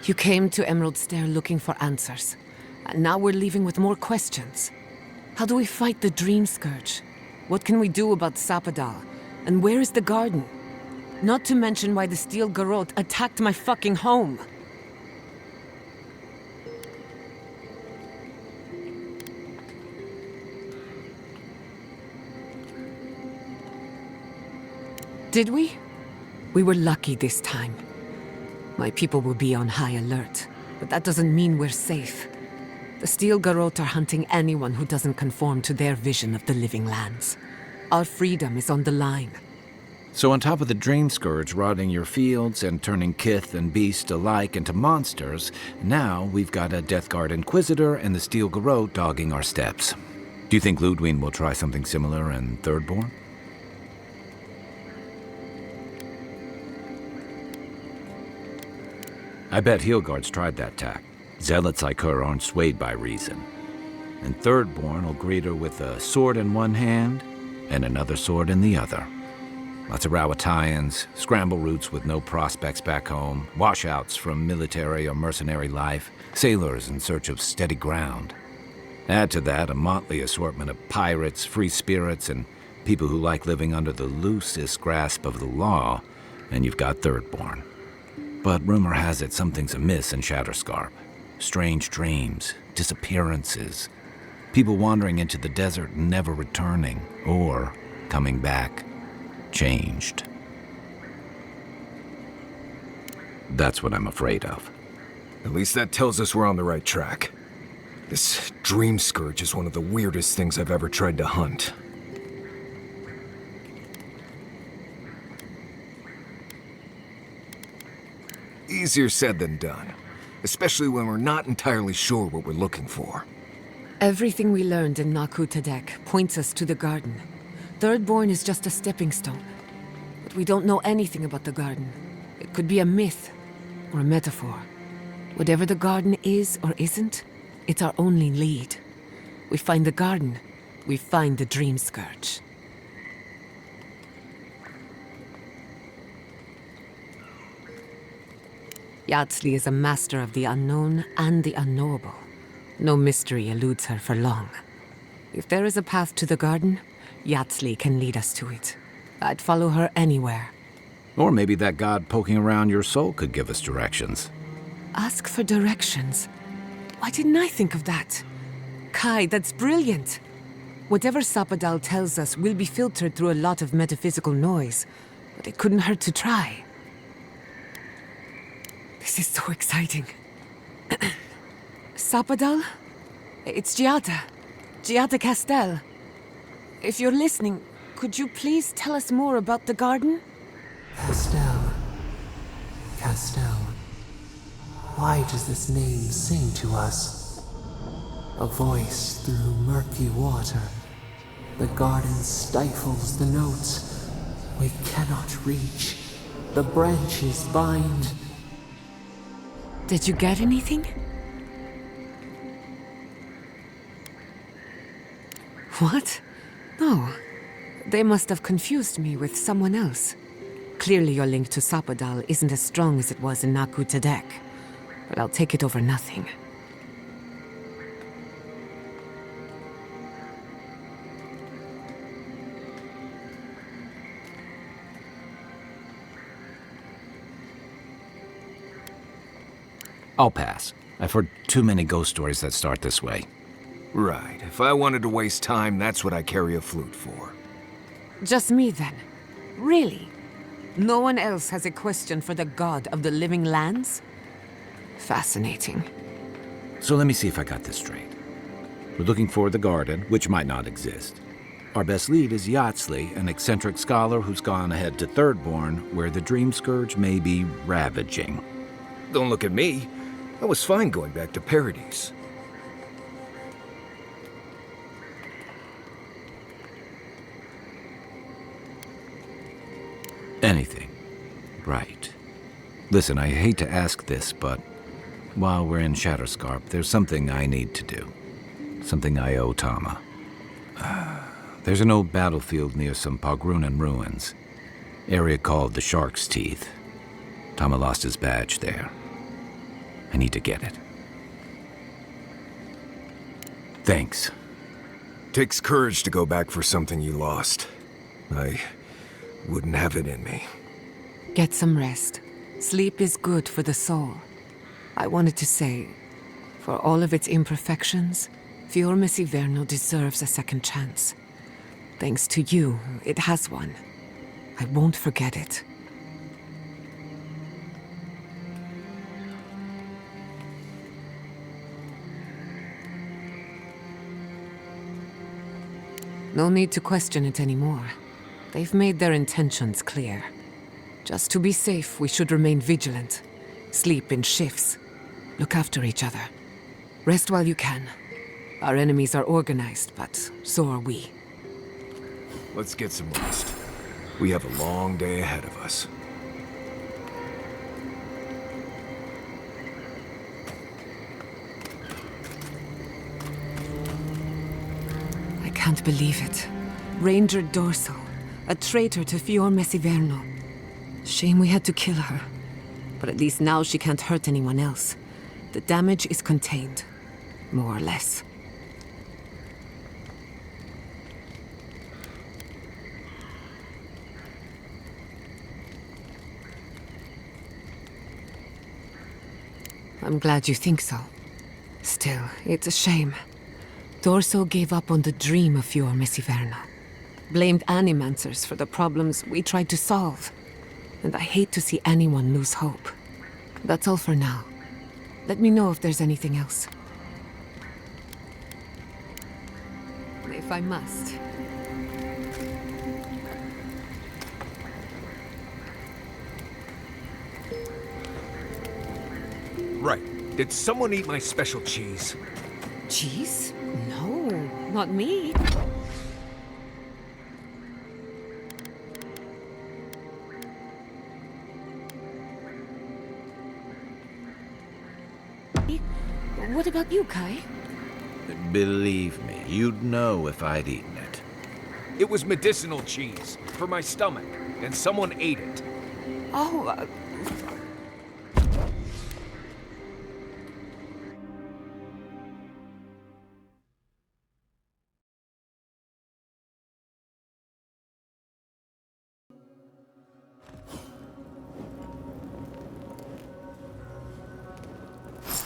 You came to Emerald Stair looking for answers, and now we're leaving with more questions. How do we fight the Dream Scourge? What can we do about Sapadal? And where is the garden? Not to mention why the Steel Garrote attacked my fucking home. Did we? We were lucky this time. My people will be on high alert, but that doesn't mean we're safe. The Steel Garrote are hunting anyone who doesn't conform to their vision of the living lands. Our freedom is on the line. So on top of the Dream Scourge rotting your fields and turning kith and beast alike into monsters, now we've got a Death Guard Inquisitor and the Steel Garrote dogging our steps. Do you think Ludwig will try something similar in Thirdborn? I bet Heelguard's tried that tack. Zealots like her aren't swayed by reason. And Thirdborn will greet her with a sword in one hand and another sword in the other. Lots of Rawatayans, scramble routes with no prospects back home, washouts from military or mercenary life, sailors in search of steady ground. Add to that a motley assortment of pirates, free spirits, and people who like living under the loosest grasp of the law, and you've got Thirdborn. But rumor has it something's amiss in Shatterscarp. Strange dreams, disappearances, people wandering into the desert and never returning, or coming back, changed. That's what I'm afraid of. At least that tells us we're on the right track. This Dream Scourge is one of the weirdest things I've ever tried to hunt. Easier said than done, especially when we're not entirely sure what we're looking for. Everything we learned in Naku Tadek points us to the garden. Thirdborn is just a stepping stone. But we don't know anything about the garden. It could be a myth or a metaphor. Whatever the garden is or isn't, it's our only lead. We find the garden, we find the Dream Scourge. Yahtzee is a master of the unknown and the unknowable. No mystery eludes her for long. If there is a path to the garden, Yahtzee can lead us to it. I'd follow her anywhere. Or maybe that god poking around your soul could give us directions. Ask for directions. Why didn't I think of that? Kai, that's brilliant. Whatever Sapadal tells us will be filtered through a lot of metaphysical noise, but it couldn't hurt to try. This is so exciting. Sapadal? It's Giada Castel. If you're listening, could you please tell us more about the garden? Castel. Why does this name sing to us? A voice through murky water. The garden stifles the notes. We cannot reach. The branches bind. Did you get anything? What? No. They must have confused me with someone else. Clearly your link to Sapadal isn't as strong as it was in Naku Tadek. But I'll take it over nothing. I'll pass. I've heard too many ghost stories that start this way. Right. If I wanted to waste time, that's what I carry a flute for. Just me then. Really? No one else has a question for the god of the living lands? Fascinating. So let me see if I got this straight. We're looking for the garden, which might not exist. Our best lead is Yahtzee, an eccentric scholar who's gone ahead to Thirdborn, where the Dream Scourge may be ravaging. Don't look at me. I was fine going back to Paradise. Anything. Right. Listen, I hate to ask this, but while we're in Shatterscarp, there's something I need to do. Something I owe Tama. There's an old battlefield near some Pogrunan ruins. Area called the Shark's Teeth. Tama lost his badge there. I need to get it. Thanks. Takes courage to go back for something you lost. I wouldn't have it in me. Get some rest. Sleep is good for the soul. I wanted to say, for all of its imperfections, Fior Messiverno deserves a second chance. Thanks to you, it has one. I won't forget it. No need to question it anymore. They've made their intentions clear. Just to be safe, we should remain vigilant. Sleep in shifts. Look after each other. Rest while you can. Our enemies are organized, but so are we. Let's get some rest. We have a long day ahead of us. I can't believe it. Ranger Dorso, a traitor to Fior Messiverno. Shame we had to kill her. But at least now she can't hurt anyone else. The damage is contained. More or less. I'm glad you think so. Still, it's a shame. Dorso gave up on the dream of Fior Messiverno. Blamed animancers for the problems we tried to solve. And I hate to see anyone lose hope. That's all for now. Let me know if there's anything else. If I must. Right. Did someone eat my special cheese? Cheese? No, not me. What about you, Kai? Believe me, you'd know if I'd eaten it. It was medicinal cheese for my stomach, and someone ate it. Oh,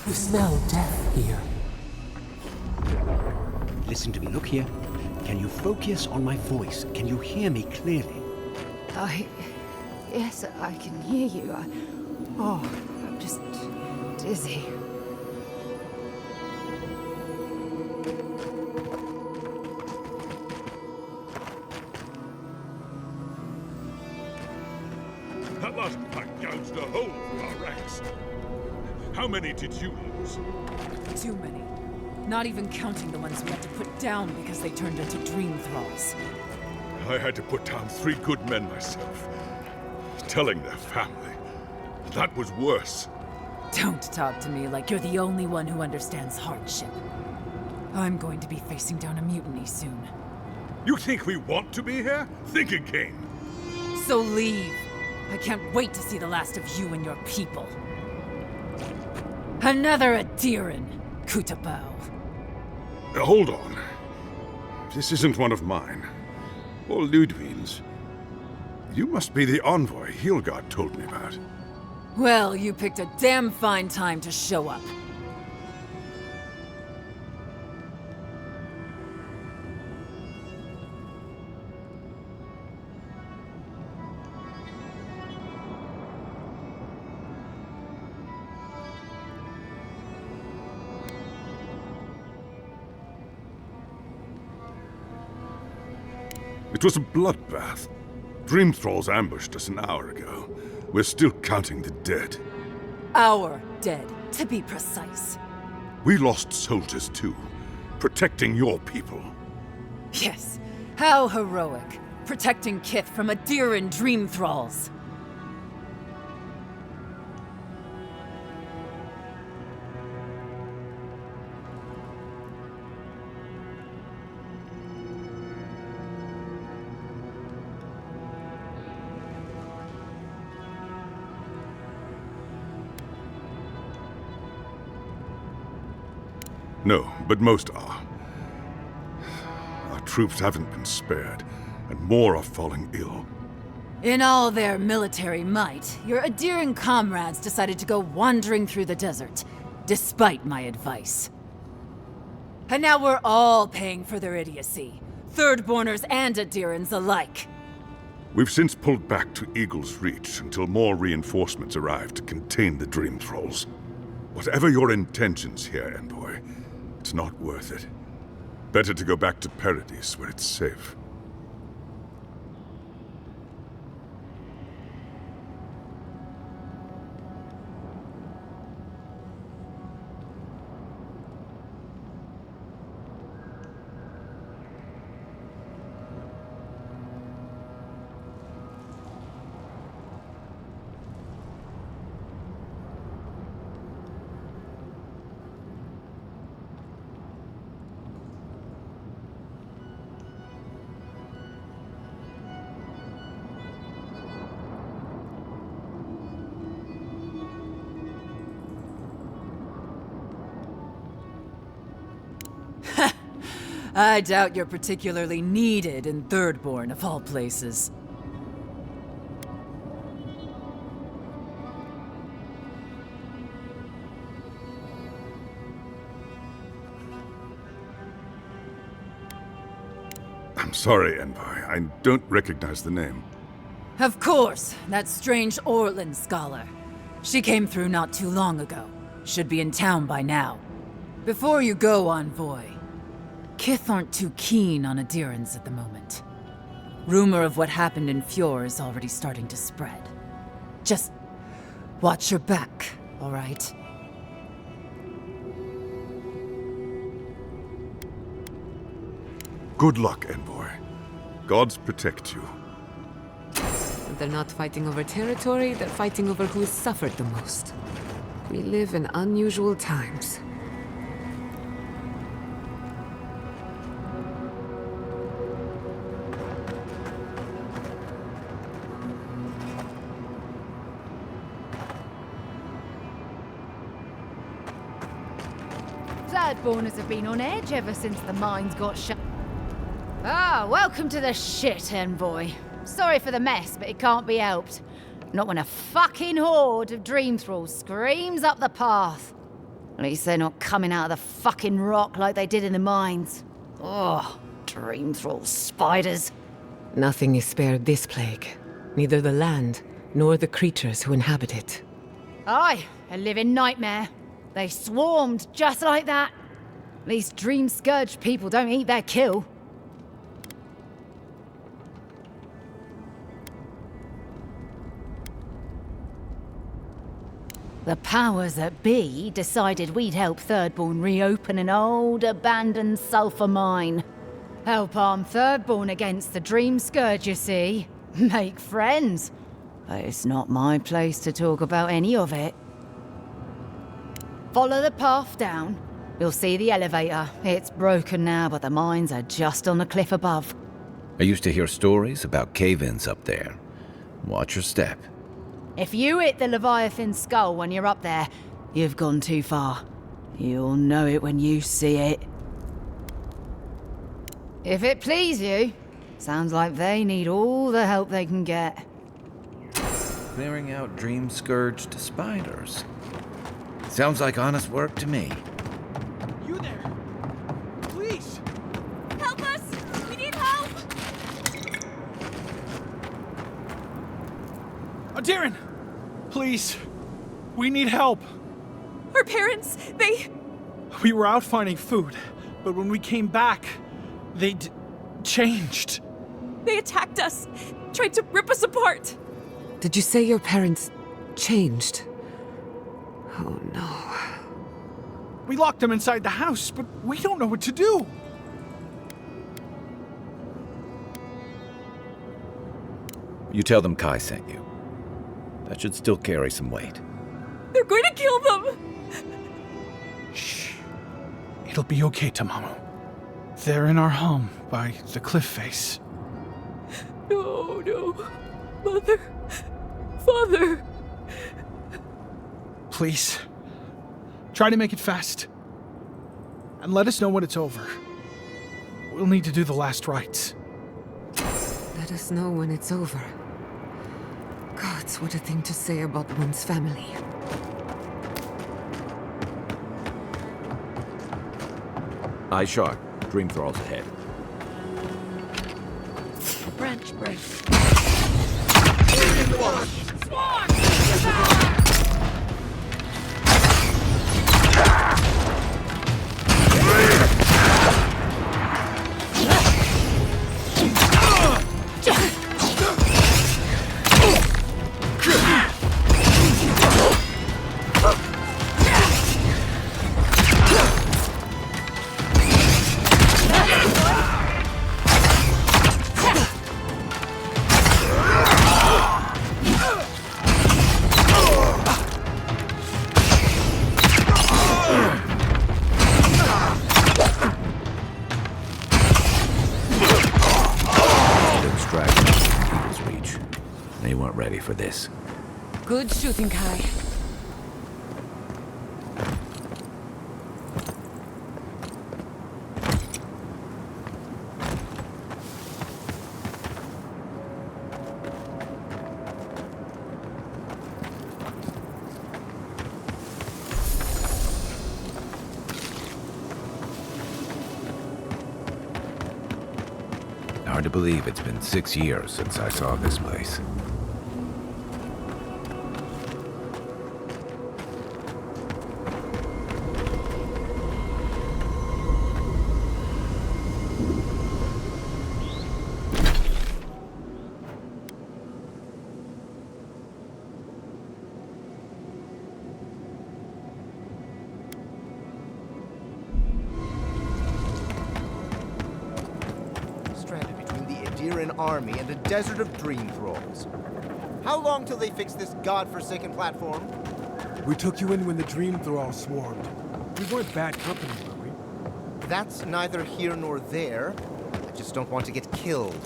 You smell death here. Listen to me, look here. Can you focus on my voice? Can you hear me clearly? Yes, I can hear you. I'm just dizzy. That last pack gouged a hole through our ranks. How many did you lose? Too many. Not even counting the ones we had to put down because they turned into dream thralls. I had to put down 3 good men myself. Telling their family. That was worse. Don't talk to me like you're the only one who understands hardship. I'm going to be facing down a mutiny soon. You think we want to be here? Think again. So leave. I can't wait to see the last of you and your people. Another Adiran, Kutabao. Hold on. This isn't one of mine. Or Ludwig's. You must be the envoy Hilgard told me about. Well, you picked a damn fine time to show up. It was a bloodbath. Dream Thralls ambushed us an hour ago. We're still counting the dead. Our dead, to be precise. We lost soldiers too, protecting your people. Yes, how heroic. Protecting Kith from Adiran dream thralls. No, but most are. Our troops haven't been spared, and more are falling ill. In all their military might, your adhering comrades decided to go wandering through the desert, despite my advice. And now we're all paying for their idiocy, Thirdborners and adherents alike. We've since pulled back to Eagle's Reach until more reinforcements arrive to contain the Dream Thralls. Whatever your intentions here, Envoy, it's not worth it. Better to go back to Paradise where it's safe. I doubt you're particularly needed in Thirdborn, of all places. I'm sorry, Envoy. I don't recognize the name. Of course, that strange Orlin scholar. She came through not too long ago. Should be in town by now. Before you go, Envoy, Kith aren't too keen on adherents at the moment. Rumor of what happened in Fjord is already starting to spread. Just watch your back, all right? Good luck, Envoy. Gods protect you. They're not fighting over territory, they're fighting over who has suffered the most. We live in unusual times. Thirdborners have been on edge ever since the mines got shut. Ah, welcome to the shit, Envoy. Sorry for the mess, but it can't be helped. Not when a fucking horde of Dream Thralls screams up the path. At least they're not coming out of the fucking rock like they did in the mines. Oh, Dream Thrall spiders. Nothing is spared this plague. Neither the land, nor the creatures who inhabit it. Aye, a living nightmare. They swarmed just like that. At least Dream Scourge people don't eat their kill. The powers that be decided we'd help Thirdborn reopen an old, abandoned sulfur mine. Help arm Thirdborn against the Dream Scourge, you see. Make friends. But it's not my place to talk about any of it. Follow the path down. You'll see the elevator. It's broken now, but the mines are just on the cliff above. I used to hear stories about cave-ins up there. Watch your step. If you hit the Leviathan skull when you're up there, you've gone too far. You'll know it when you see it. If it please you, sounds like they need all the help they can get. Clearing out dream-scourged spiders. Sounds like honest work to me. You there? Please! Help us! We need help! Darren! Please! We need help! Our parents, they... We were out finding food, but when we came back, they changed. They attacked us, tried to rip us apart. Did you say your parents changed? Oh no. We locked them inside the house, but we don't know what to do. You tell them Kai sent you. That should still carry some weight. They're going to kill them! Shh. It'll be okay, Tamamu. They're in our home by the cliff face. No, no. Mother. Father. Please. Try to make it fast. and let us know when it's over. We'll need to do the last rites. Let us know when it's over. Gods, what a thing to say about one's family. Eye sharp. Dream thralls ahead. Branch break. For this. Good shooting, Kai. Hard to believe it's been 6 years since I saw this place. Army and a desert of dream thralls. How long till they fix this godforsaken platform? We took you in when the dream thralls swarmed. We weren't bad company, were we? That's neither here nor there. I just don't want to get killed.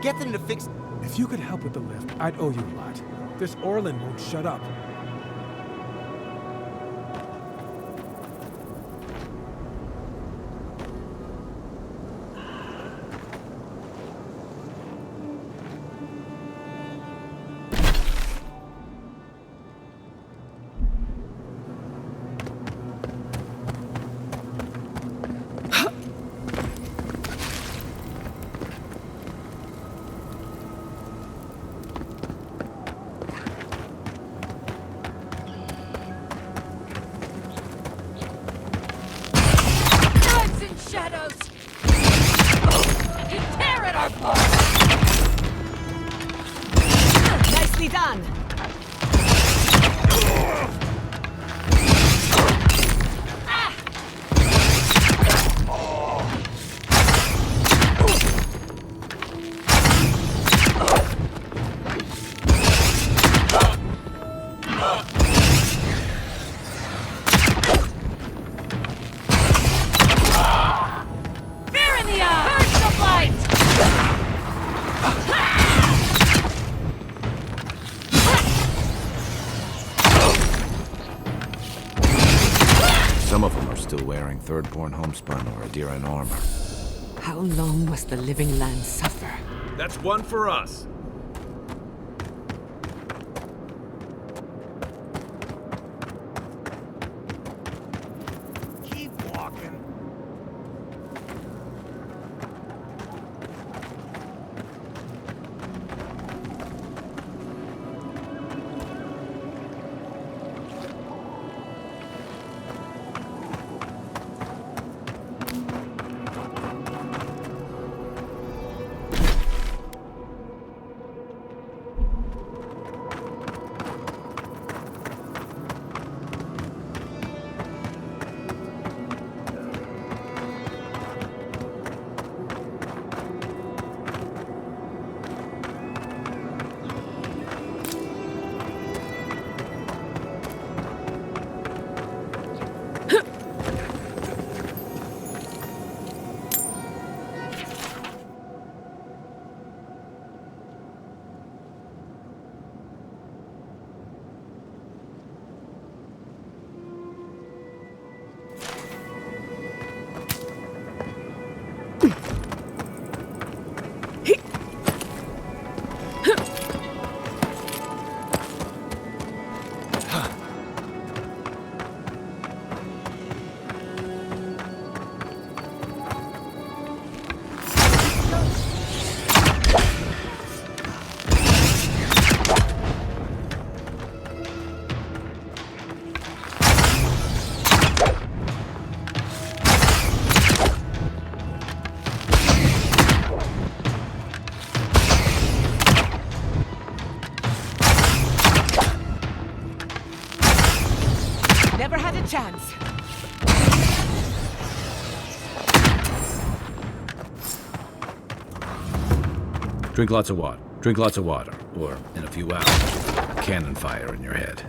Get them to fix... If you could help with the lift, I'd owe you a lot. This Orlin won't shut up. Nicely done! Fear in the eye! Burst of light! Some of them are still wearing Thirdborn homespun or Adiran armor. How long must the living land suffer? That's one for us. Keep walking. Never had a chance. Drink lots of water. Drink lots of water. Or, in a few hours, cannon fire in your head.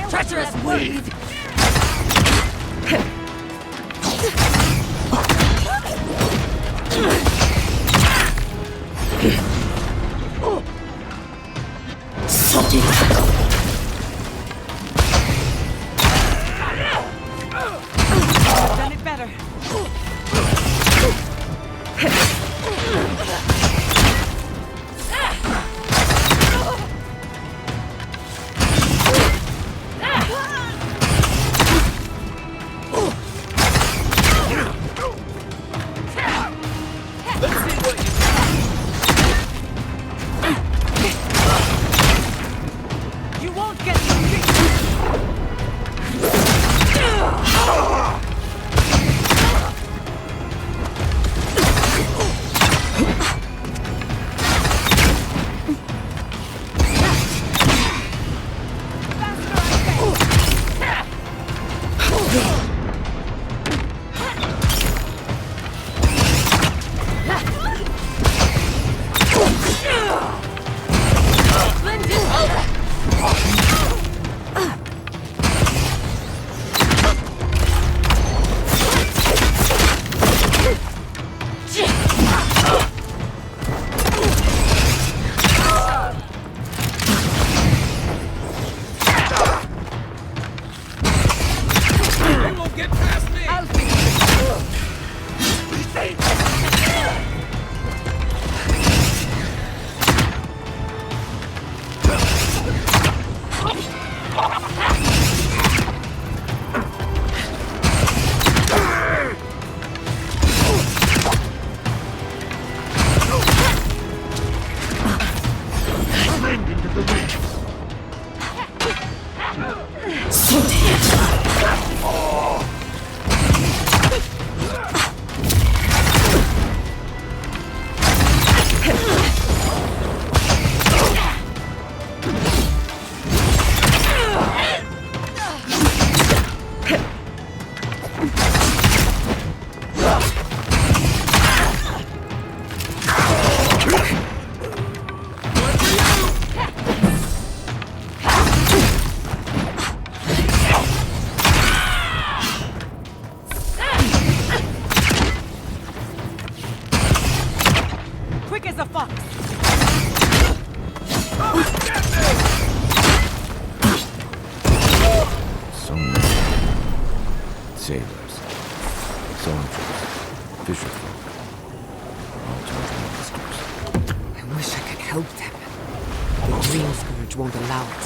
Treacherous weed! Done it better. quick as a fox! So many. Sailors, soldiers, fisherfolk, all children monsters. I wish I could help them. The Dream Scourge won't allow it.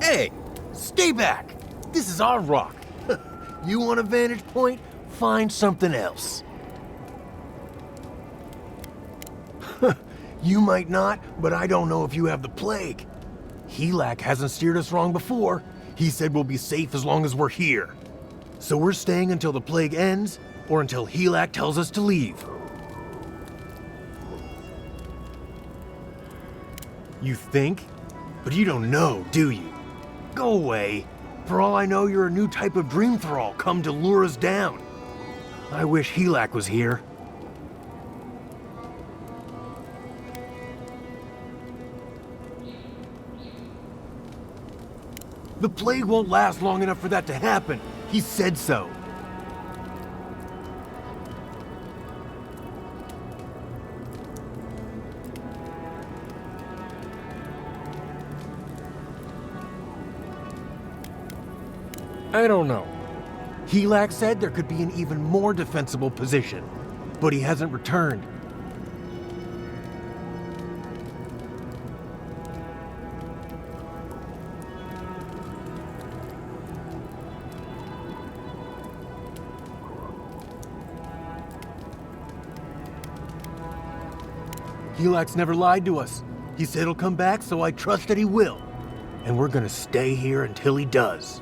Hey, stay back. This is our rock. You want a vantage point? Find something else. You might not, but I don't know if you have the plague. Helak hasn't steered us wrong before. He said we'll be safe as long as we're here. So we're staying until the plague ends, or until Helak tells us to leave. You think? But you don't know, do you? Go away. For all I know, you're a new type of dream thrall come to lure us down. I wish Helak was here. The plague won't last long enough for that to happen. He said so. I don't know. Helak said there could be an even more defensible position, but he hasn't returned. Helak's never lied to us. He said he'll come back, so I trust that he will. And we're gonna stay here until he does.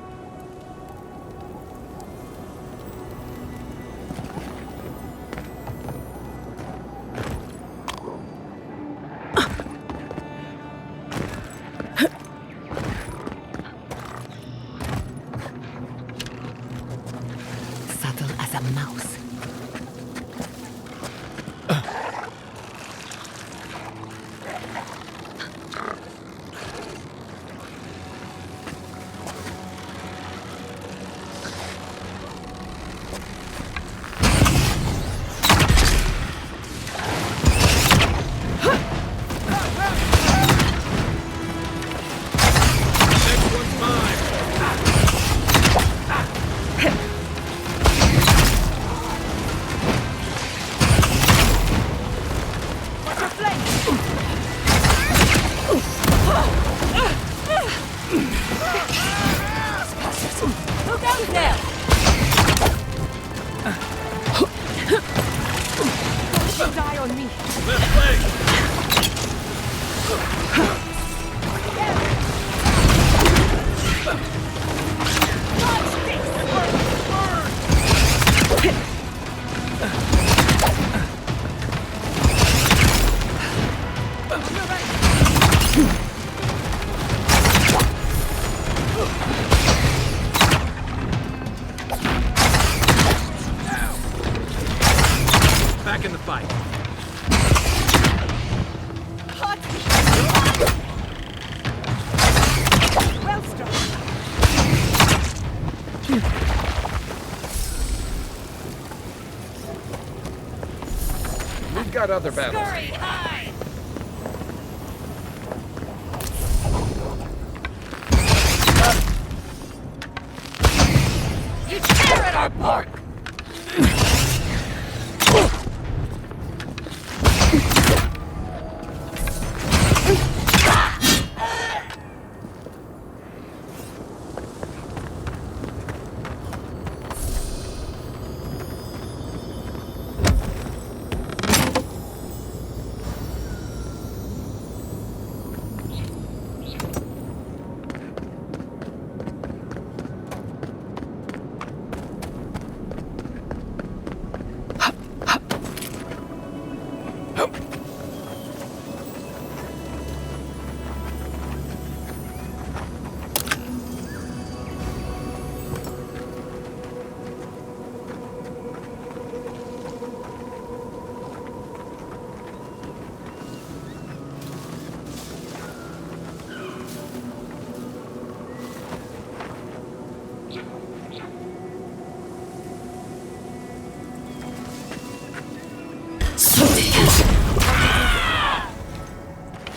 Subtle as a mouse. Die on me. Left leg! Back in the fight. Well struck. We've got other battles. Scurry, hide! You tear it apart!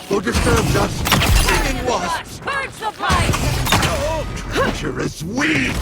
who disturbs us? Singing wasps! Purge the place! Treacherous weed!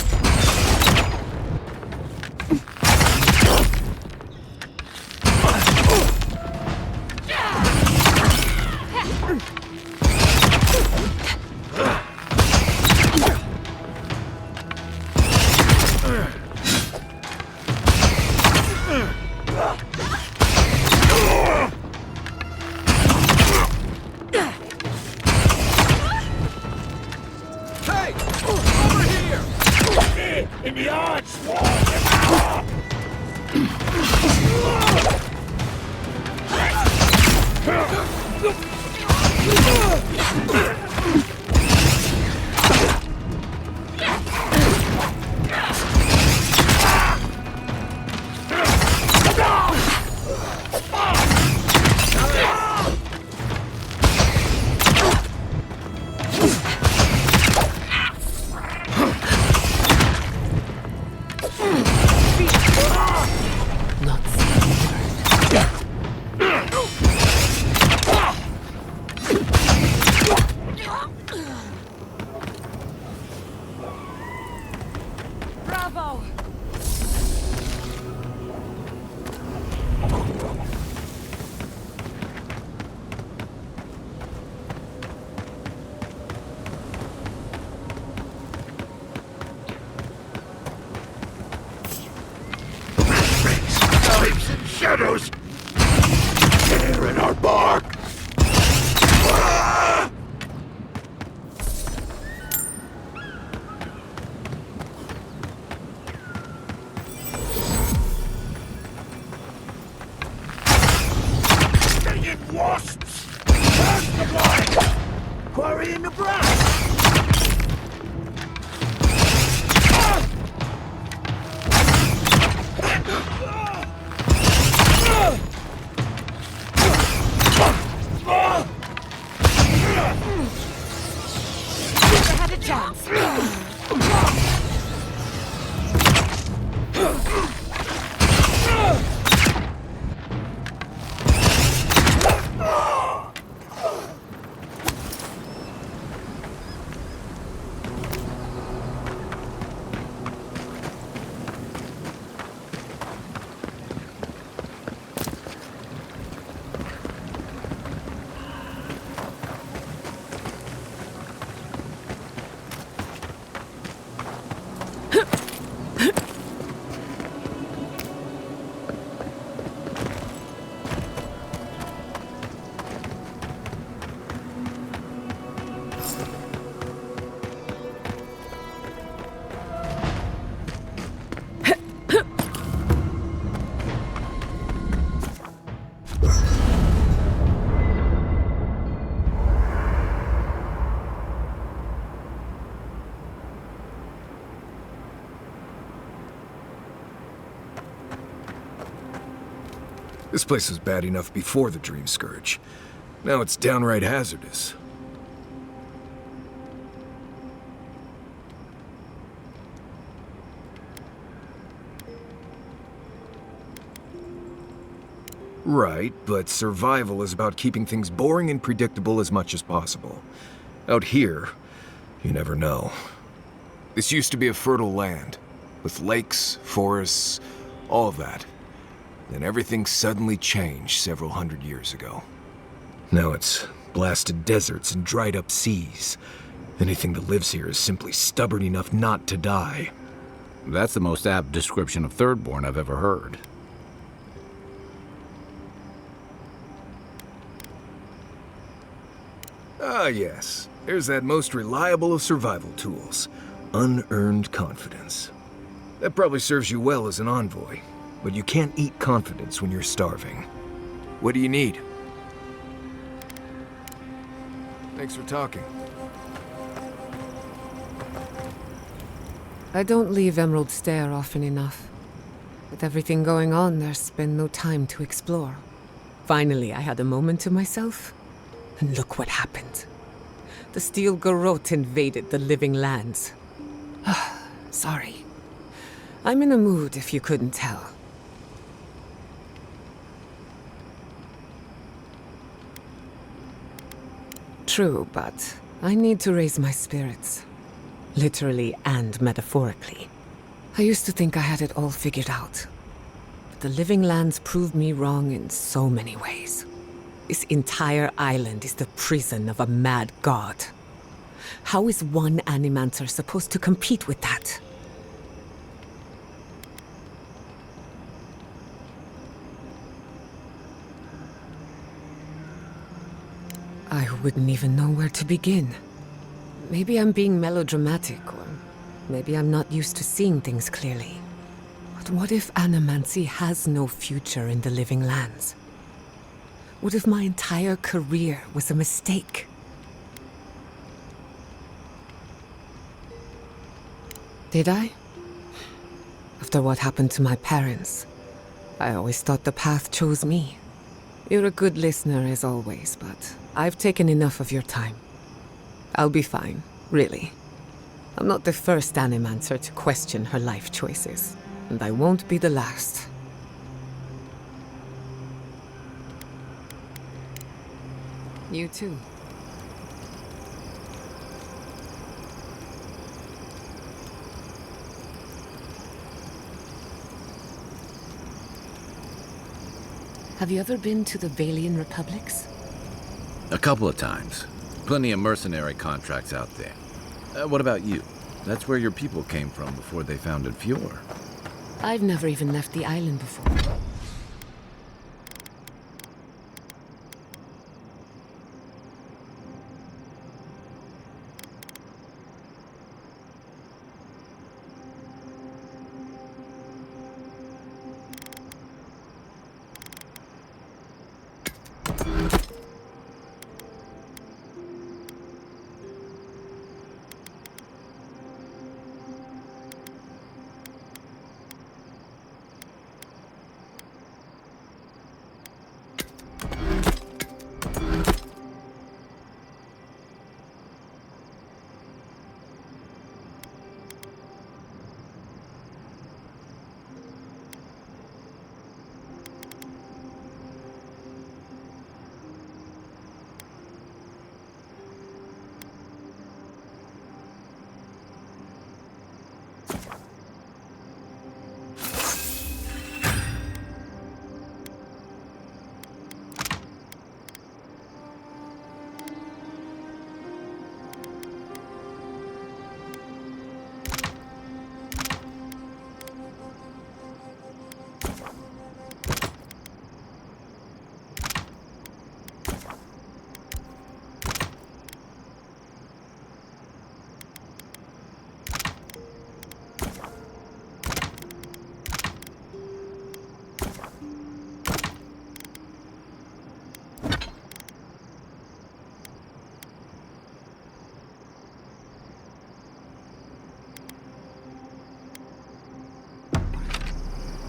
Bravo! Shapes and shadows! Tear in our bark! Stinging wasps! Pass the blind! Quarry in the brass! Never had a chance. This place was bad enough before the Dream Scourge. Now it's downright hazardous. Right, but survival is about keeping things boring and predictable as much as possible. Out here, you never know. This used to be a fertile land, with lakes, forests, all of that. Then everything suddenly changed several hundred years ago. Now it's blasted deserts and dried up seas. Anything that lives here is simply stubborn enough not to die. That's the most apt description of Thirdborn I've ever heard. Ah, yes. There's that most reliable of survival tools. Unearned confidence. That probably serves you well as an envoy. But you can't eat confidence when you're starving. What do you need? Thanks for talking. I don't leave Emerald Stair often enough. With everything going on, there's been no time to explore. Finally, I had a moment to myself. And look what happened. The Steel Garrote invaded the living lands. Sorry. I'm in a mood, if you couldn't tell. True, but I need to raise my spirits. Literally and metaphorically. I used to think I had it all figured out. But the living lands proved me wrong in so many ways. This entire island is the prison of a mad god. How is one Animancer supposed to compete with that? I wouldn't even know where to begin. Maybe I'm being melodramatic, or maybe I'm not used to seeing things clearly. But what if Animancy has no future in the living lands? What if my entire career was a mistake? Did I? After what happened to my parents, I always thought the path chose me. You're a good listener as always, but I've taken enough of your time. I'll be fine, really. I'm not the first Animancer to question her life choices, and I won't be the last. You too. Have you ever been to the Valian Republics? A couple of times. Plenty of mercenary contracts out there. What about you? That's where your people came from before they founded Fjord. I've never even left the island before.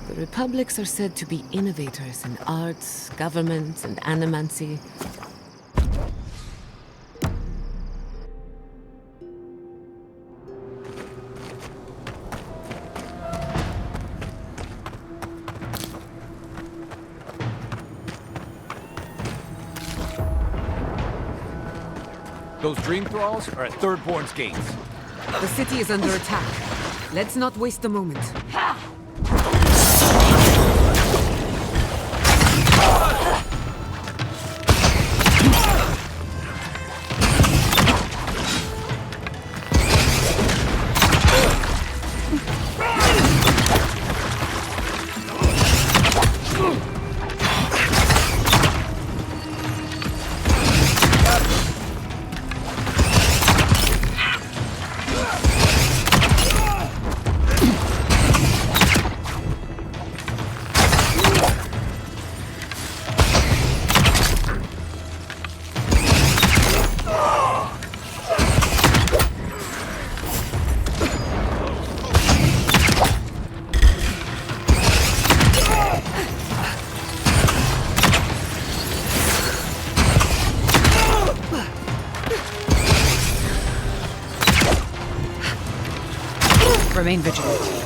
The Republics are said to be innovators in arts, government, and animancy. Those dream thralls are at Thirdborn's gates. The city is under attack. Let's not waste a moment. Remain vigilant.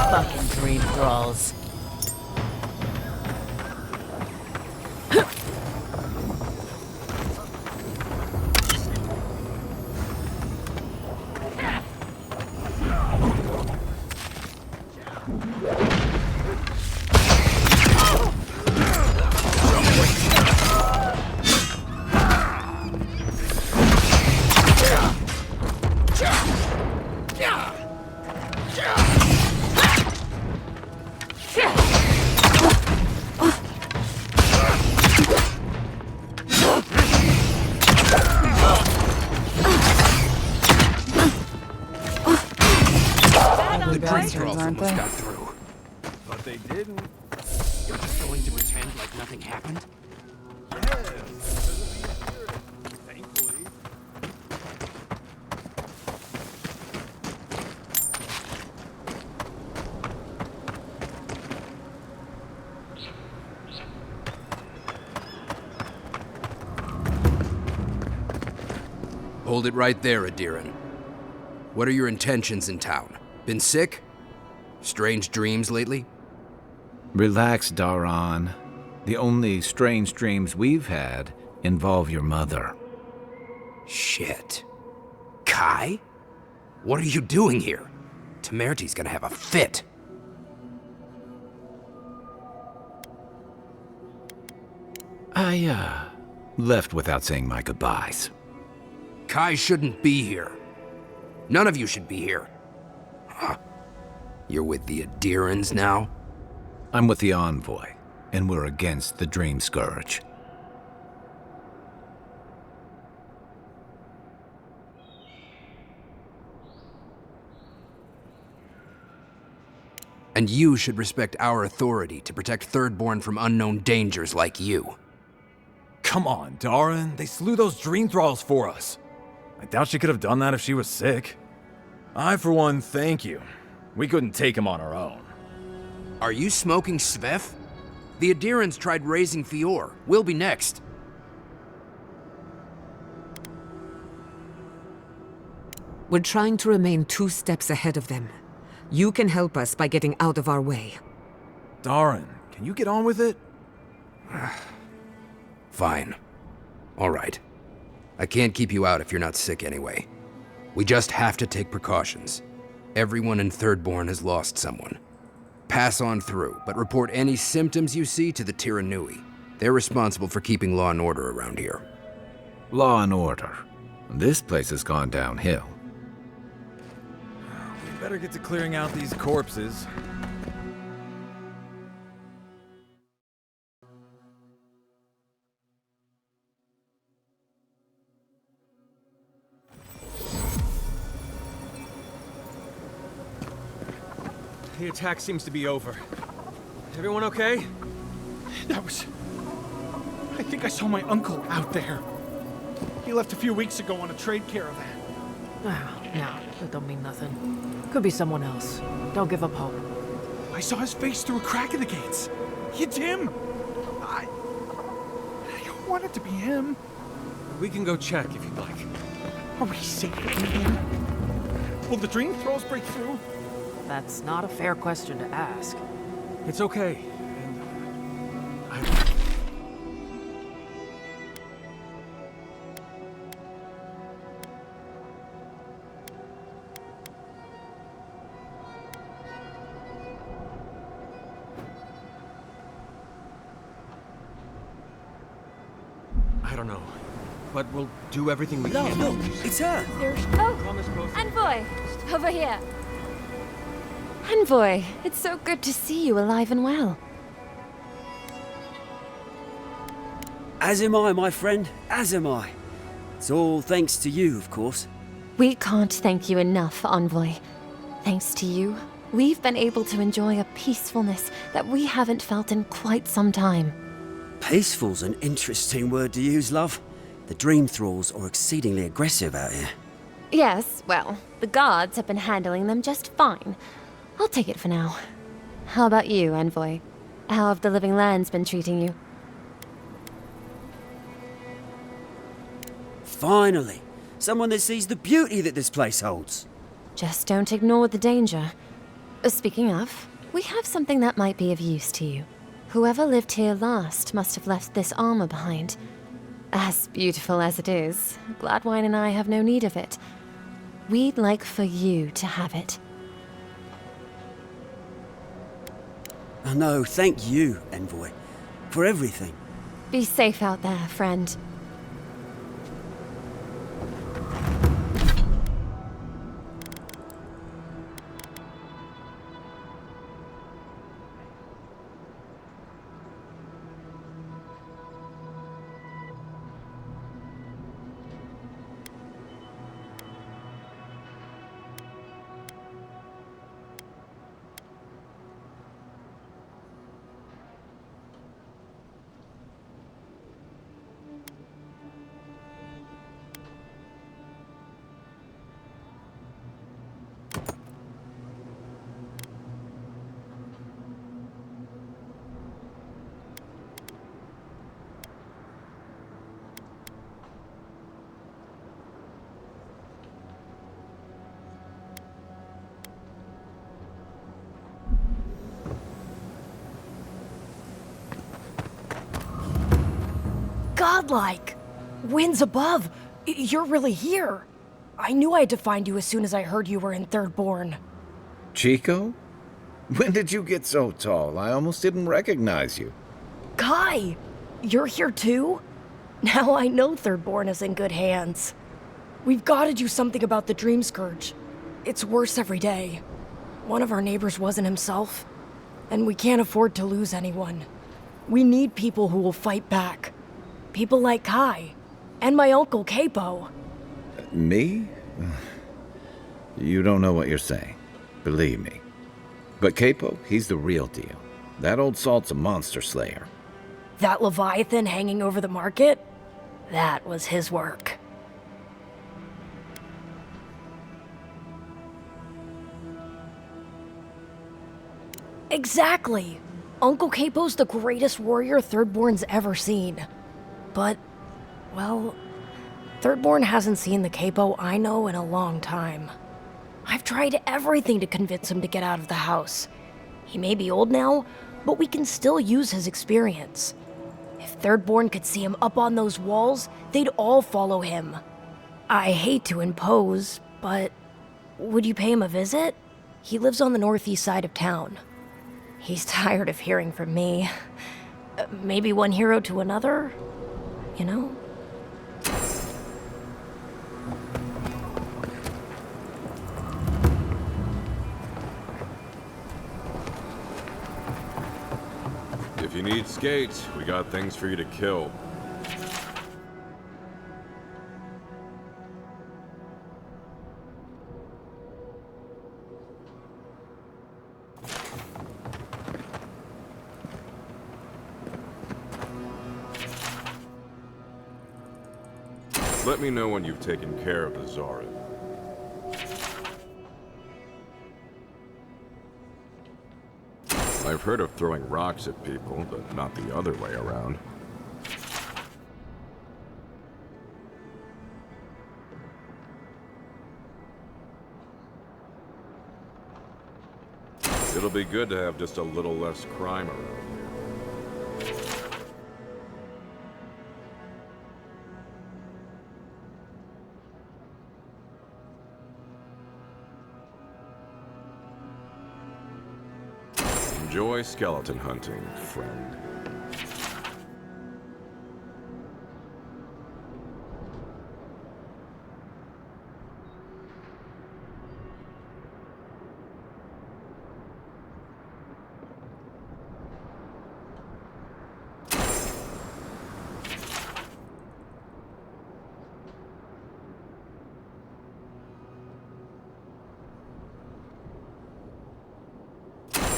Fucking dream thralls. Aren't they? Got through. But they didn't. You're just going to pretend like nothing happened? Thankfully. Hold it right there, Adiran. What are your intentions in town? Been sick? Strange dreams lately? Relax, Daran. The only strange dreams we've had involve your mother. Shit. Kai? What are you doing here? Temerty's gonna have a fit. I, left without saying my goodbyes. Kai shouldn't be here. None of you should be here. Huh. You're with the Adirans now? I'm with the Envoy, and we're against the Dream Scourge. And you should respect our authority to protect Thirdborn from unknown dangers like you. Come on, Daran. They slew those dream thralls for us. I doubt she could have done that if she was sick. I, for one, thank you. We couldn't take him on our own. Are you smoking Svef? The Adirans tried raising Fior. We'll be next. We're trying to remain 2 steps ahead of them. You can help us by getting out of our way. Daran, can you get on with it? Fine. All right. I can't keep you out if you're not sick anyway. We just have to take precautions. Everyone in Thirdborn has lost someone. Pass on through, but report any symptoms you see to the Tiranui. They're responsible for keeping law and order around here. Law and order. This place has gone downhill. We better get to clearing out these corpses. The attack seems to be over. Everyone okay? That was... I think I saw my uncle out there. He left a few weeks ago on a trade caravan. Oh, no, that don't mean nothing. Could be someone else. Don't give up hope. I saw his face through a crack in the gates. It's him! I don't want it to be him. We can go check if you'd like. Are we safe in here? Will the dream thralls break through? That's not a fair question to ask. It's okay. I don't know. But we'll do everything we No, can. look, it's her. Oh, Envoy, over here. Envoy, it's so good to see you alive and well. As am I, my friend, as am I. It's all thanks to you, of course. We can't thank you enough, Envoy. Thanks to you, we've been able to enjoy a peacefulness that we haven't felt in quite some time. Peaceful's an interesting word to use, love. The dream thralls are exceedingly aggressive out here. Yes, well, the guards have been handling them just fine. I'll take it for now. How about you, Envoy? How have the living lands been treating you? Finally, someone that sees the beauty that this place holds. Just don't ignore the danger. Speaking of, we have something that might be of use to you. Whoever lived here last must have left this armor behind. As beautiful as it is, Gladwine and I have no need of it. We'd like for you to have it. Oh no, thank you, Envoy, for everything. Be safe out there, friend. Godlike! Winds above! You're really here! I knew I had to find you as soon as I heard you were in Thirdborn. Chico? When did you get so tall? I almost didn't recognize you. Kai! You're here too? Now I know Thirdborn is in good hands. We've got to do something about the Dream Scourge. It's worse every day. One of our neighbors wasn't himself, and we can't afford to lose anyone. We need people who will fight back. People like Kai, and my uncle Capo. Me? You don't know what you're saying. Believe me. But Capo, he's the real deal. That old salt's a monster slayer. That Leviathan hanging over the market? That was his work. Exactly! Uncle Capo's the greatest warrior Thirdborn's ever seen. But, well, Thirdborn hasn't seen the Capo I know in a long time. I've tried everything to convince him to get out of the house. He may be old now, but we can still use his experience. If Thirdborn could see him up on those walls, they'd all follow him. I hate to impose, but would you pay him a visit? He lives on the northeast side of town. He's tired of hearing from me. Maybe one hero to another, you know? If you need skates, we got things for you to kill. Let me know when you've taken care of the Zarin. I've heard of throwing rocks at people, but not the other way around. It'll be good to have just a little less crime around here. Enjoy skeleton hunting, friend.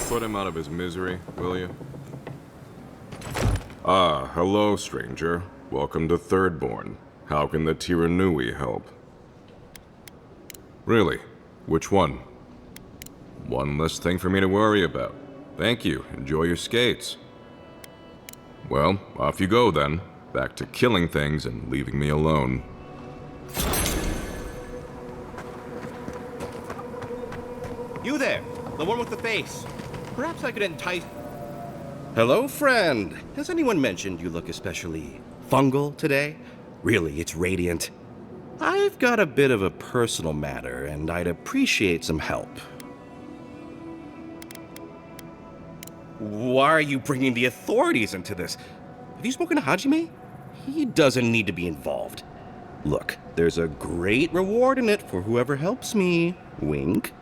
Put him out of his misery, will you? Ah, hello, stranger. Welcome to Thirdborn. How can the Tiranui help? Really? Which one? One less thing for me to worry about. Thank you. Enjoy your skates. Well, off you go then. Back to killing things and leaving me alone. You there, the one with the face. Perhaps I could entice... Hello, friend. Has anyone mentioned you look especially fungal today? Really, it's radiant. I've got a bit of a personal matter, and I'd appreciate some help. Why are you bringing the authorities into this? Have you spoken to Hajime? He doesn't need to be involved. Look, there's a great reward in it for whoever helps me. Wink.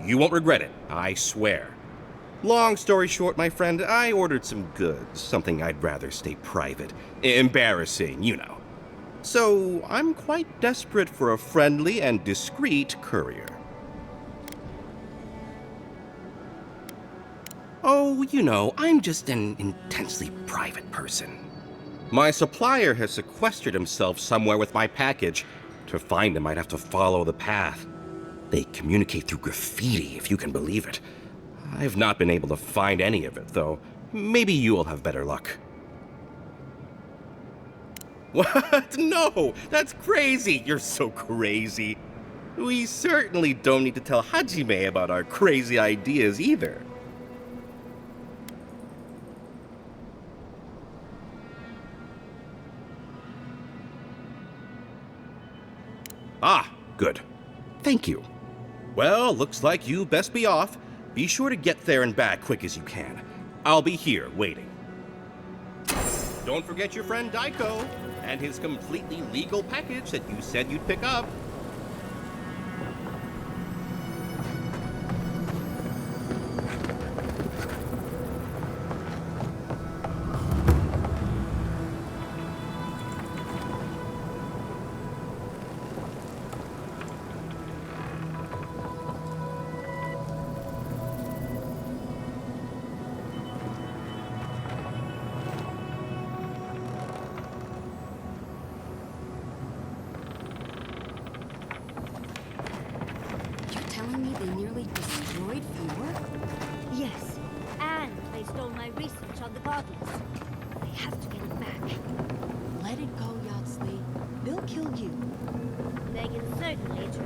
You won't regret it, I swear. Long story short, my friend, I ordered some goods, something I'd rather stay private. Embarrassing, you know. So, I'm quite desperate for a friendly and discreet courier. Oh, you know, I'm just an intensely private person. My supplier has sequestered himself somewhere with my package. To find him, I'd have to follow the path. They communicate through graffiti, if you can believe it. I've not been able to find any of it, though. Maybe you'll have better luck. What? No! That's crazy! You're so crazy. We certainly don't need to tell Hajime about our crazy ideas either. Ah, good. Thank you. Well, looks like you best be off. Be sure to get there and back quick as you can. I'll be here waiting. Don't forget your friend Daiko and his completely legal package that you said you'd pick up. Yes, and they stole my research on the goblins. I have to get it back. Let it go, Yogsley. They'll kill you. They can certainly try.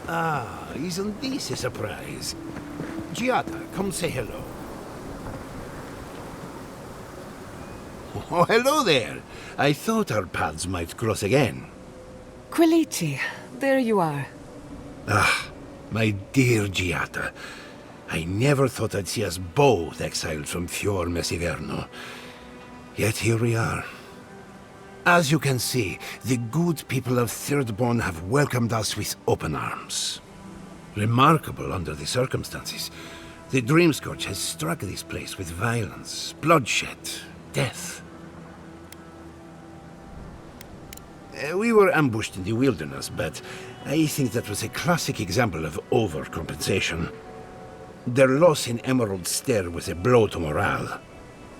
Ah, isn't this a surprise? Giada, come say hello. Oh, hello there. I thought our paths might cross again. Quilici, there you are. Ah, my dear Giada. I never thought I'd see us both exiled from Fior Messiverno. Yet here we are. As you can see, the good people of Thirdborn have welcomed us with open arms. Remarkable under the circumstances. The Dreamscourge has struck this place with violence, bloodshed, death. We were ambushed in the wilderness, but I think that was a classic example of overcompensation. Their loss in Emerald Stair was a blow to morale.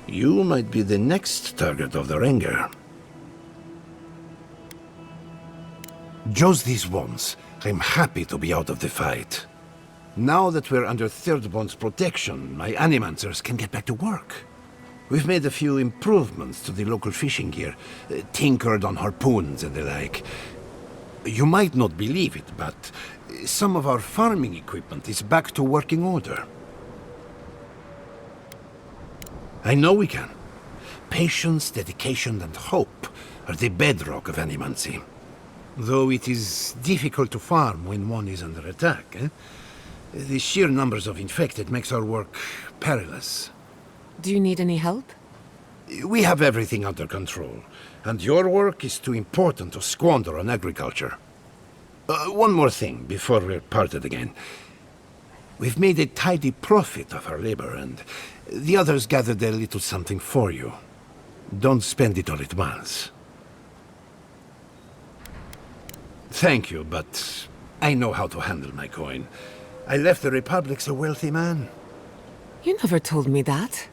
You might be the next target of their anger. Just this once, I'm happy to be out of the fight. Now that we're under Thirdborn's protection, my animancers can get back to work. We've made a few improvements to the local fishing gear, tinkered on harpoons and the like. You might not believe it, but some of our farming equipment is back to working order. I know we can. Patience, dedication, and hope are the bedrock of animancy. Though it is difficult to farm when one is under attack, eh? The sheer numbers of infected makes our work perilous. Do you need any help? We have everything under control, and your work is too important to squander on agriculture. One more thing before we're parted again. We've made a tidy profit of our labor, and the others gathered a little something for you. Don't spend it all at once. Thank you, but I know how to handle my coin. I left the Republic's a wealthy man. You never told me that.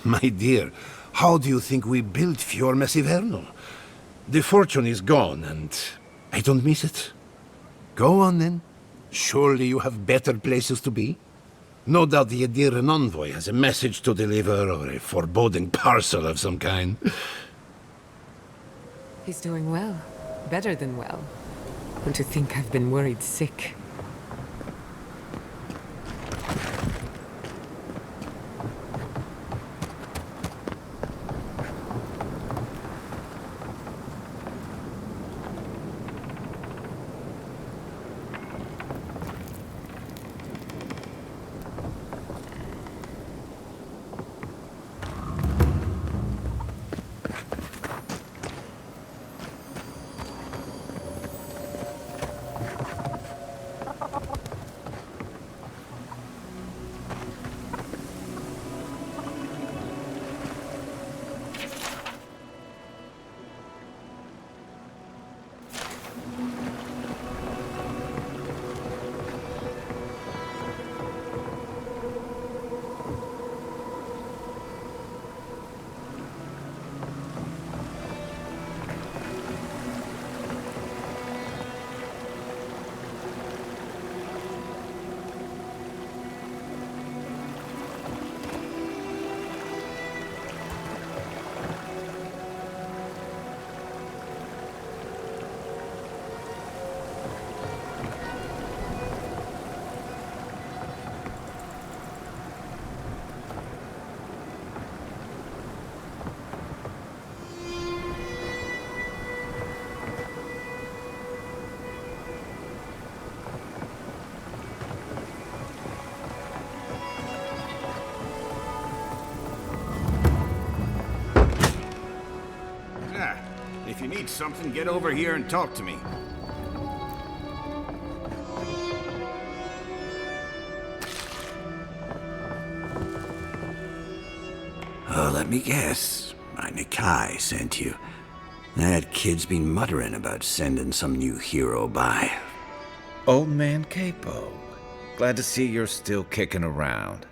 My dear, how do you think we built Fior Messivernal? The fortune is gone, and I don't miss it. Go on, then. Surely you have better places to be? No doubt the Ediran envoy has a message to deliver, or a foreboding parcel of some kind. He's doing well. Better than well. And to think I've been worried sick. If you need something, get over here and talk to me. Oh, let me guess. My Nikai sent you. That kid's been muttering about sending some new hero by. Old man Capo. Glad to see you're still kicking around.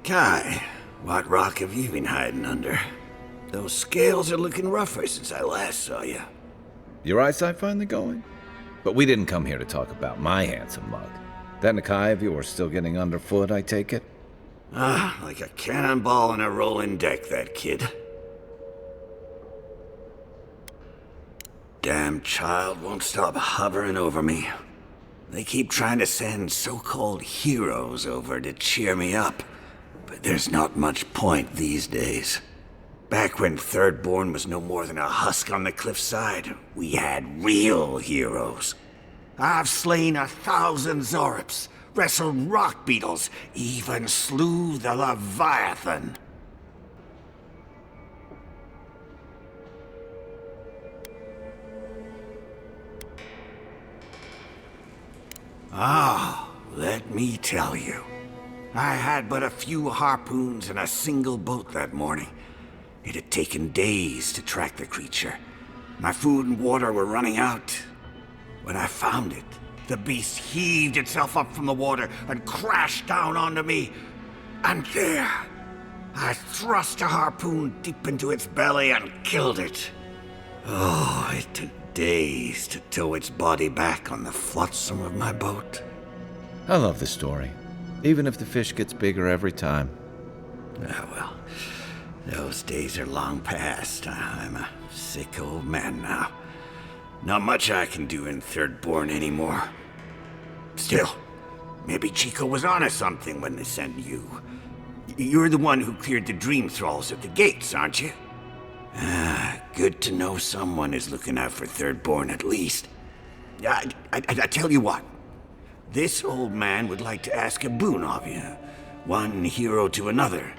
Kai, what rock have you been hiding under? Those scales are looking rougher since I last saw you. Your eyesight finally going? But we didn't come here to talk about my handsome mug. That Nikai of yours still getting underfoot, I take it? Ah, like a cannonball on a rolling deck, that kid. Damn child won't stop hovering over me. They keep trying to send so-called heroes over to cheer me up, but there's not much point these days. Back when Thirdborn was no more than a husk on the cliffside, we had real heroes. I've slain 1,000 Zorops, wrestled rock beetles, even slew the Leviathan. Ah, let me tell you. I had but a few harpoons and a single boat that morning. It had taken days to track the creature. My food and water were running out. When I found it, the beast heaved itself up from the water and crashed down onto me. And there, I thrust a harpoon deep into its belly and killed it. Oh, it took days to tow its body back on the flotsam of my boat. I love the story, even if the fish gets bigger every time. Ah, well. Those days are long past. I'm a sick old man now. Not much I can do in Thirdborn anymore. Still, maybe Chico was onto something when they sent you. You're the one who cleared the dream thralls at the gates, aren't you? Ah, good to know someone is looking out for Thirdborn at least. I tell you what. This old man would like to ask a boon of you. One hero to another.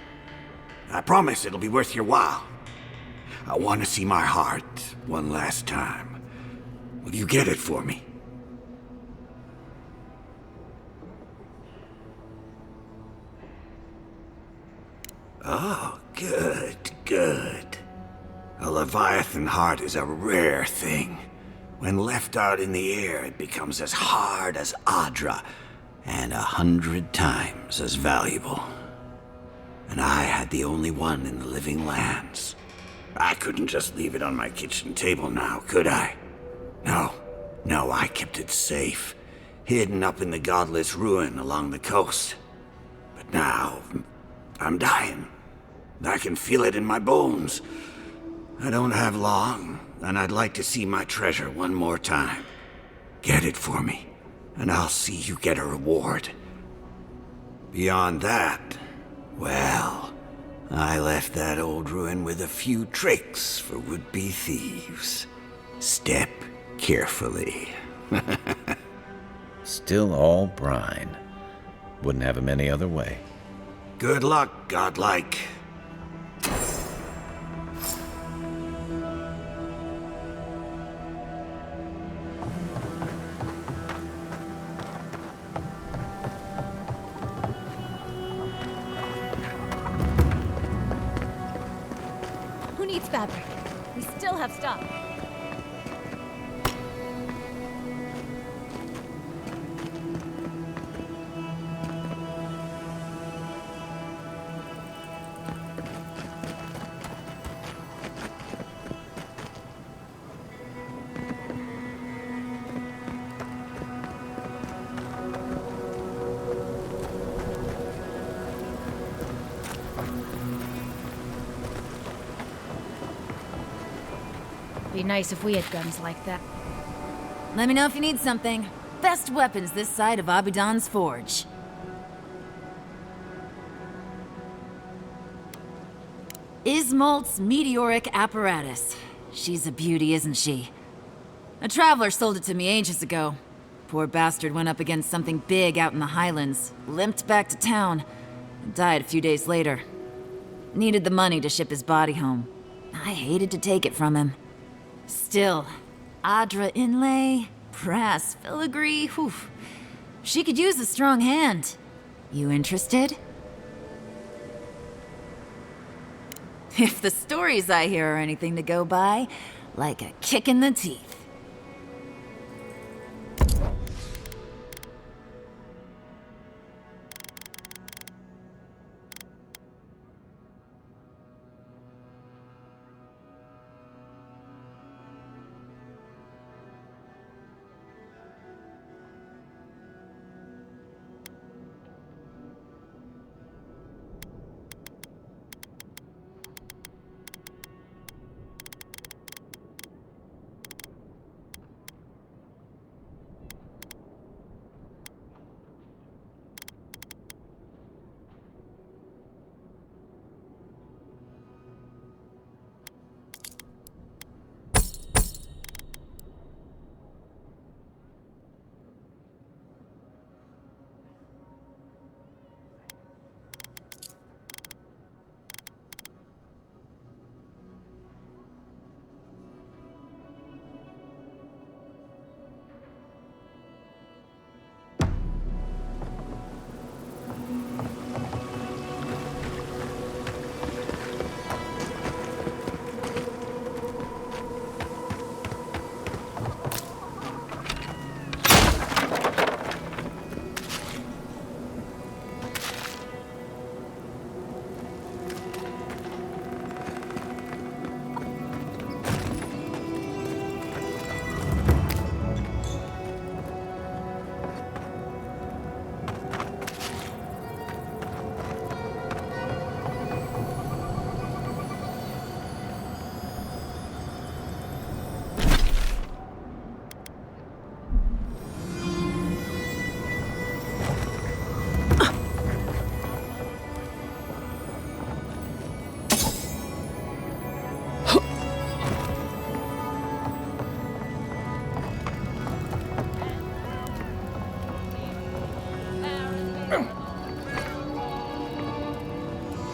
I promise it'll be worth your while. I want to see my heart one last time. Will you get it for me? Oh, good. A Leviathan heart is a rare thing. When left out in the air, it becomes as hard as Adra, and 100 times as valuable. And I had the only one in the living lands. I couldn't just leave it on my kitchen table now, could I? No, I kept it safe, hidden up in the godless ruin along the coast. But now, I'm dying. I can feel it in my bones. I don't have long, and I'd like to see my treasure one more time. Get it for me, and I'll see you get a reward. Beyond that, well, I left that old ruin with a few tricks for would-be thieves. Step carefully. Still all brine. Wouldn't have him any other way. Good luck, godlike. Who needs fabric? We still have stuff. Be nice if we had guns like that. Let me know if you need something. Best weapons this side of Abidan's forge. Ismolt's meteoric apparatus. She's a beauty, isn't she? A traveler sold it to me ages ago. Poor bastard went up against something big out in the highlands, limped back to town, and died a few days later. Needed the money to ship his body home. I hated to take it from him. Still, Adra inlay, brass filigree, whew. She could use a strong hand. You interested? If the stories I hear are anything to go by, like a kick in the teeth.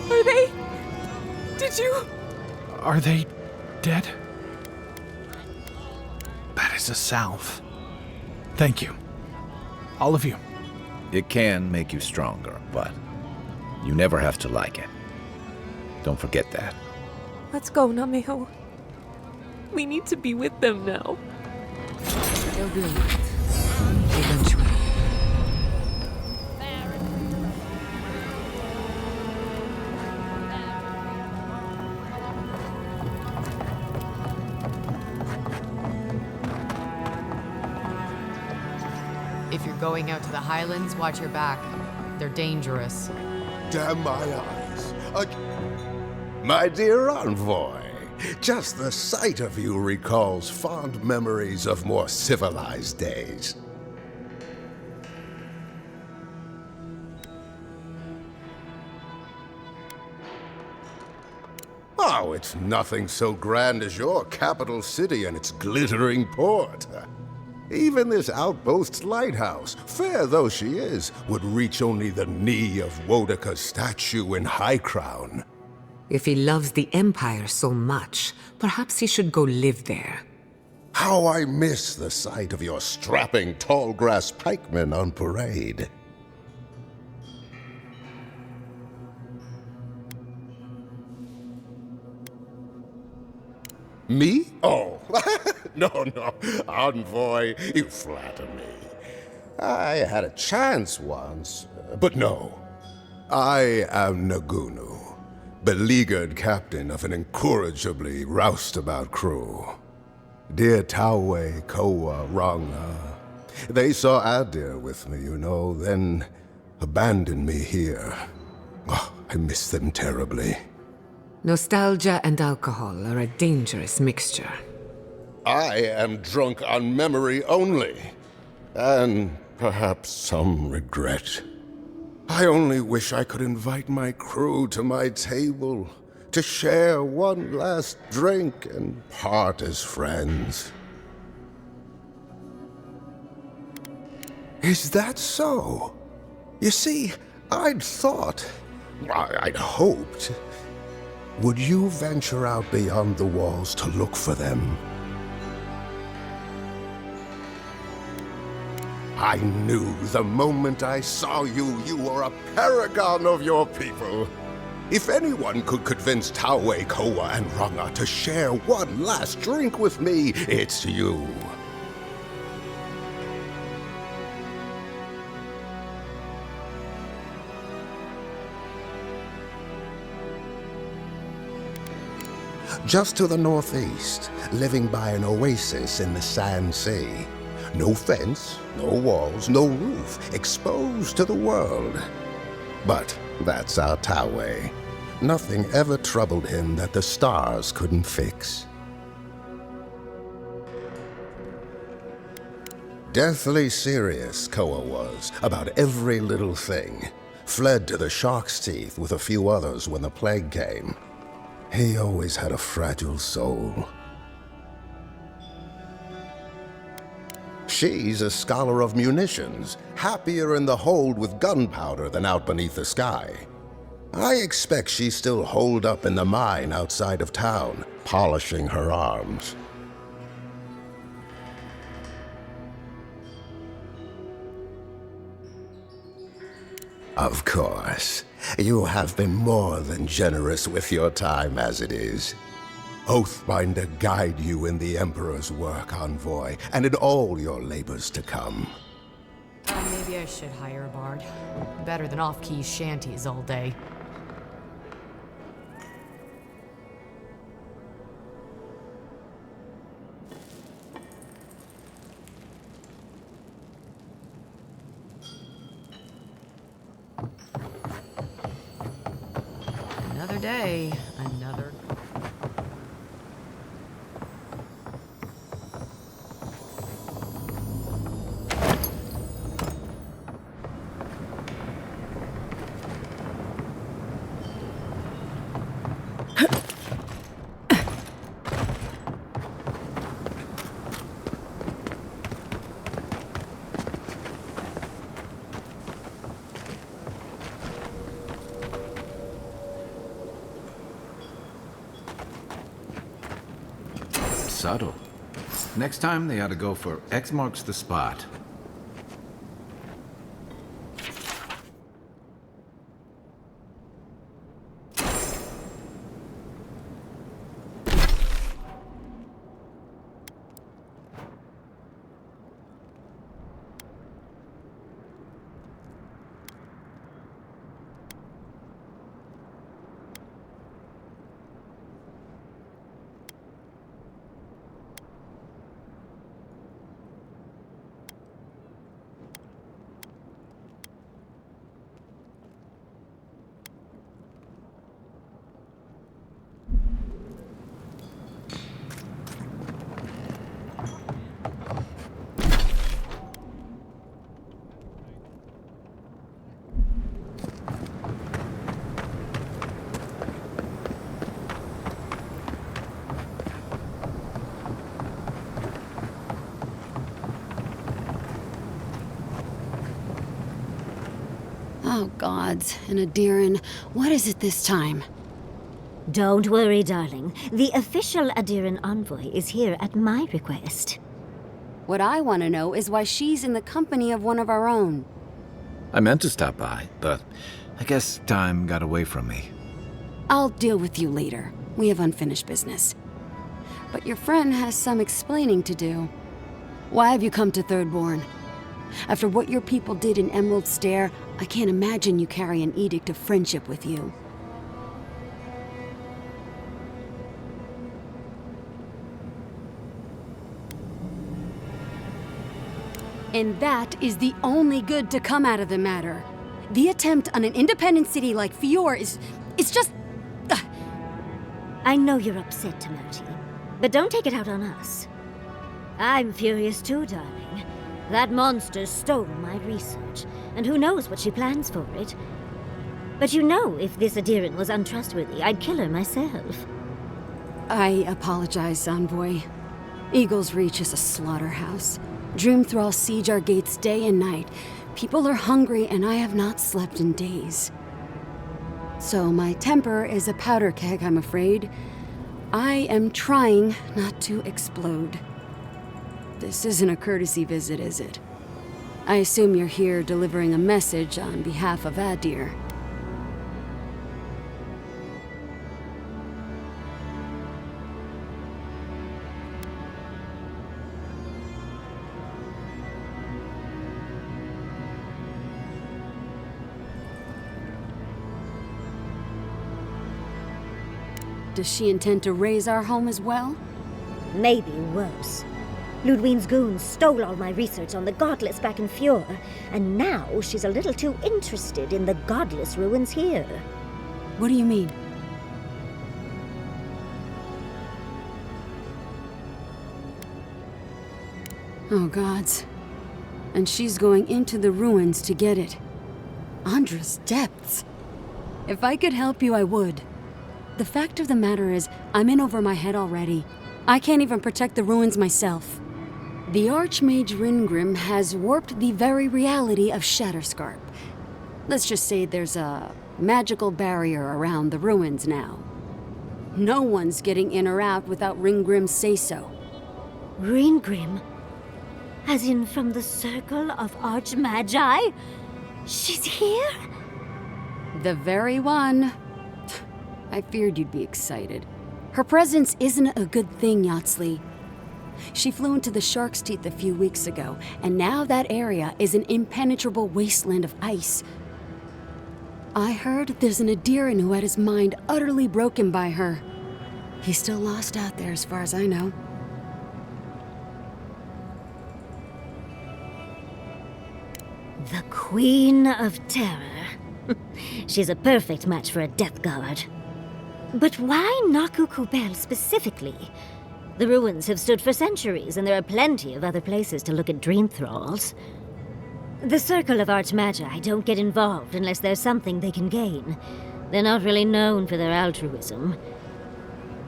Are they... Did you... Are they dead? That is a salve. Thank you. All of you. It can make you stronger, but you never have to like it. Don't forget that. Let's go, Nameho. We need to be with them now. They'll be alright. Eventually. If you're going out to the Highlands, watch your back. They're dangerous. Damn my eyes. My dear envoy, just the sight of you recalls fond memories of more civilized days. Oh, it's nothing so grand as your capital city and its glittering port. Even this outpost's lighthouse, fair though she is, would reach only the knee of Wodaka's statue in High Crown. If he loves the Empire so much, perhaps he should go live there. How I miss the sight of your strapping tall grass pikemen on parade. Me? Oh, no, envoy, you flatter me. I had a chance once, but no. I am Nagunu, beleaguered captain of an incorrigibly roustabout crew. Dear Taue, Koa, Ranga, they saw Adir with me, you know, then abandoned me here. Oh, I miss them terribly. Nostalgia and alcohol are a dangerous mixture. I am drunk on memory only, and perhaps some regret. I only wish I could invite my crew to my table, to share one last drink and part as friends. Is that so? You see, I'd hoped. Would you venture out beyond the walls to look for them? I knew the moment I saw you, you were a paragon of your people. If anyone could convince Taue, Koa, and Ranga to share one last drink with me, it's you. Just to the northeast, living by an oasis in the Sand Sea. No fence, no walls, no roof, exposed to the world. But that's our Taue. Nothing ever troubled him that the stars couldn't fix. Deathly serious, Koa was, about every little thing. Fled to the shark's teeth with a few others when the plague came. He always had a fragile soul. She's a scholar of munitions, happier in the hold with gunpowder than out beneath the sky. I expect she's still holed up in the mine outside of town, polishing her arms. Of course. You have been more than generous with your time as it is. Oathbinder guide you in the Emperor's work, envoy, and in all your labors to come. Maybe I should hire a bard. Better than off-key shanties all day. Another day, another... subtle. Next time, they ought to go for X marks the spot. Oh, gods. And Adiran, what is it this time? Don't worry, darling. The official Adiran envoy is here at my request. What I want to know is why she's in the company of one of our own. I meant to stop by, but I guess time got away from me. I'll deal with you later. We have unfinished business. But your friend has some explaining to do. Why have you come to Thirdborn? After what your people did in Emerald Stair, I can't imagine you carry an edict of friendship with you. And that is the only good to come out of the matter. The attempt on an independent city like Fior is just... I know you're upset, Timothy, but don't take it out on us. I'm furious too, darling. That monster stole my research, and who knows what she plans for it. But you know, if this Adiran was untrustworthy, I'd kill her myself. I apologize, Envoy. Eagle's Reach is a slaughterhouse. Dreamthralls siege our gates day and night. People are hungry, and I have not slept in days. So my temper is a powder keg, I'm afraid. I am trying not to explode. This isn't a courtesy visit, is it? I assume you're here delivering a message on behalf of Adir. Does she intend to raise our home as well? Maybe worse. Ludwine's goons stole all my research on the godless back in Fior, and now she's a little too interested in the godless ruins here. What do you mean? Oh, gods. And she's going into the ruins to get it. Andra's depths. If I could help you, I would. The fact of the matter is, I'm in over my head already. I can't even protect the ruins myself. The Archmage Ringrim has warped the very reality of Shatterscarp. Let's just say there's a magical barrier around the ruins now. No one's getting in or out without Ringgrim's say-so. Ringgrim? As in from the Circle of Archmagi? She's here? The very one. I feared you'd be excited. Her presence isn't a good thing, Yatsley. She flew into the Shark's Teeth a few weeks ago, and now that area is an impenetrable wasteland of ice. I heard there's an Adiran who had his mind utterly broken by her. He's still lost out there as far as I know. The Queen of Terror. She's a perfect match for a Death Guard. But why Naku Kubel specifically? The ruins have stood for centuries, and there are plenty of other places to look at dream thralls. The Circle of Archmagi don't get involved unless there's something they can gain. They're not really known for their altruism.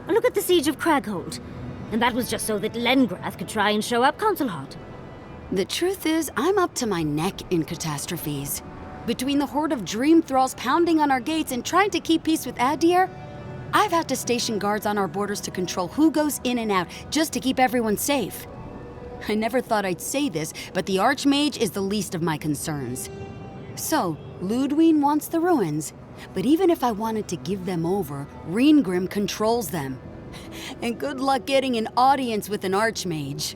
Look at the Siege of Craghold. And that was just so that Lengrath could try and show up Consulhot. The truth is, I'm up to my neck in catastrophes. Between the horde of dream thralls pounding on our gates and trying to keep peace with Adir, I've had to station guards on our borders to control who goes in and out, just to keep everyone safe. I never thought I'd say this, but the Archmage is the least of my concerns. So, Ludwig wants the ruins, but even if I wanted to give them over, Reengrim controls them. And good luck getting an audience with an Archmage.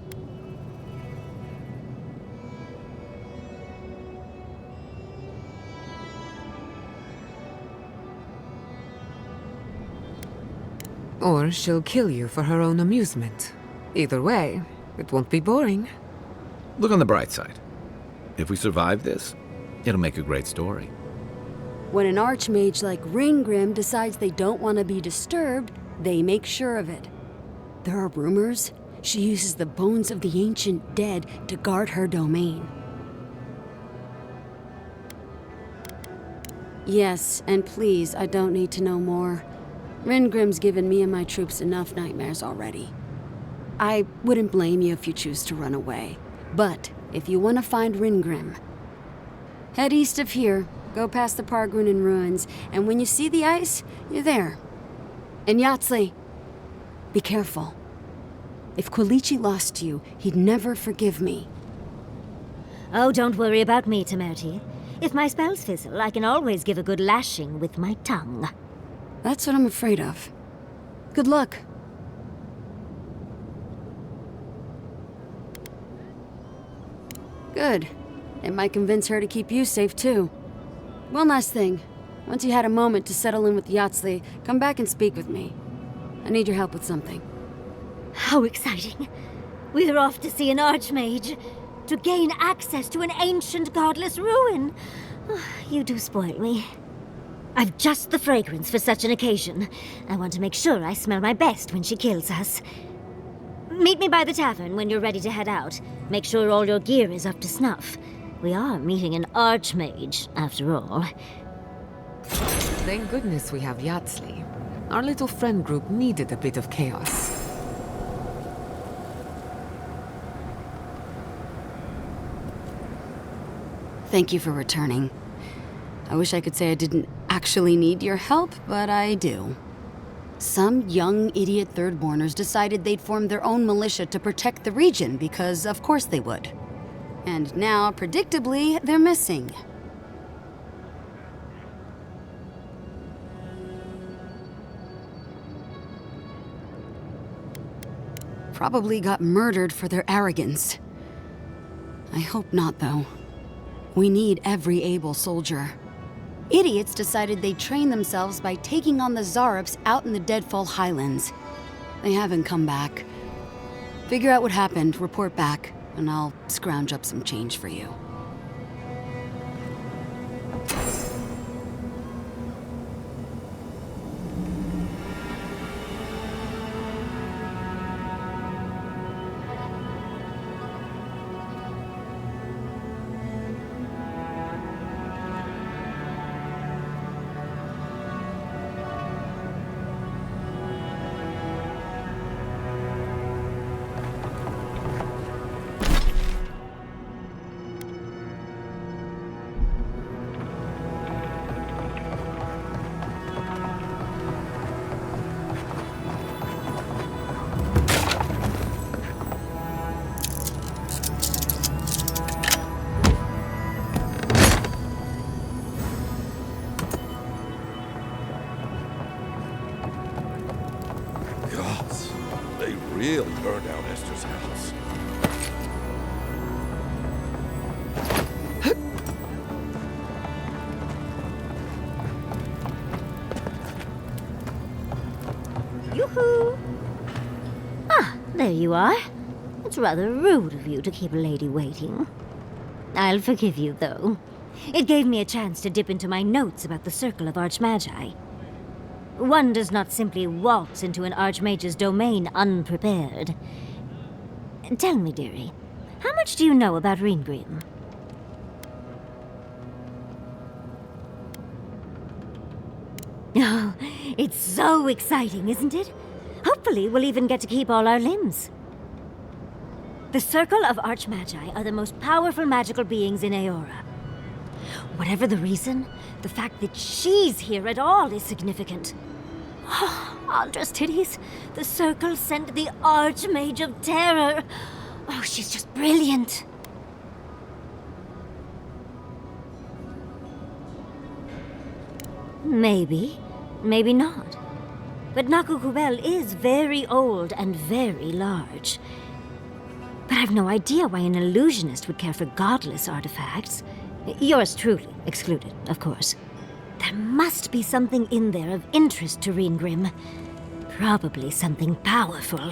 Or she'll kill you for her own amusement. Either way, it won't be boring. Look on the bright side. If we survive this, it'll make a great story. When an Archmage like Reengrim decides they don't want to be disturbed, they make sure of it. There are rumors she uses the bones of the ancient dead to guard her domain. Yes, and please, I don't need to know more. Reengrim's given me and my troops enough nightmares already. I wouldn't blame you if you choose to run away. But if you want to find Reengrim, head east of here, go past the Pargunin ruins, and when you see the ice, you're there. And Yatsley, be careful. If Quilichi lost you, he'd never forgive me. Oh, don't worry about me, Temerty. If my spells fizzle, I can always give a good lashing with my tongue. That's what I'm afraid of. Good luck. Good. It might convince her to keep you safe, too. One last thing. Once you had a moment to settle in with Yatsley, come back and speak with me. I need your help with something. How exciting. We're off to see an Archmage. To gain access to an ancient godless ruin. You do spoil me. I've just the fragrance for such an occasion. I want to make sure I smell my best when she kills us. Meet me by the tavern when you're ready to head out. Make sure all your gear is up to snuff. We are meeting an Archmage, after all. Thank goodness we have Yatsley. Our little friend group needed a bit of chaos. Thank you for returning. I wish I could say I didn't actually need your help, but I do. Some young idiot thirdborners decided they'd form their own militia to protect the region because of course they would. And now, predictably, they're missing. Probably got murdered for their arrogance. I hope not, though. We need every able soldier. Idiots decided they'd train themselves by taking on the Zarups out in the Deadfall Highlands. They haven't come back. Figure out what happened, report back, and I'll scrounge up some change for you. Really burn down Esther's house. Yoo-hoo! Ah, there you are. It's rather rude of you to keep a lady waiting. I'll forgive you, though. It gave me a chance to dip into my notes about the Circle of Archmagi. One does not simply waltz into an Archmage's domain unprepared. Tell me, dearie, how much do you know about Reengrim? Oh, it's so exciting, isn't it? Hopefully we'll even get to keep all our limbs. The Circle of Archmagi are the most powerful magical beings in Eora. Whatever the reason, the fact that she's here at all is significant. Andres titties. The circle sent the Archmage of Terror. Oh, she's just brilliant. Maybe, maybe not. But Nakukubel is very old and very large. But I've no idea why an illusionist would care for godless artifacts. Yours truly excluded, of course. There must be something in there of interest to Reengrim. Probably something powerful.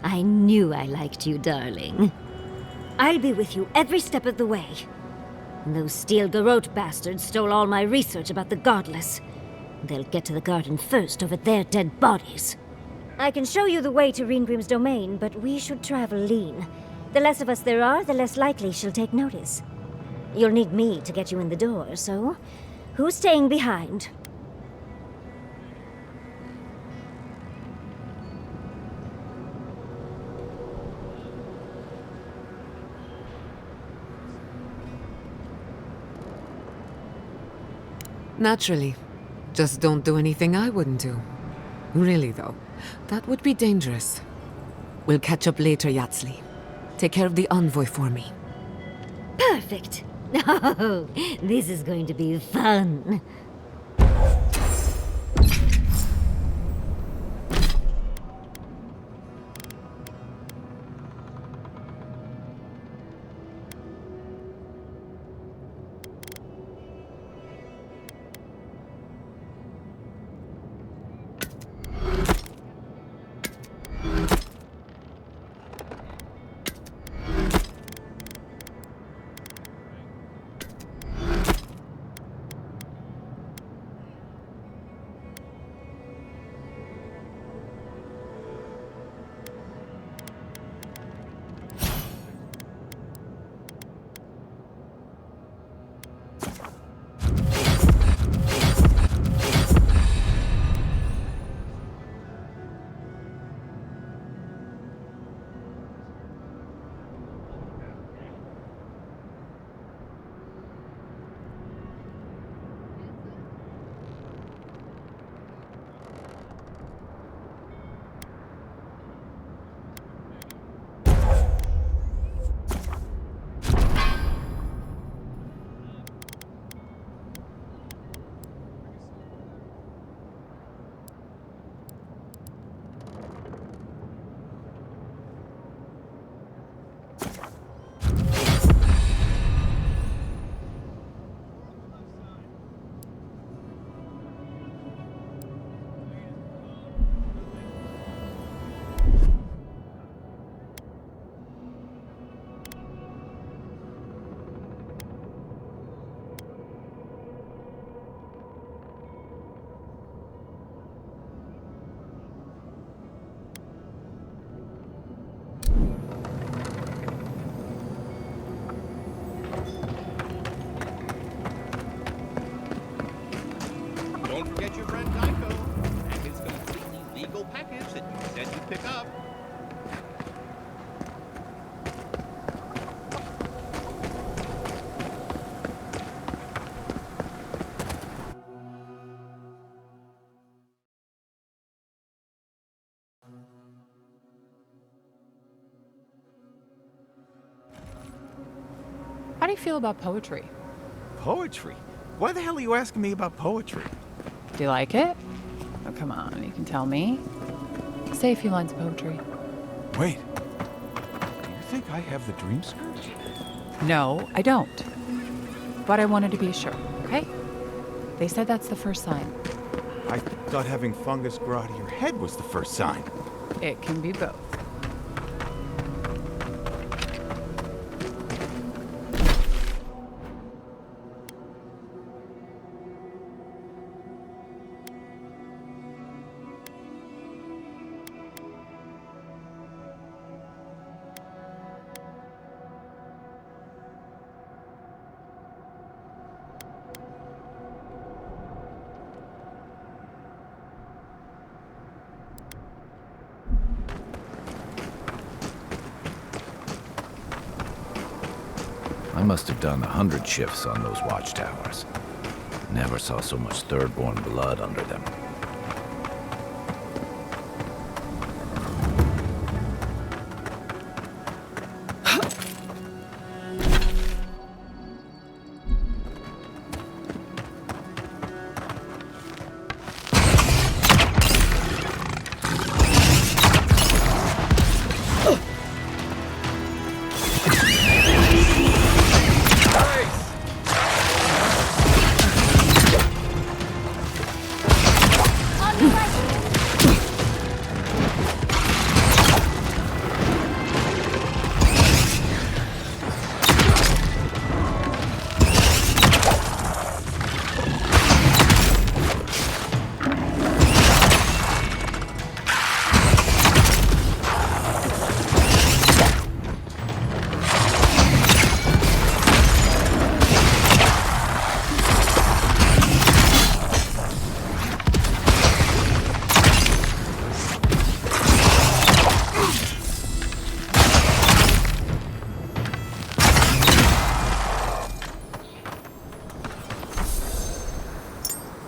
I knew I liked you, darling. I'll be with you every step of the way. Those Steel Garrote bastards stole all my research about the Godless. They'll get to the garden first over their dead bodies. I can show you the way to Reengrim's domain, but we should travel lean. The less of us there are, the less likely she'll take notice. You'll need me to get you in the door, so who's staying behind? Naturally. Just don't do anything I wouldn't do. Really, though, that would be dangerous. We'll catch up later, Yatsli. Take care of the envoy for me. Perfect! Oh, this is going to be fun. Don't forget your friend Tycho and his completely legal package that you said you'd pick up. How do you feel about poetry? Poetry? Why the hell are you asking me about poetry? Do you like it? Oh, come on, you can tell me. Say a few lines of poetry. Wait. Do you think I have the dream scourge? No, I don't. But I wanted to be sure, okay? They said that's the first sign. I thought having fungus grow out of your head was the first sign. It can be both. I must have done 100 shifts on those watchtowers. Never saw so much Thirdborn blood under them.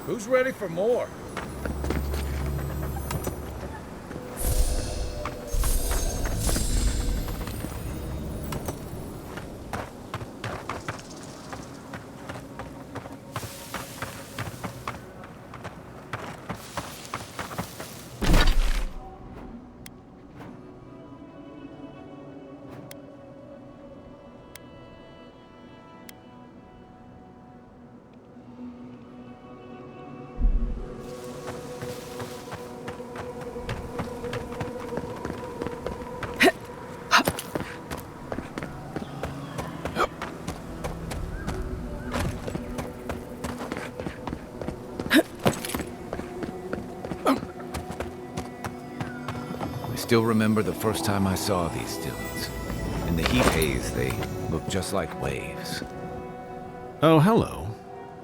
Who's ready for more? I still remember the first time I saw these dunes. In the heat haze, they looked just like waves. Oh, hello.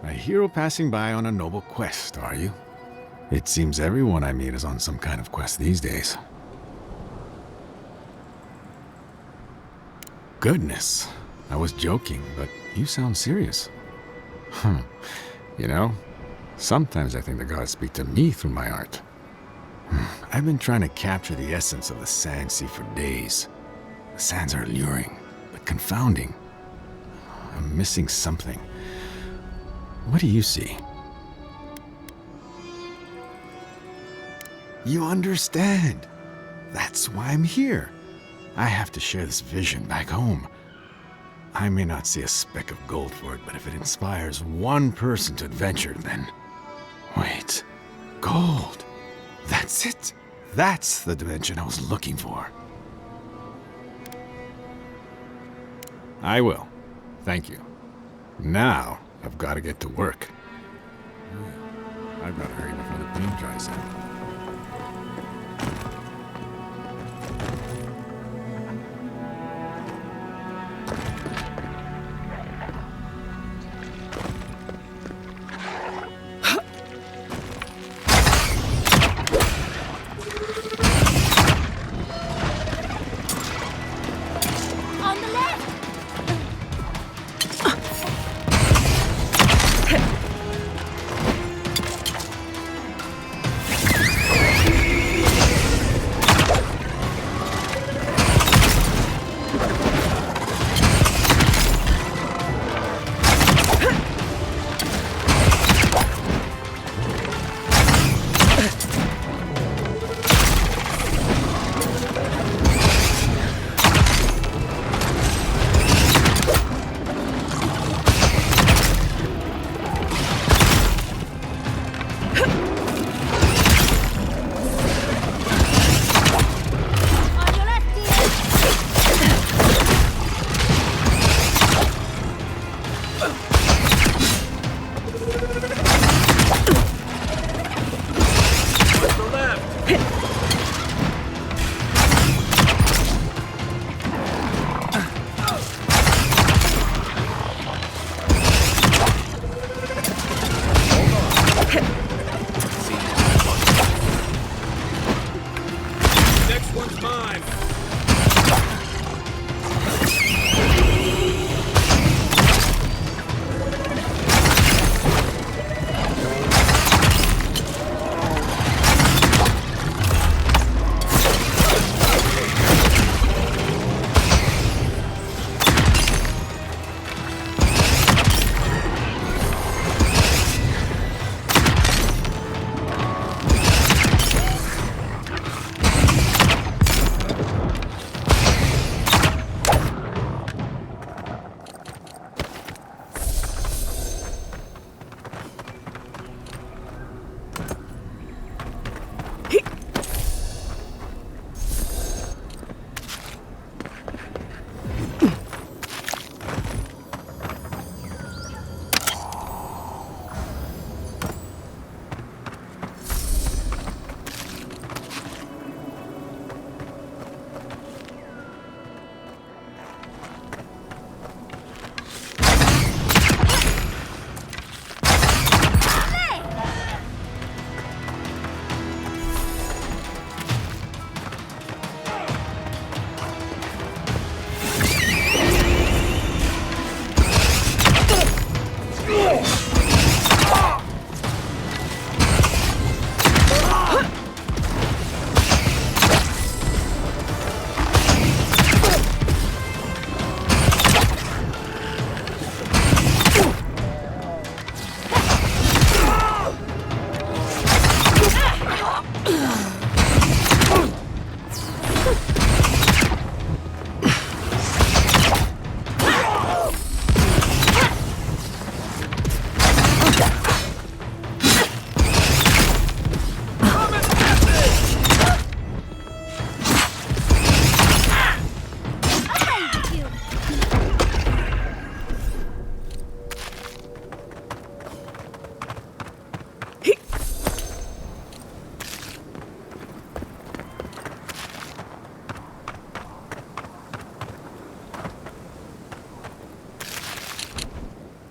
A hero passing by on a noble quest, are you? It seems everyone I meet is on some kind of quest these days. Goodness, I was joking, but you sound serious. You know, sometimes I think the gods speak to me through my art. I've been trying to capture the essence of the Sand Sea for days. The sands are alluring, but confounding. I'm missing something. What do you see? You understand. That's why I'm here. I have to share this vision back home. I may not see a speck of gold for it, but if it inspires one person to adventure, then... Wait. Gold. That's it. That's the dimension I was looking for. I will. Thank you. Now, I've got to get to work. I've got to hurry before the paint dries out.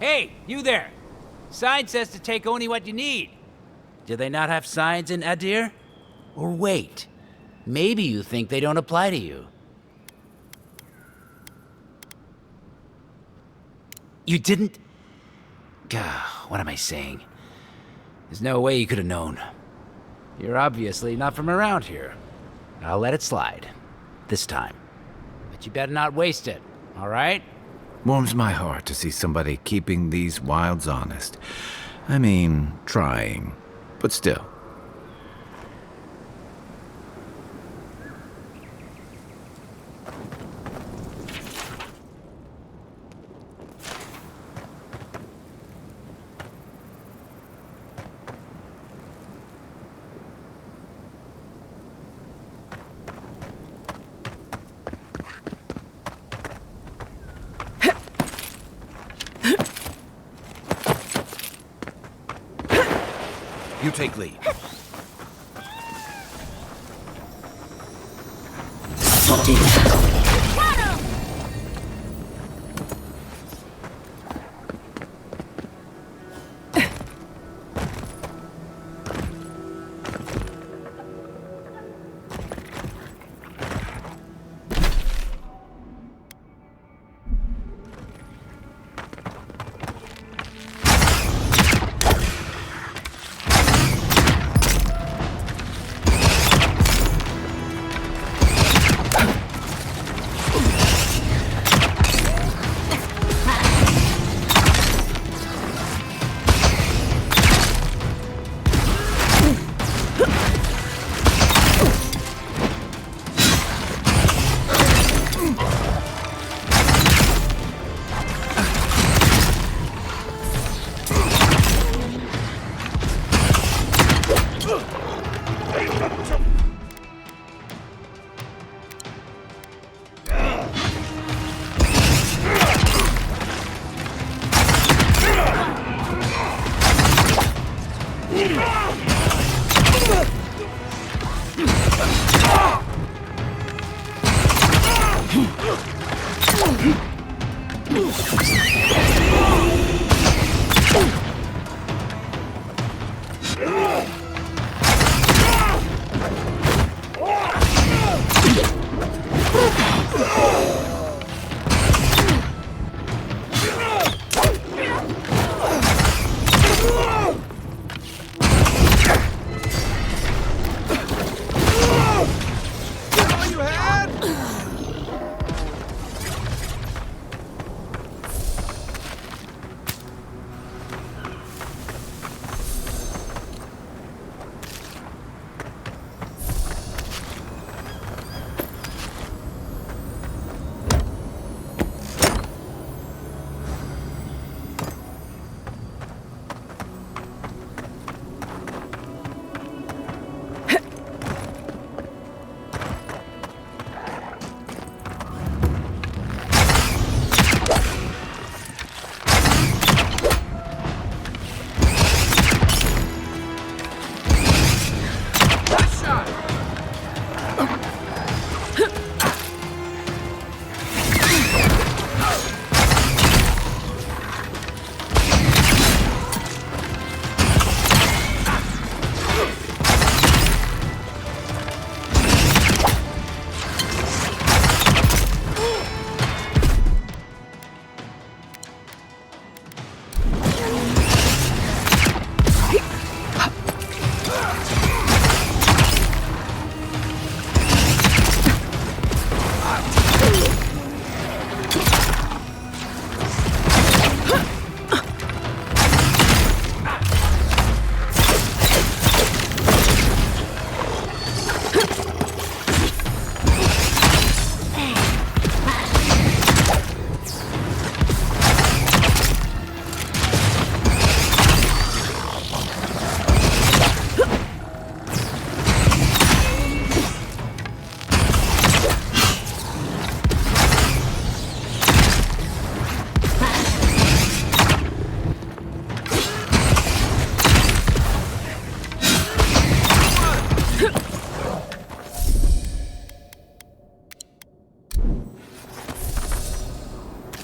Hey, you there! Sign says to take only what you need. Do they not have signs in Adir? Or wait, maybe you think they don't apply to you. You didn't? Gah, what am I saying? There's no way you could have known. You're obviously not from around here. I'll let it slide. This time. But you better not waste it, all right? Warms my heart to see somebody keeping these wilds honest. I mean, trying. But still. You take lead.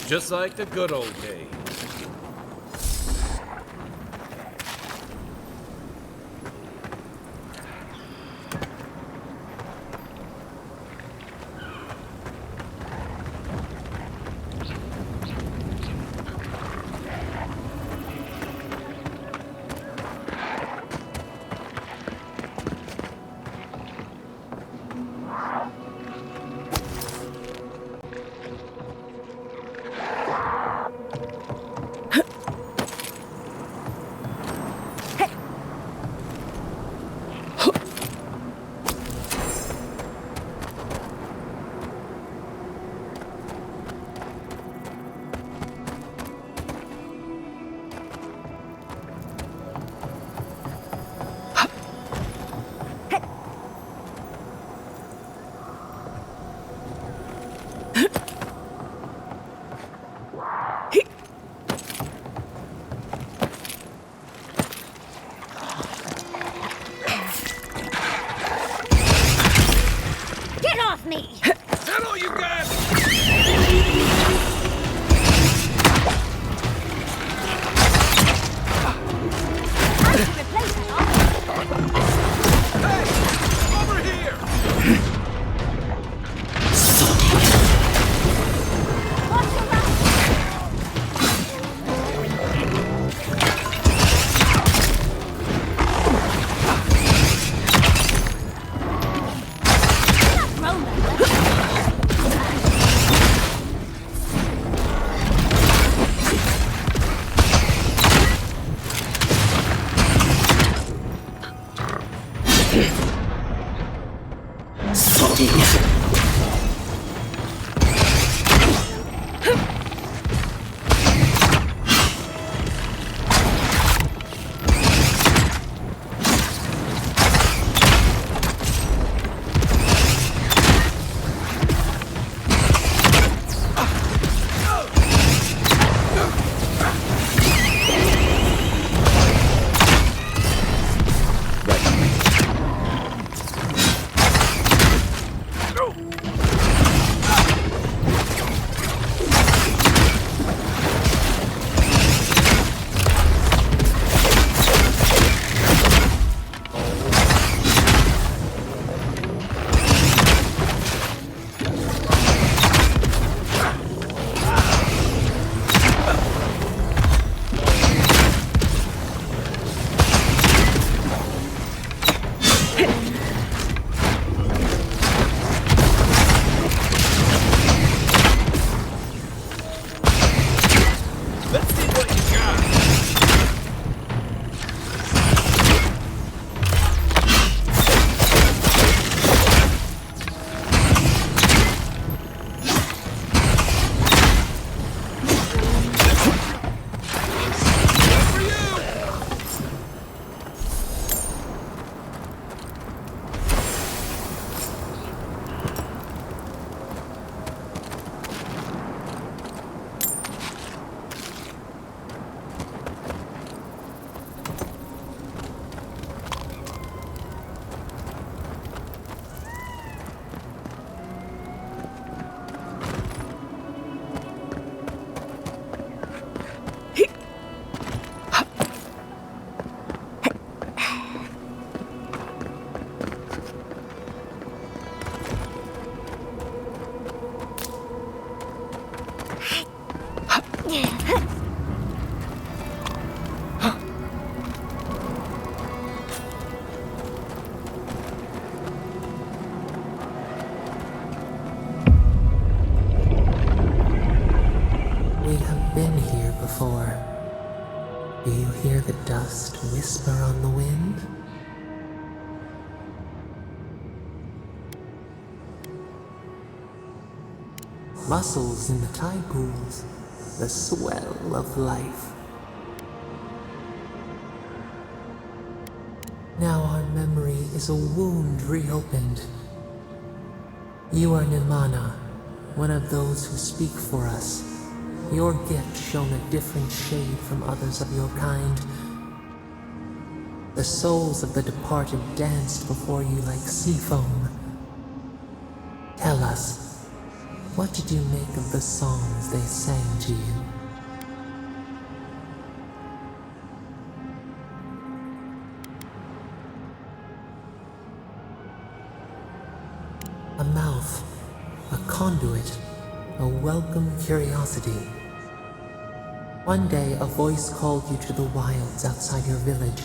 Just like the good old days. We have been here before. Do you hear the dust whisper on the wind? Mussels in the tide pools, the swell of life. Now our memory is a wound reopened. You are Nimana, one of those who speak for us. Your gift shone a different shade from others of your kind. The souls of the departed danced before you like sea foam. Tell us, what did you make of the songs they sang to you? A mouth, a conduit, a welcome curiosity. One day, a voice called you to the wilds outside your village.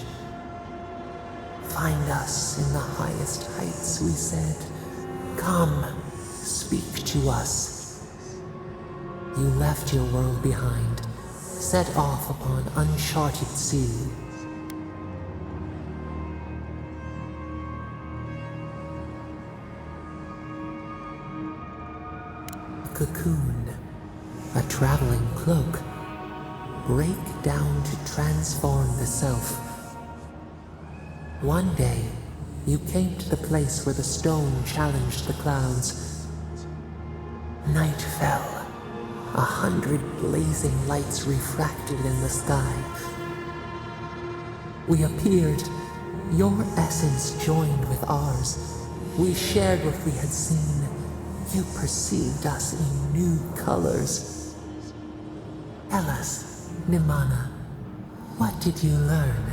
Find us in the highest heights, we said. Come, speak to us. You left your world behind, set off upon uncharted sea. A cocoon, a traveling cloak, break down to transform the self. One day, you came to the place where the stone challenged the clouds. Night fell. 100 blazing lights refracted in the sky. We appeared. Your essence joined with ours. We shared what we had seen. You perceived us in new colors. Tell us, Nimana, what did you learn?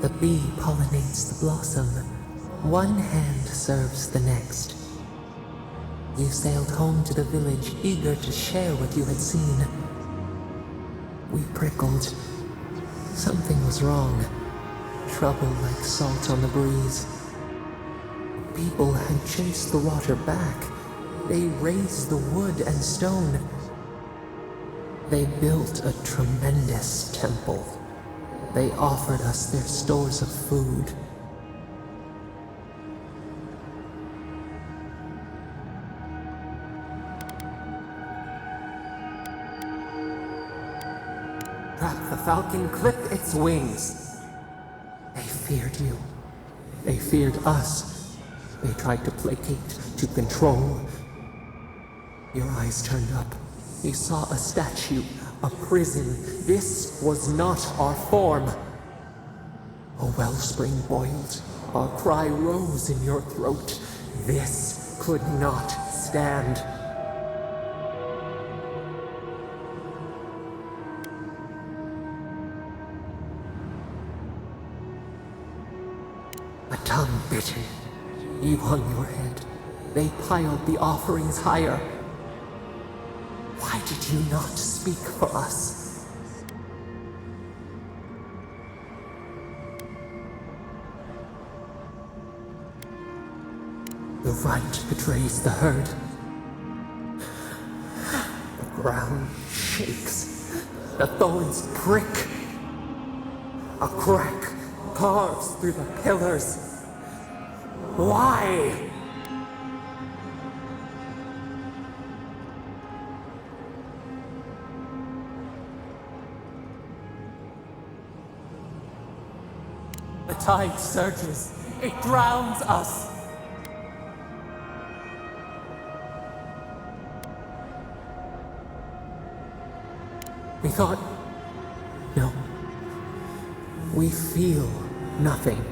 The bee pollinates the blossom. One hand serves the next. You sailed home to the village, eager to share what you had seen. We prickled. Something was wrong. Trouble like salt on the breeze. People had chased the water back. They raised the wood and stone. They built a tremendous temple. They offered us their stores of food. Trap the falcon, clip its wings. They feared you. They feared us. They tried to placate, to control. Your eyes turned up. You saw a statue, a prison. This was not our form. A wellspring boiled. Our cry rose in your throat. This could not stand. A tongue bitten. You hung your head. They piled the offerings higher. Why did you not speak for us? The right betrays the herd. The ground shakes. The thorns prick. A crack carves through the pillars. Why? The tide surges. It drowns us. We thought... No. We feel nothing.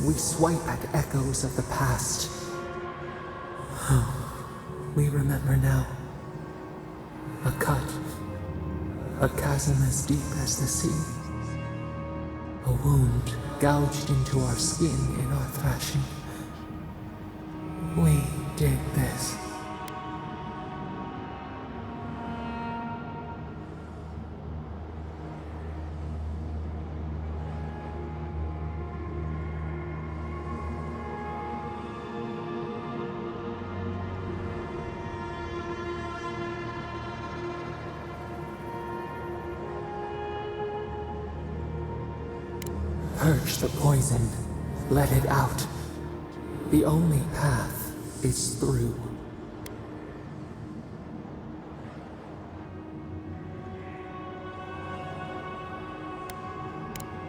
We swipe at echoes of the past. We remember now. A cut. A chasm as deep as the sea. A wound gouged into our skin in our thrashing. We did this. Purge the poison. Let it out. The only path is through.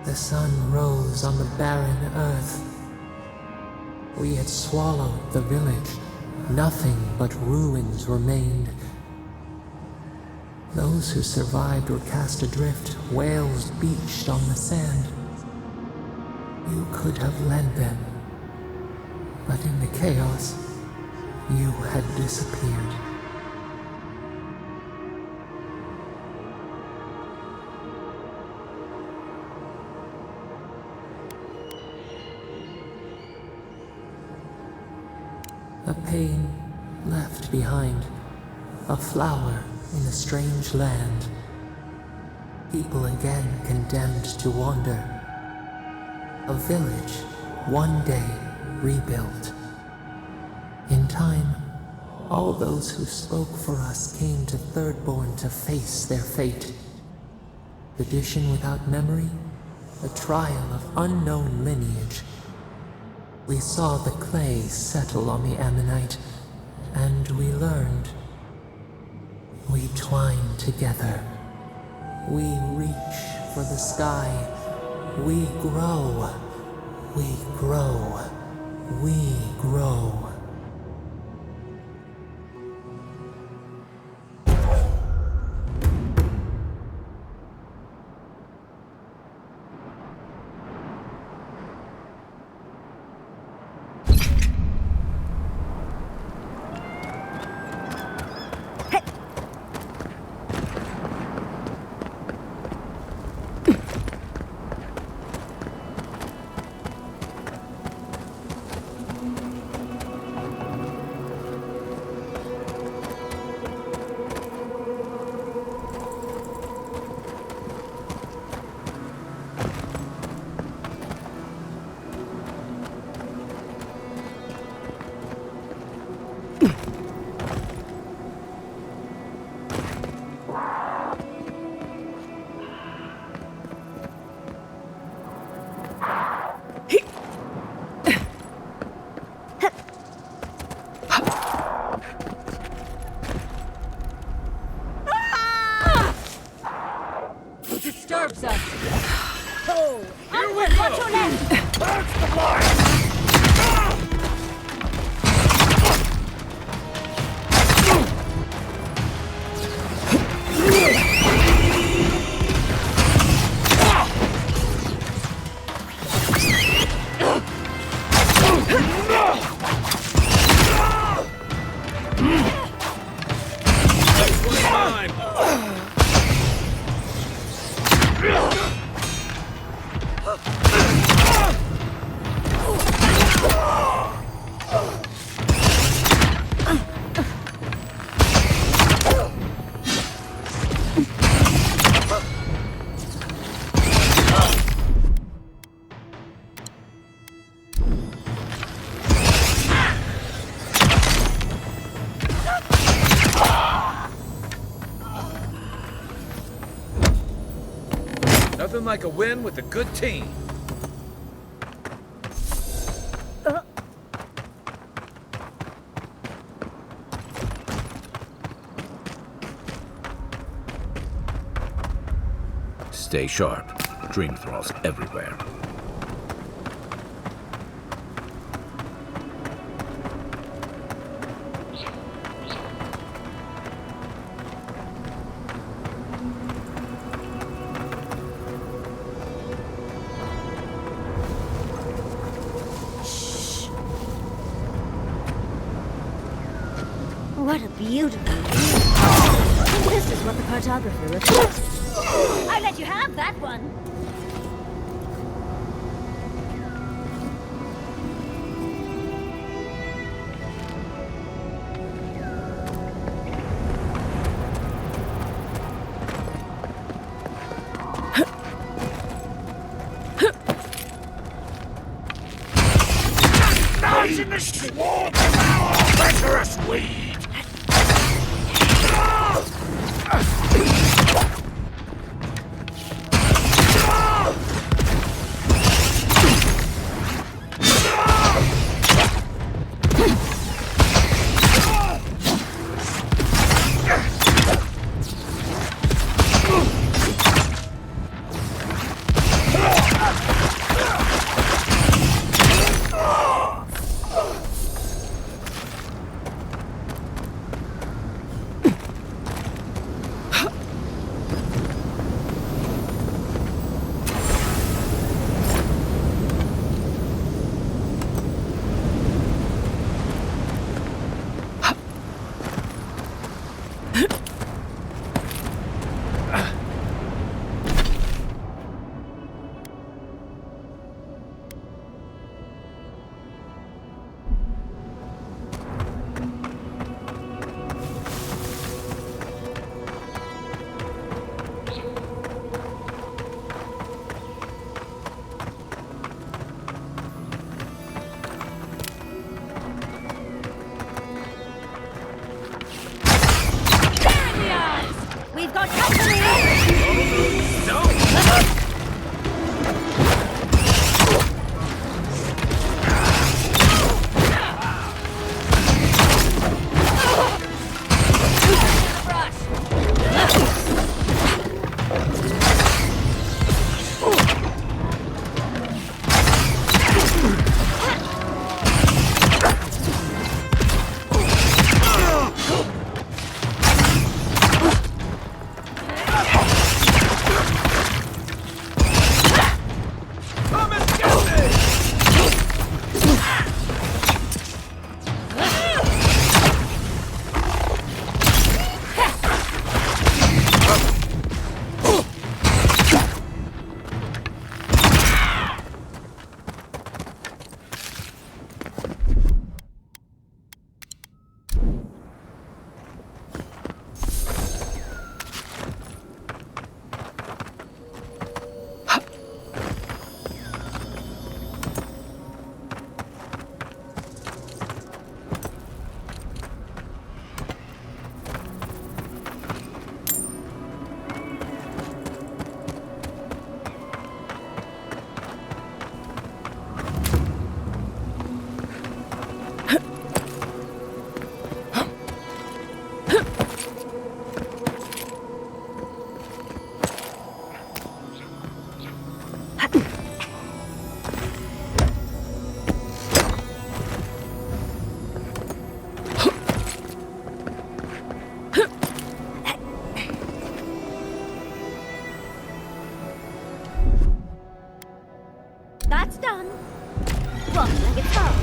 The sun rose on the barren earth. We had swallowed the village. Nothing but ruins remained. Those who survived were cast adrift, whales beached on the sand. You could have led them, but in the chaos, you had disappeared. A pain left behind, a flower in a strange land. People again condemned to wander. A village, one day rebuilt. In time, all those who spoke for us came to Thirdborn to face their fate. Tradition without memory, a trial of unknown lineage. We saw the clay settle on the Ammonite, and we learned. We twine together. We reach for the sky. We grow. We grow. We grow. Disturbs us. Oh, onward, watch your left. That's the line. Nothing like a win with a good team. Stay sharp. Dream thralls everywhere. What a beautiful view. This is what the cartographer reports. I let you have that one. She won't devour treacherous weed! We've got company! That's done. One-legged frog.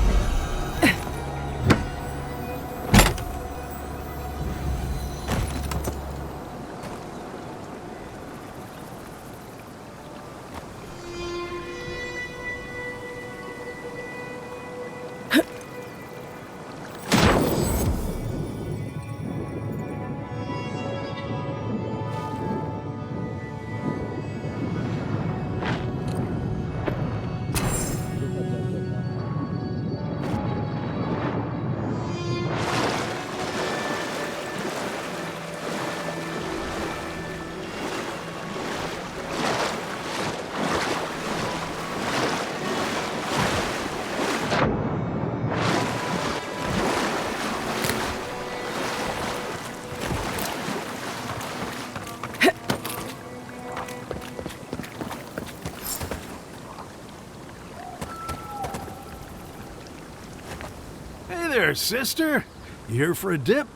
Hey there, sister. You here for a dip?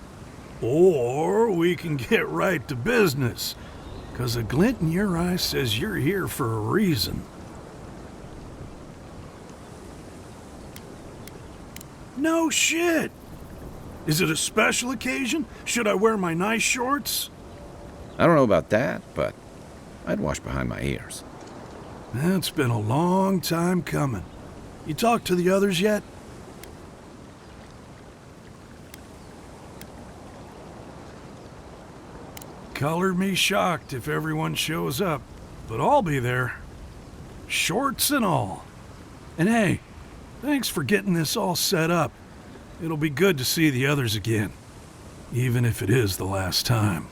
Or we can get right to business. 'Cause a glint in your eye says you're here for a reason. No shit! Is it a special occasion? Should I wear my nice shorts? I don't know about that, but I'd wash behind my ears. It's been a long time coming. You talked to the others yet? Color me shocked if everyone shows up, but I'll be there. Shorts and all. And hey, Thanks for getting this all set up. It'll be good to see the others again, even if it is the last time.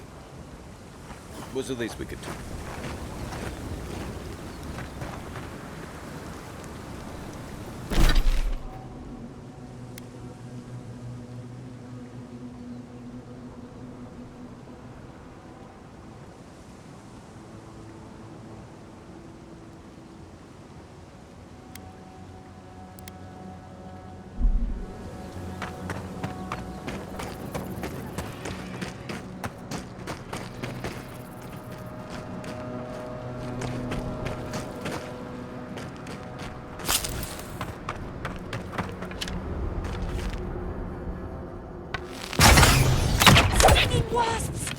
Was the least we could do. Wasps!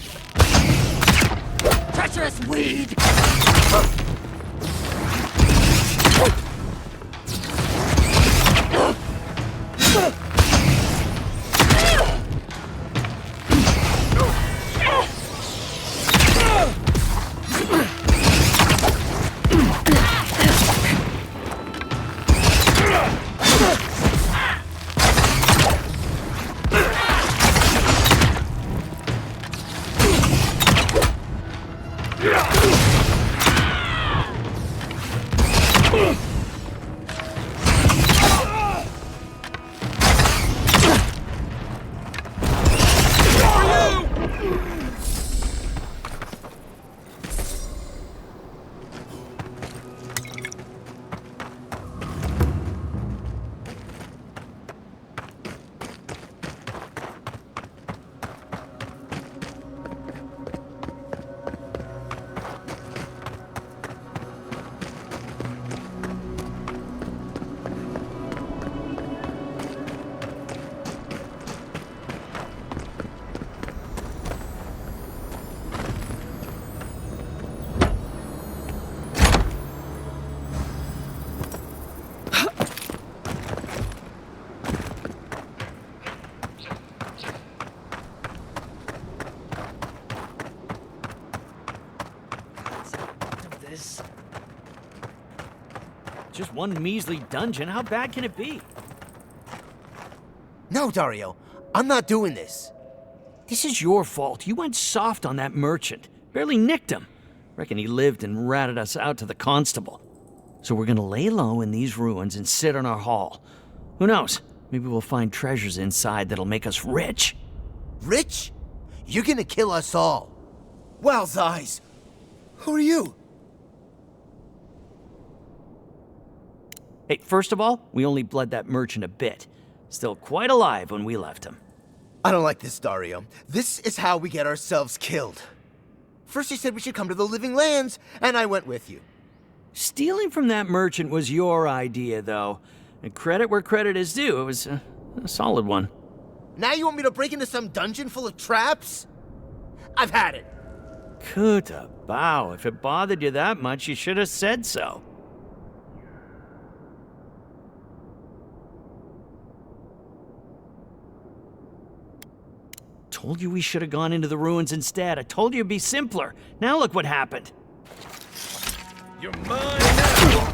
Treacherous weed! Just one measly dungeon, how bad can it be? No, Dario, I'm not doing this. This is your fault. You went soft on that merchant. Barely nicked him. Reckon he lived and ratted us out to the constable. So we're gonna lay low in these ruins and sit on our haul. Who knows? Maybe we'll find treasures inside that'll make us rich. Rich? You're gonna kill us all. Wow's eyes. Who are you? Hey, first of all, we only bled that merchant a bit. Still quite alive when we left him. I don't like this, Dario. This is how we get ourselves killed. First you said we should come to the Living Lands, and I went with you. Stealing from that merchant was your idea, though. And credit where credit is due. It was a solid one. Now you want me to break into some dungeon full of traps? I've had it. Kuta bow. If it bothered you that much, you should have said so. Told you we should have gone into the ruins instead. I told you it'd be simpler. Now look what happened. You're mine now!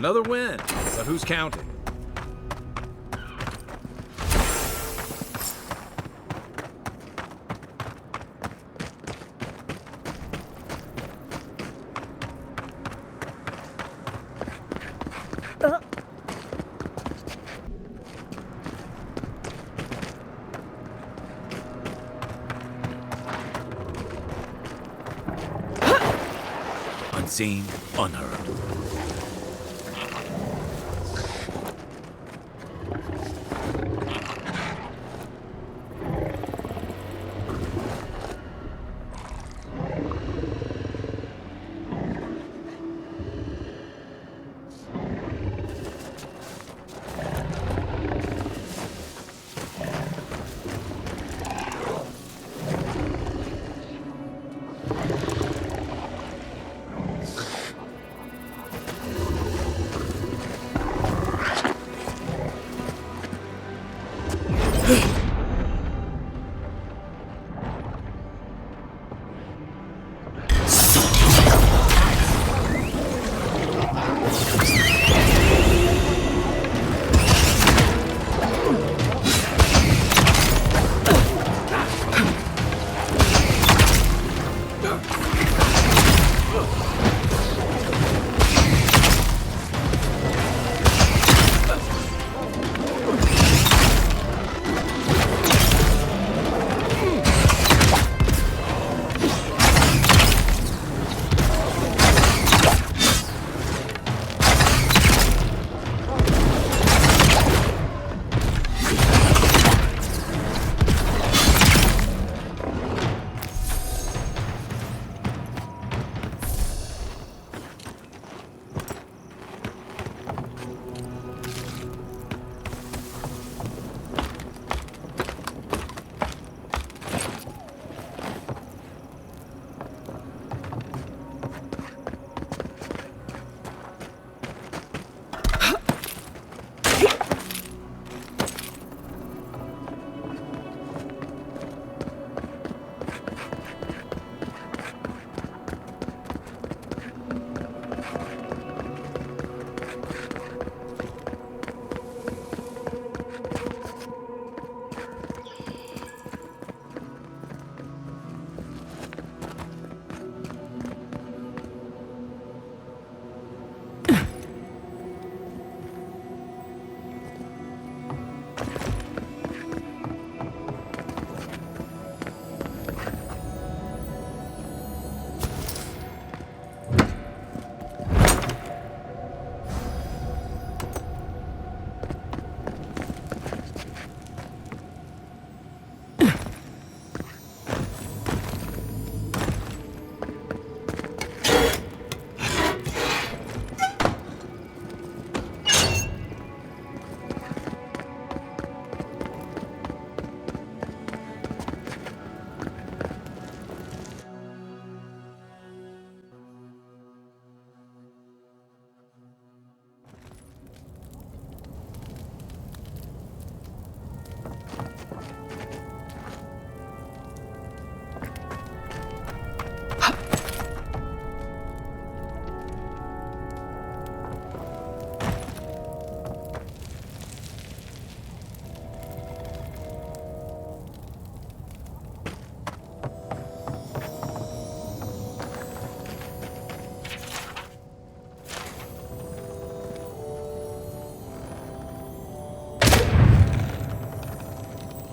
Another win, but who's counting? Unseen, unheard.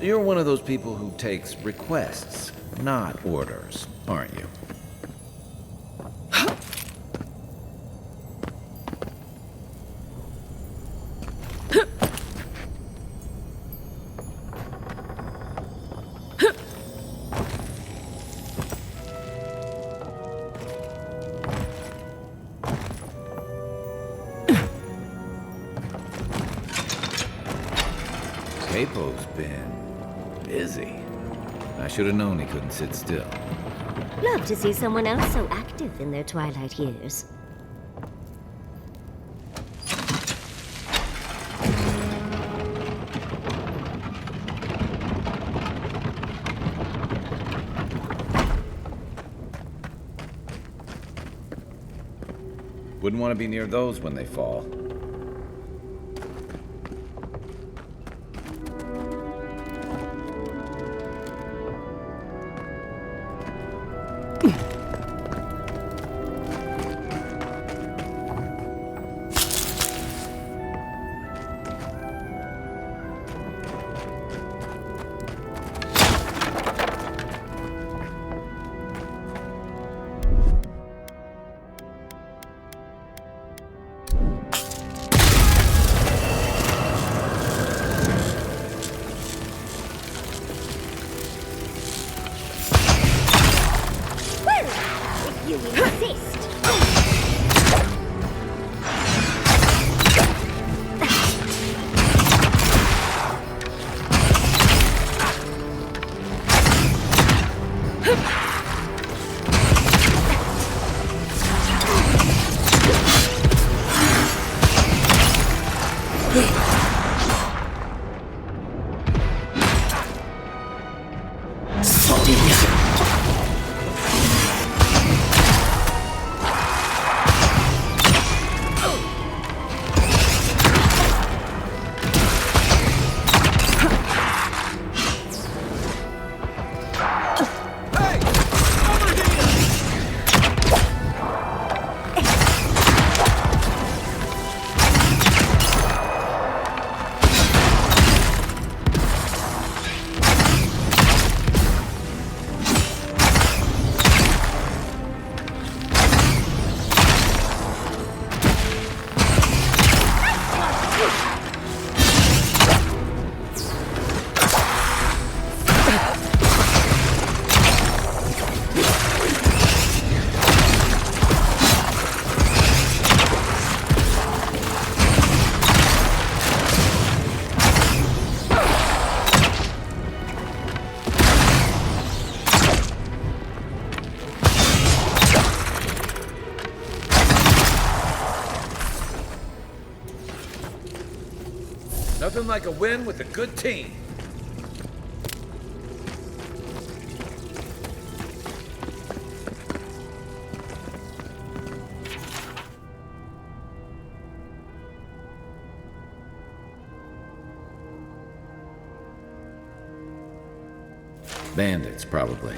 You're one of those people who takes requests, not orders, aren't you? Capo's been busy. I should have known he couldn't sit still. Love to see someone else so active in their twilight years. Wouldn't want to be near those when they fall. You insist. Nothing like a win with a good team. Bandits, probably.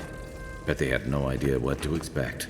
Bet they had no idea what to expect.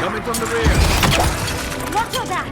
Coming from the rear. Watch your back!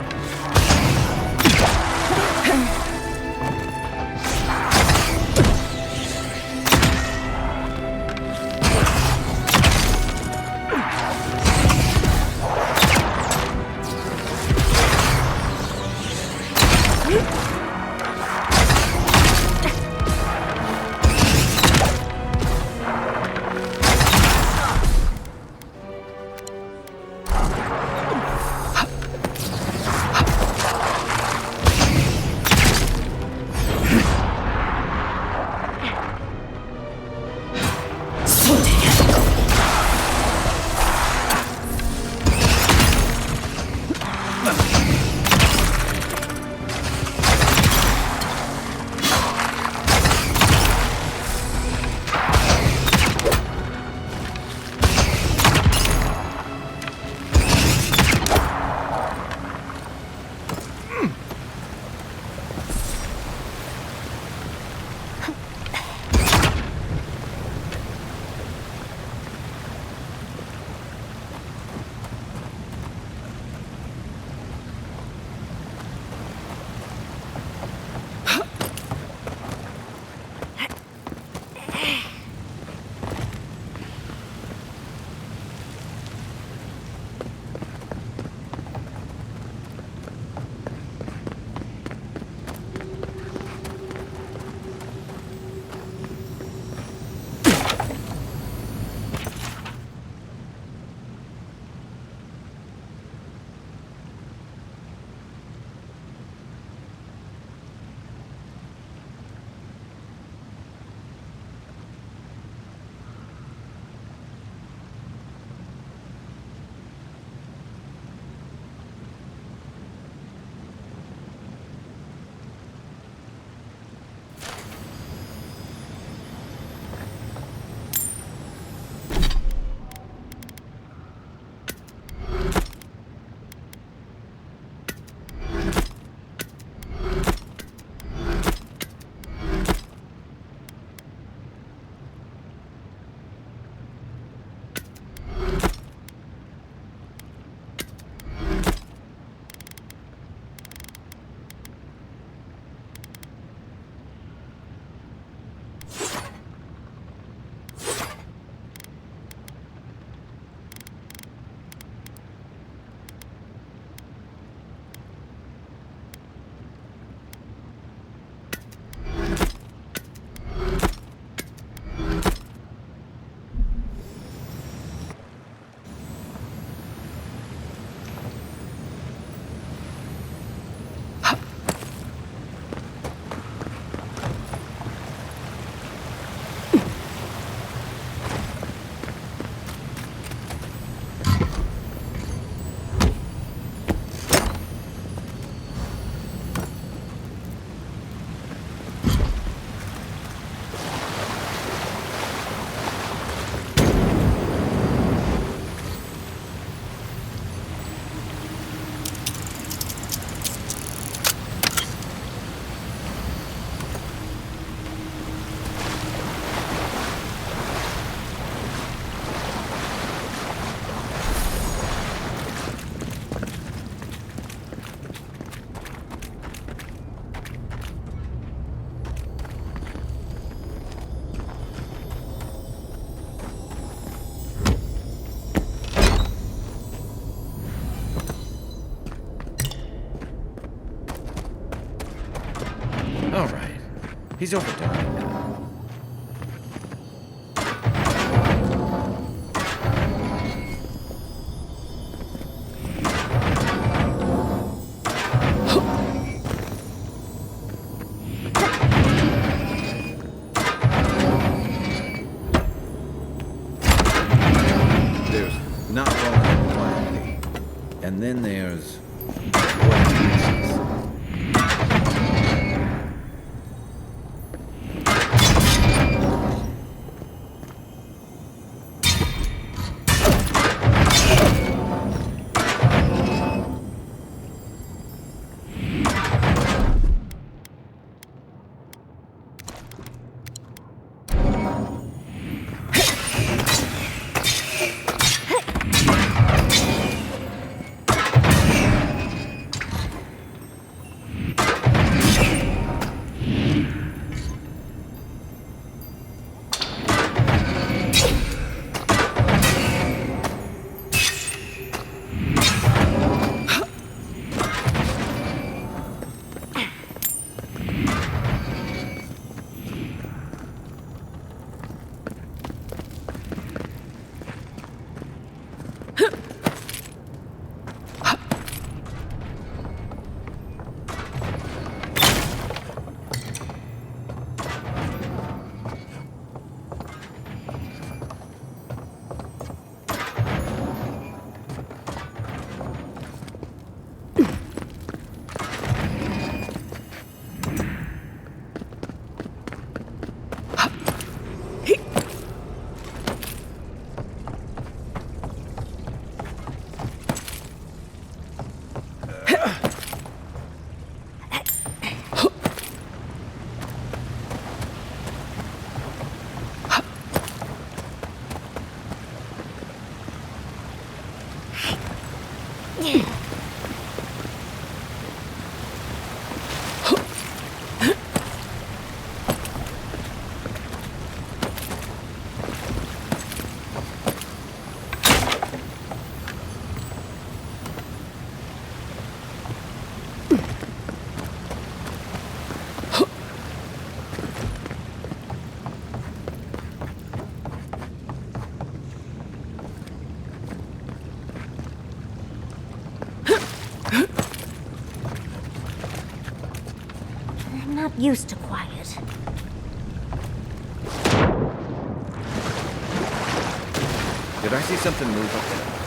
All right. He's overdone it now. There's not going quietly. And then there's I'm not used to quiet. Did I see something move up there?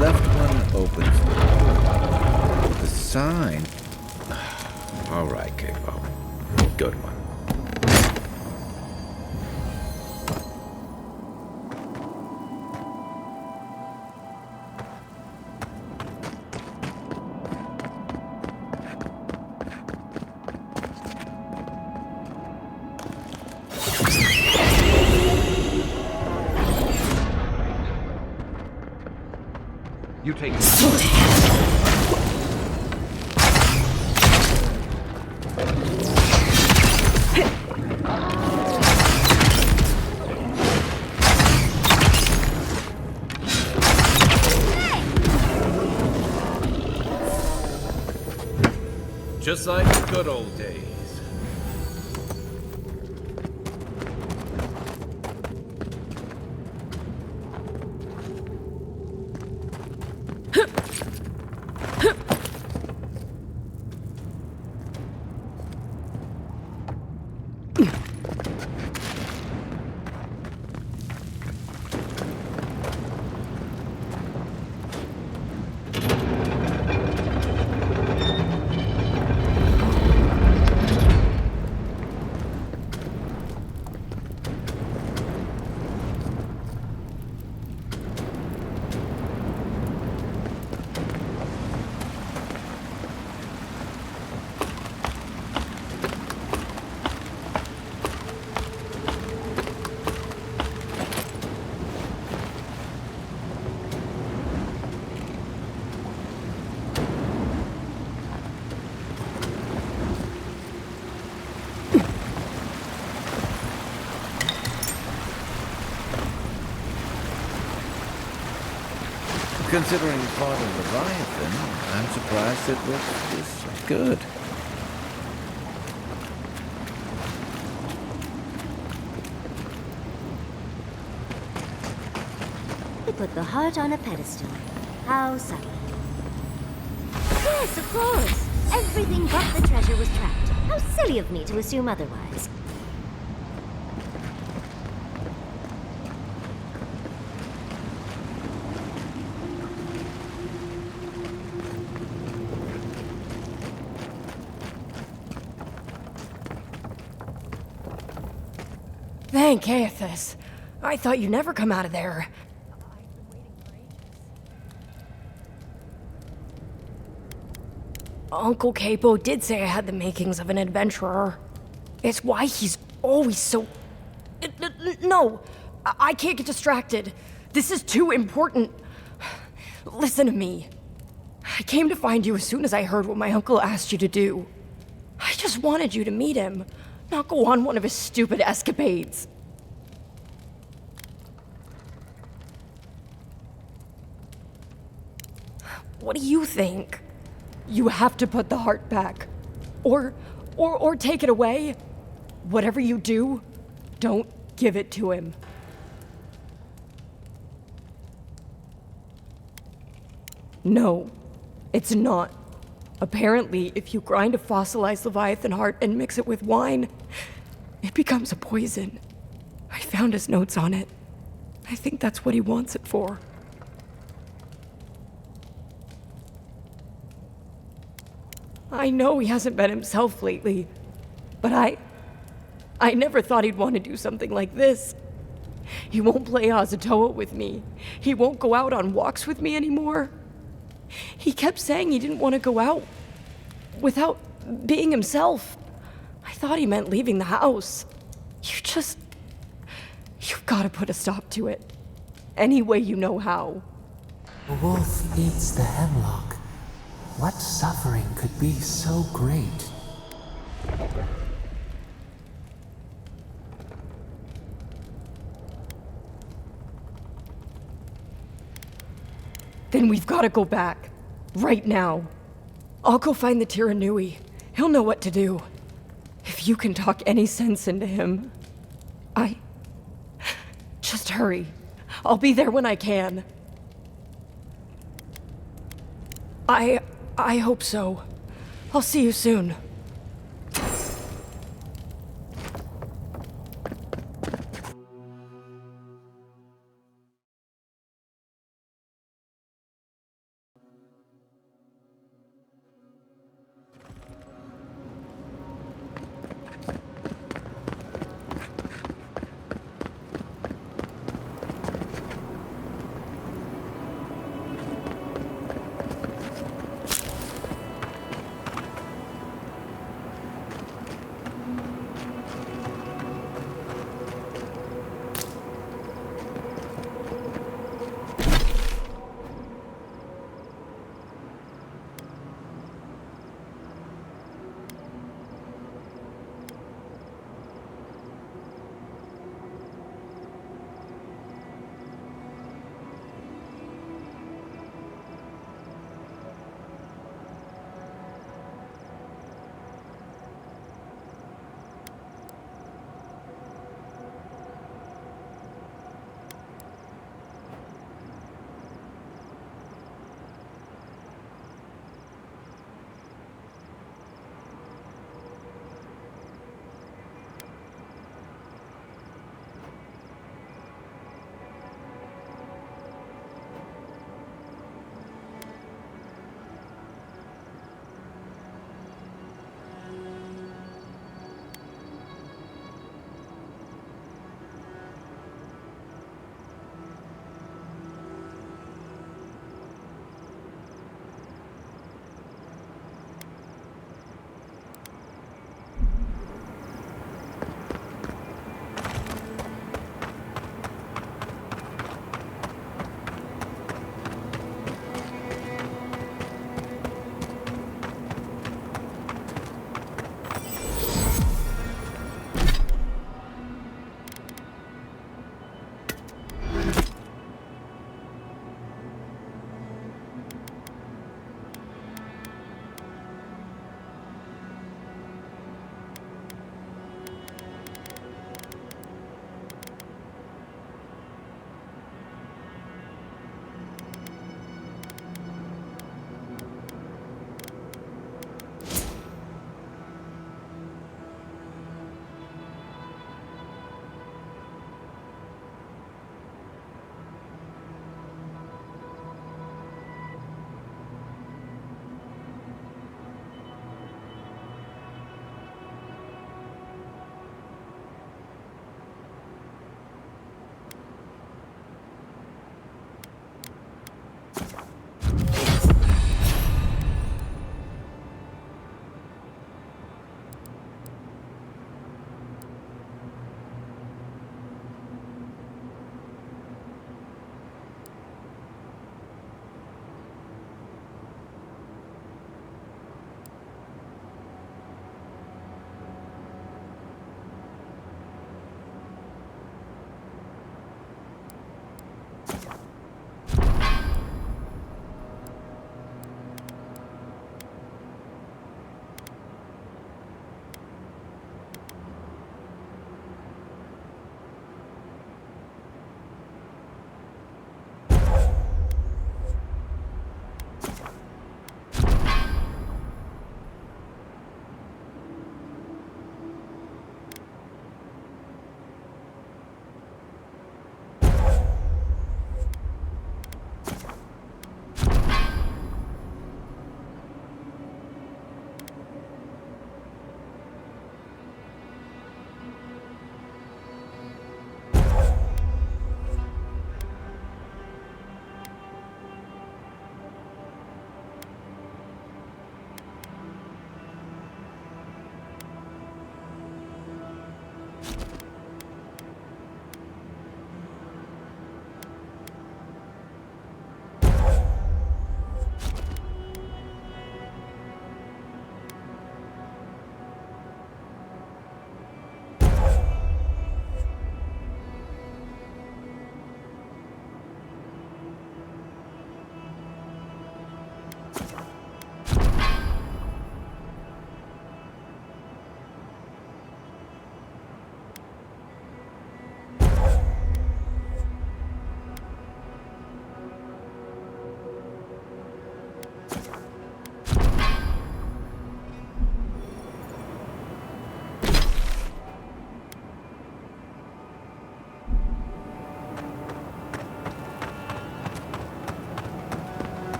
left one opens the door. The sign. All right, Capo. Good one. You take it. Just like the good old days. Considering you fought a Leviathan, I'm surprised it looks this good. He put the heart on a pedestal. How subtle. Yes, of course. Everything but the treasure was trapped. How silly of me to assume otherwise. Thank Aethys. I thought you'd never come out of there. Uncle Capo did say I had the makings of an adventurer. It's why he's always so... No! I can't get distracted. This is too important. Listen to me. I came to find you as soon as I heard what my uncle asked you to do. I just wanted you to meet him, not go on one of his stupid escapades. What do you think? You have to put the heart back. Or take it away. Whatever you do, don't give it to him. No, it's not. Apparently, if you grind a fossilized Leviathan heart and mix it with wine, it becomes a poison. I found his notes on it. I think that's what he wants it for. I know he hasn't been himself lately, but I never thought he'd want to do something like this. He won't play Azatoa with me. He won't go out on walks with me anymore. He kept saying he didn't want to go out without being himself. I thought he meant leaving the house. You've got to put a stop to it. Any way you know how. The wolf eats the hemlock. What suffering could be so great? Then we've got to go back. Right now. I'll go find the Tiranui. He'll know what to do. If you can talk any sense into him. Just hurry. I'll be there when I can. I hope so. I'll see you soon.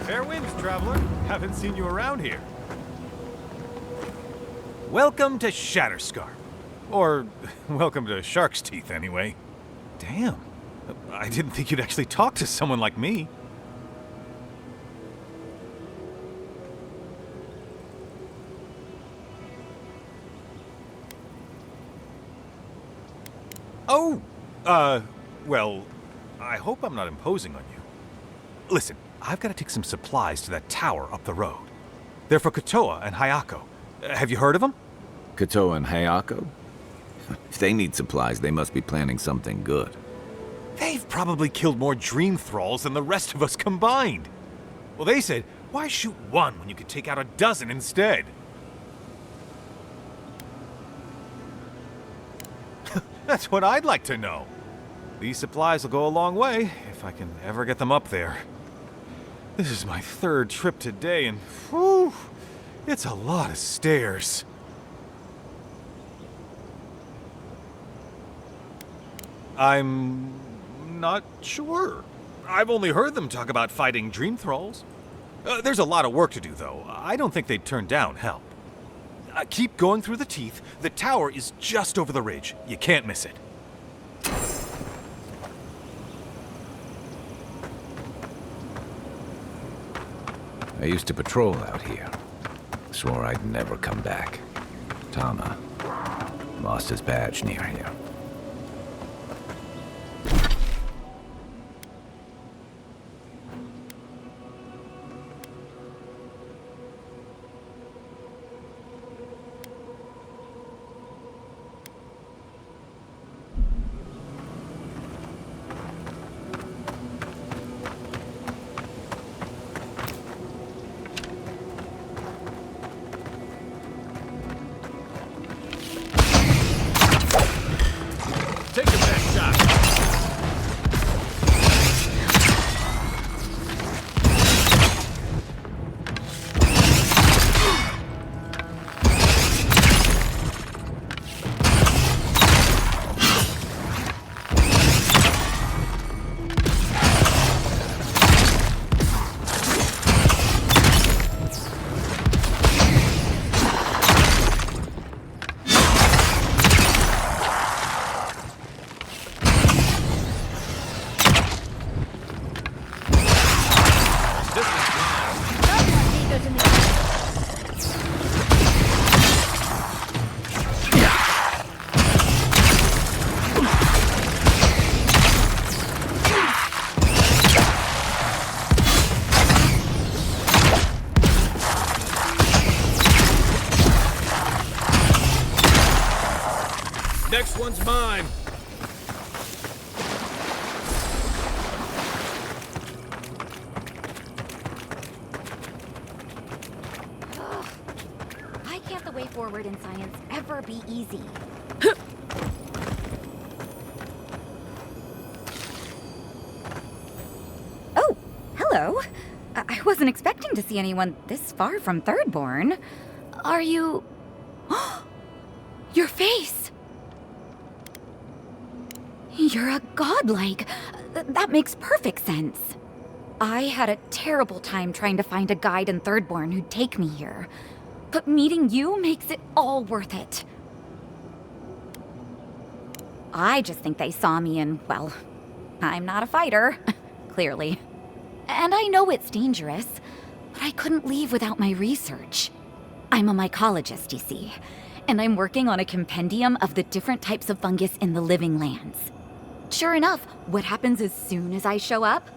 Fair winds, traveler. Haven't seen you around here. Welcome to Shatterscar. Or, welcome to Shark's Teeth, anyway. Damn. I didn't think you'd actually talk to someone like me. Oh, well, I hope I'm not imposing on you. Listen, I've got to take some supplies to that tower up the road. They're for Kotoa and Hayako. Have you heard of them? Kotoa and Hayako? If they need supplies, they must be planning something good. They've probably killed more dream thralls than the rest of us combined. Well, they said, why shoot one when you could take out a dozen instead? That's what I'd like to know. These supplies will go a long way, if I can ever get them up there. This is my third trip today, and whew, it's a lot of stairs. I'm not sure. I've only heard them talk about fighting dream thralls. There's a lot of work to do, though. I don't think they'd turn down help. Keep going through the teeth. The tower is just over the ridge. You can't miss it. I used to patrol out here. Swore I'd never come back. Tama lost his badge near here. Take your best shot. Next one's mine. Why can't the way forward in science ever be easy? Oh, hello. I wasn't expecting to see anyone this far from Thirdborn. Are you... Your face! You're a godlike. That makes perfect sense. I had a terrible time trying to find a guide in Thirdborn who'd take me here. But meeting you makes it all worth it. I just think they saw me and, well, I'm not a fighter, clearly. And I know it's dangerous, but I couldn't leave without my research. I'm a mycologist, you see, and I'm working on a compendium of the different types of fungus in the living lands. Sure enough, what happens as soon as I show up?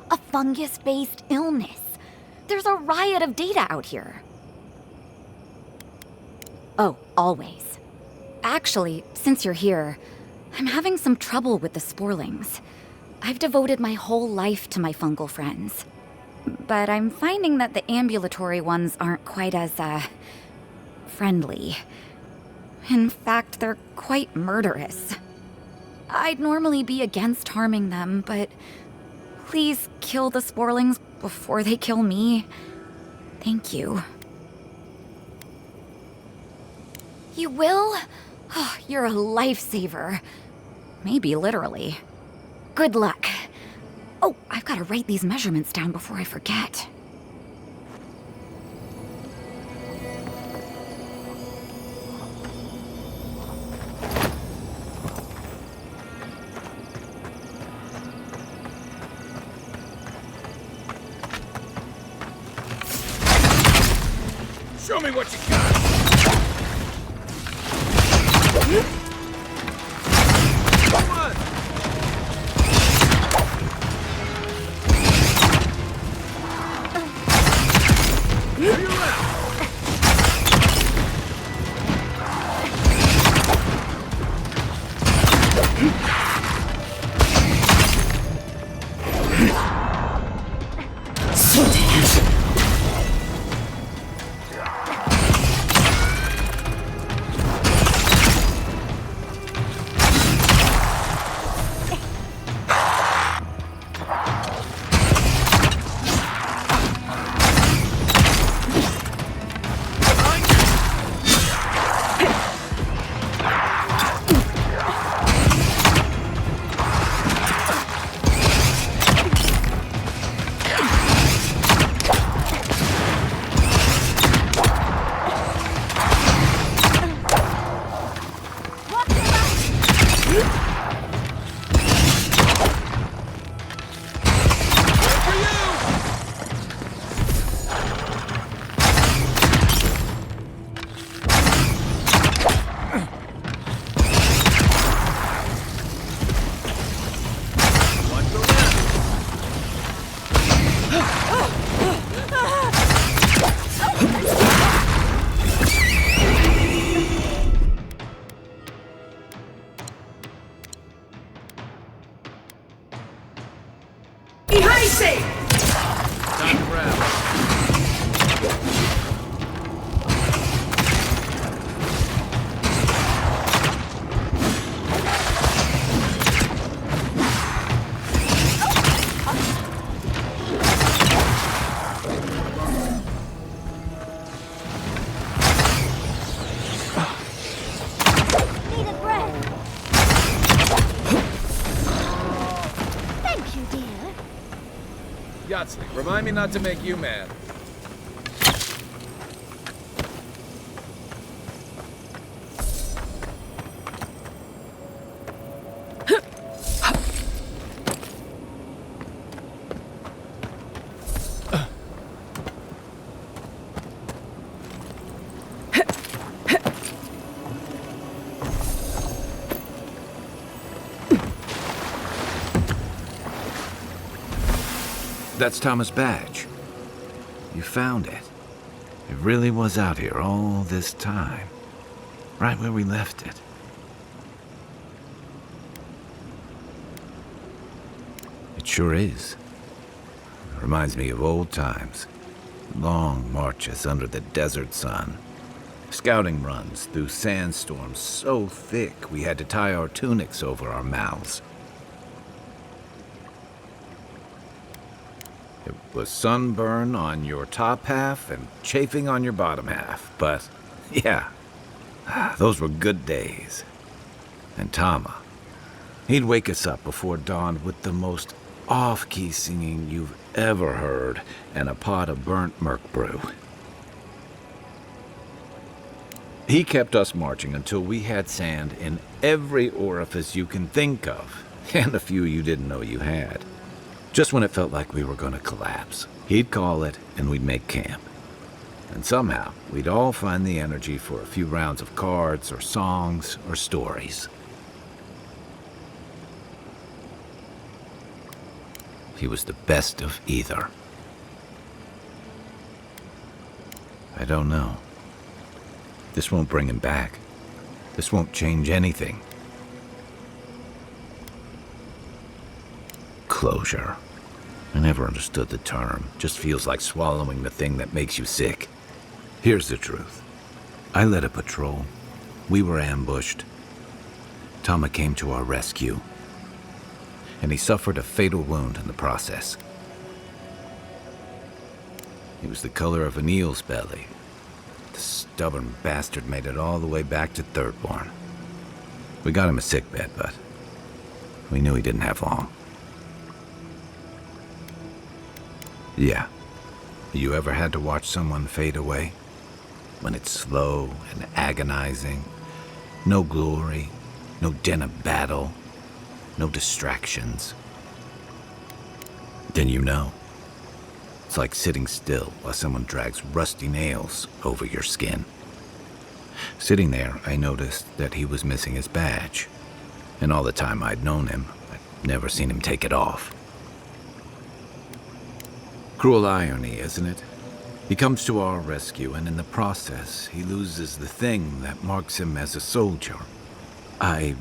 A fungus-based illness. There's a riot of data out here. Oh, always. Actually, since you're here, I'm having some trouble with the sporlings. I've devoted my whole life to my fungal friends. But I'm finding that the ambulatory ones aren't quite as, friendly. In fact, they're quite murderous. I'd normally be against harming them, but please kill the sporlings before they kill me. Thank you. You will? Oh, you're a lifesaver. Maybe literally. Good luck. Oh, I've got to write these measurements down before I forget. Show me what you got! Come on! Here you are! Remind me not to make you mad. That's Thomas' badge. You found it. It really was out here all this time. Right where we left it. It sure is. It reminds me of old times. Long marches under the desert sun. Scouting runs through sandstorms so thick we had to tie our tunics over our mouths. It was sunburn on your top half and chafing on your bottom half, but yeah, those were good days. And Tama, he'd wake us up before dawn with the most off-key singing you've ever heard and a pot of burnt merc brew. He kept us marching until we had sand in every orifice you can think of, and a few you didn't know you had. Just when it felt like we were going to collapse, he'd call it and we'd make camp. And somehow, we'd all find the energy for a few rounds of cards or songs or stories. He was the best of either. I don't know. This won't bring him back. This won't change anything. Closure. I never understood the term. Just feels like swallowing the thing that makes you sick. Here's the truth. I led a patrol. We were ambushed. Tama came to our rescue. And he suffered a fatal wound in the process. He was the color of an eel's belly. The stubborn bastard made it all the way back to Thirdborn. We got him a sickbed, but we knew he didn't have long. Yeah. You ever had to watch someone fade away? When it's slow and agonizing. No glory, no din of battle, no distractions. Then you know. It's like sitting still while someone drags rusty nails over your skin. Sitting there, I noticed that he was missing his badge. And all the time I'd known him, I'd never seen him take it off. Cruel irony, isn't it? He comes to our rescue, and in the process, he loses the thing that marks him as a soldier. I'm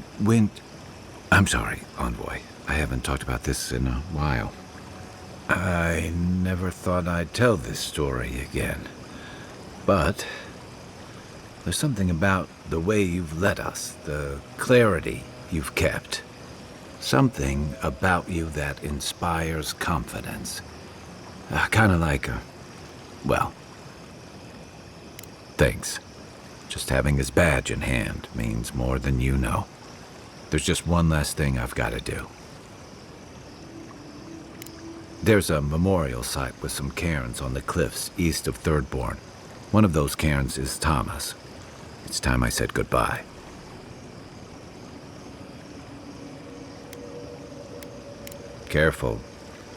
sorry, Envoy. I haven't talked about this in a while. I never thought I'd tell this story again. But there's something about the way you've led us, the clarity you've kept. Something about you that inspires confidence. Kind of like well, thanks. Just having his badge in hand means more than you know. There's just one last thing I've got to do. There's a memorial site with some cairns on the cliffs east of Thirdborn. One of those cairns is Thomas. It's time I said goodbye. Careful,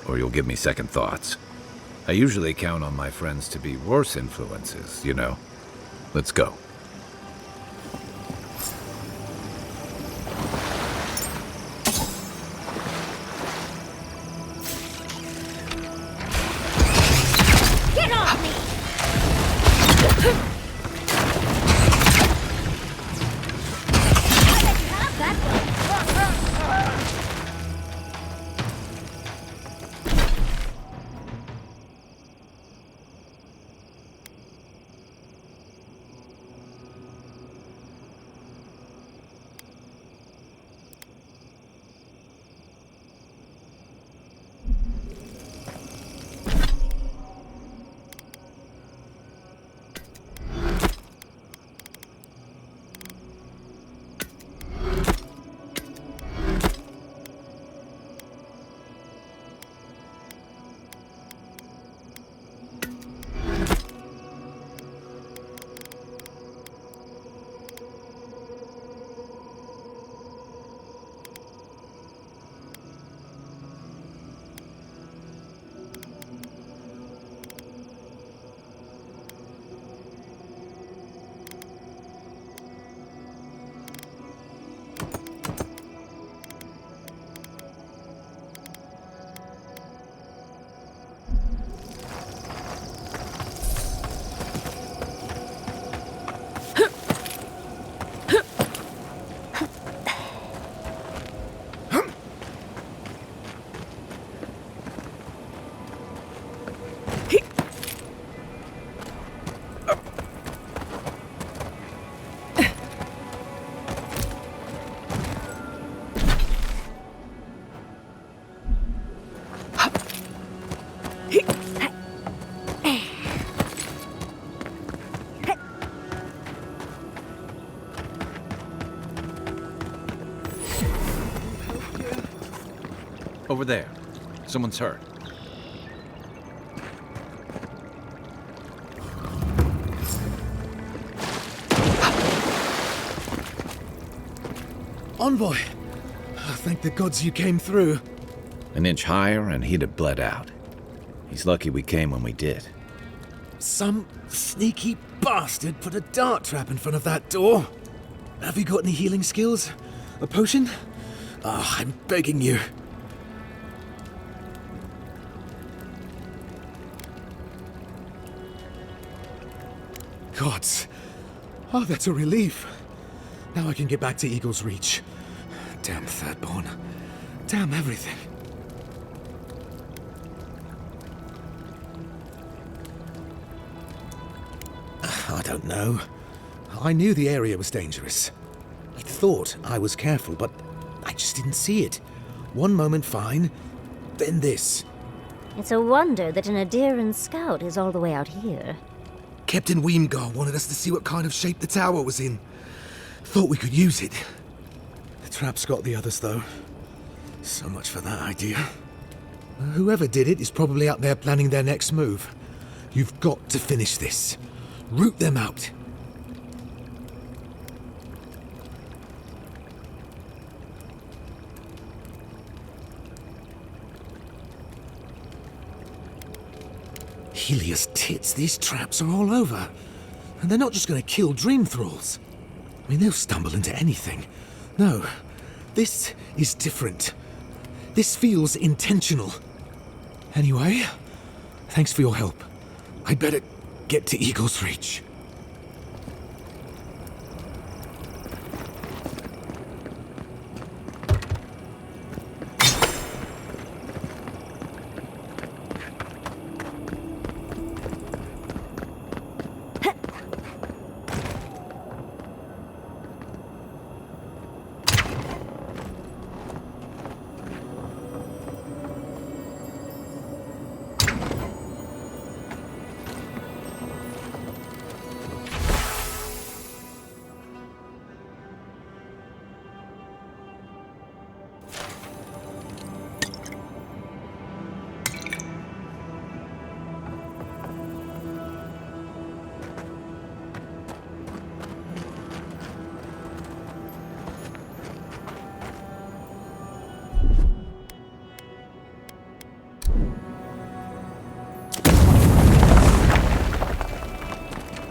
or you'll give me second thoughts. I usually count on my friends to be worse influences, you know. Let's go. Get off me! Over there. Someone's hurt. Envoy! Thank the gods you came through. An inch higher and he'd have bled out. He's lucky we came when we did. Some sneaky bastard put a dart trap in front of that door. Have you got any healing skills? A potion? Oh, I'm begging you. Gods. Oh, that's a relief. Now I can get back to Eagle's Reach. Damn Thirdborn. Damn everything. I don't know. I knew the area was dangerous. I thought I was careful, but I just didn't see it. One moment fine, then this. It's a wonder that an Adairan scout is all the way out here. Captain Weemgar wanted us to see what kind of shape the tower was in. Thought we could use it. The trap's got the others, though. So much for that idea. Whoever did it is probably out there planning their next move. You've got to finish this. Root them out. Helios tits, these traps are all over. And they're not just going to kill dream thralls. I mean, they'll stumble into anything. No, this is different. This feels intentional. Anyway, thanks for your help. I'd better get to Eagle's Reach.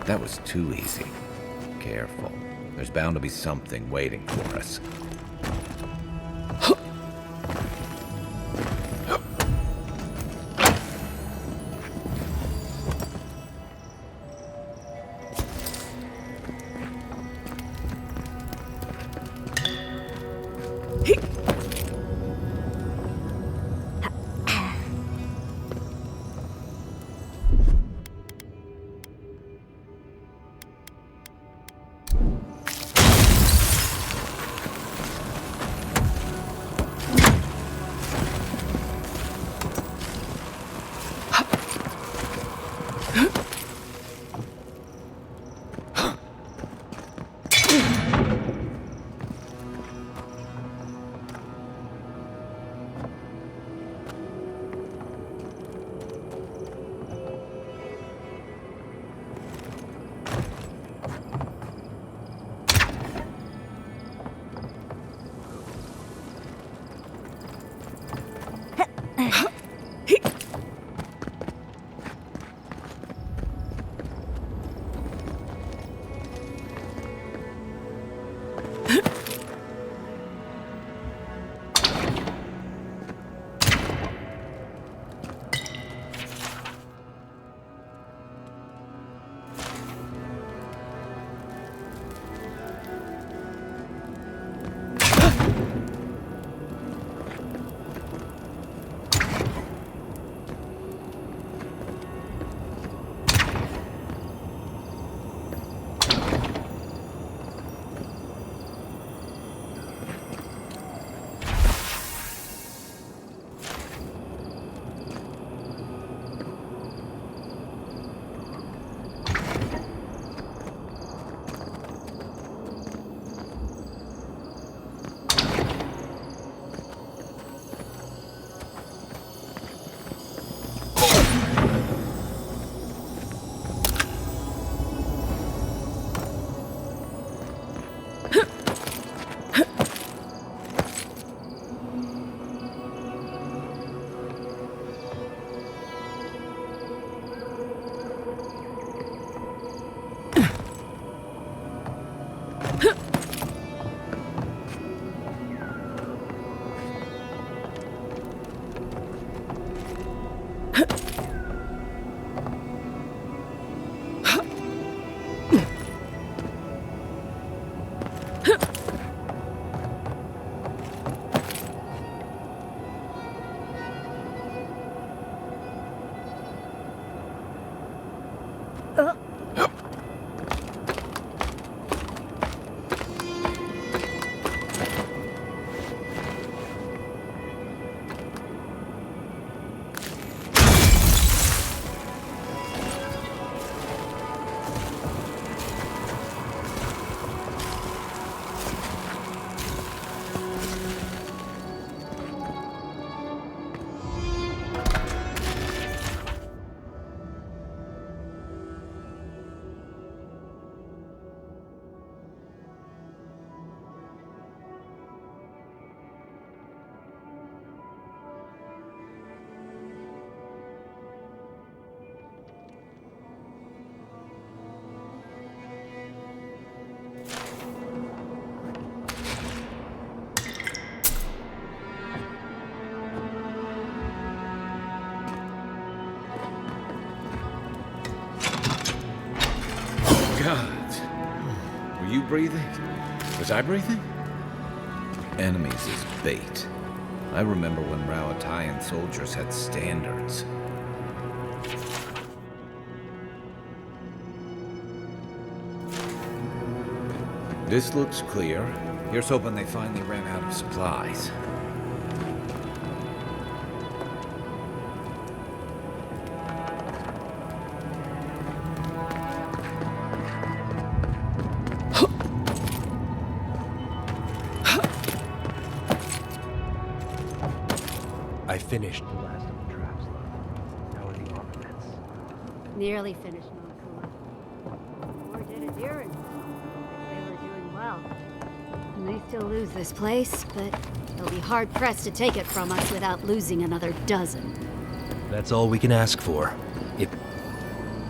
That was too easy. Careful. There's bound to be something waiting for us. you breathing? Was I breathing? Enemies is bait. I remember when Rawatayan soldiers had standards. This looks clear. Here's hoping they finally ran out of supplies. I finished the last of the traps. How are the armaments? Nearly finished, Nakua. Or did it Eora? They were doing well. And they still lose this place, but they'll be hard-pressed to take it from us without losing another dozen. That's all we can ask for.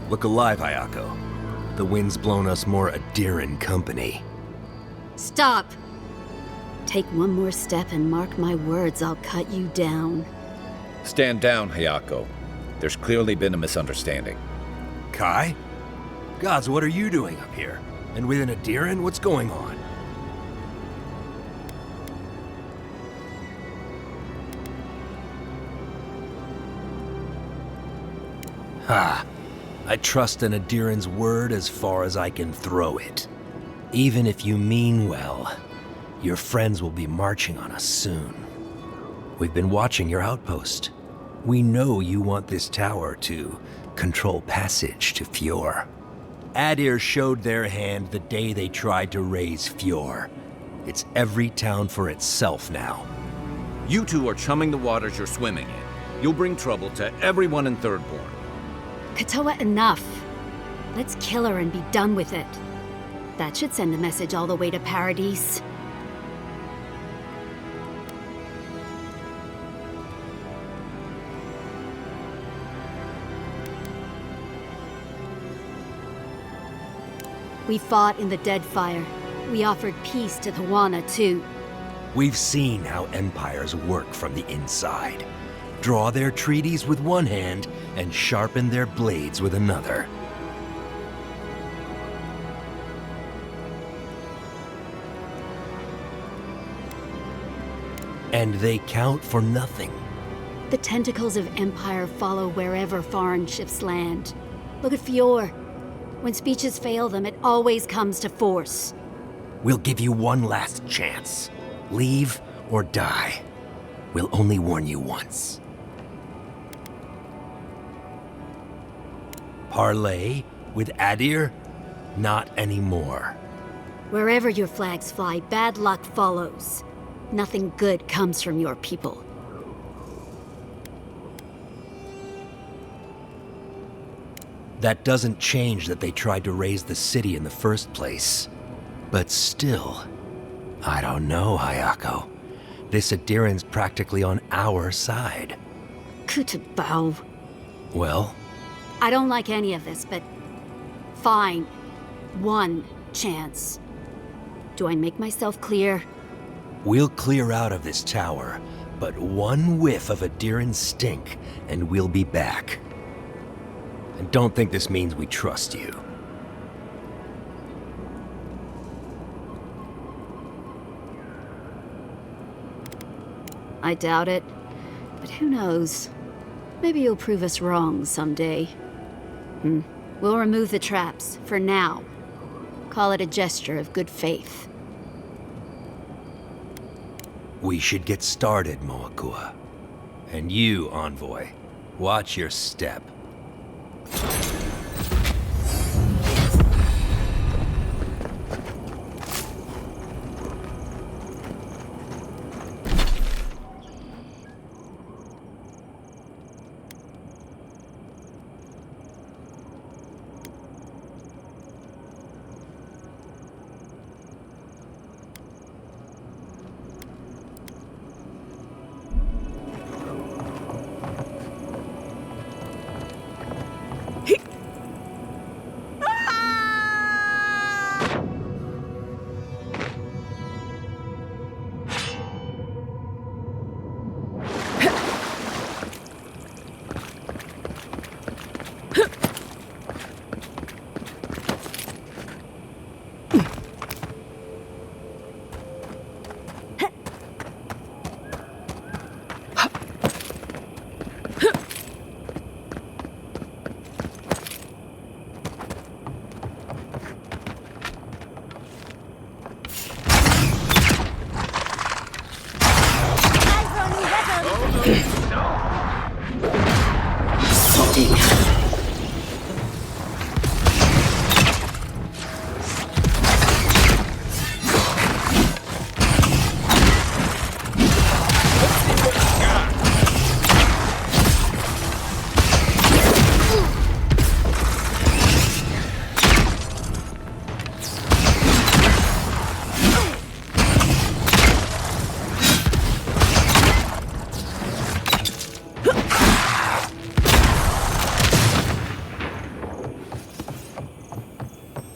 Look alive, Hayako. The wind's blown us more Adiran company. Stop! Take one more step and mark my words, I'll cut you down. Stand down, Hayako. There's clearly been a misunderstanding. Kai? Gods, what are you doing up here? And with an Adiran, what's going on? Ha! I trust an Adiran's word as far as I can throw it. Even if you mean well, your friends will be marching on us soon. We've been watching your outpost. We know you want this tower to control passage to Fjord. Adir showed their hand the day they tried to raise Fjord. It's every town for itself now. You two are chumming the waters you're swimming in. You'll bring trouble to everyone in Thirdborn. Katoa, enough. Let's kill her and be done with it. That should send a message all the way to Paradise. We fought in the Deadfire. We offered peace to the Wana, too. We've seen how empires work from the inside. Draw their treaties with one hand and sharpen their blades with another. And they count for nothing. The tentacles of Empire follow wherever foreign ships land. Look at Fjord. When speeches fail them, it always comes to force. We'll give you one last chance. Leave or die. We'll only warn you once. Parley with Adir? Not anymore. Wherever your flags fly, bad luck follows. Nothing good comes from your people. That doesn't change that they tried to raise the city in the first place. But still, I don't know, Hayako. This Adiran's practically on our side. Kutabao. Well? I don't like any of this, but fine. One chance. Do I make myself clear? We'll clear out of this tower, but one whiff of Adiran stink, and we'll be back. And don't think this means we trust you. I doubt it. But who knows? Maybe you'll prove us wrong someday. We'll remove the traps, for now. Call it a gesture of good faith. We should get started, Moakua. And you, Envoy, watch your step. Sorting.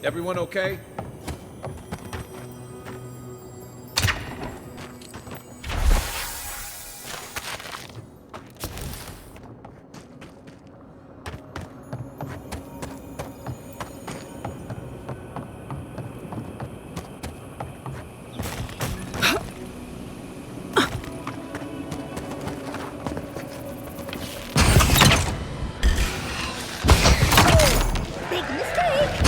Everyone okay? Big mistake!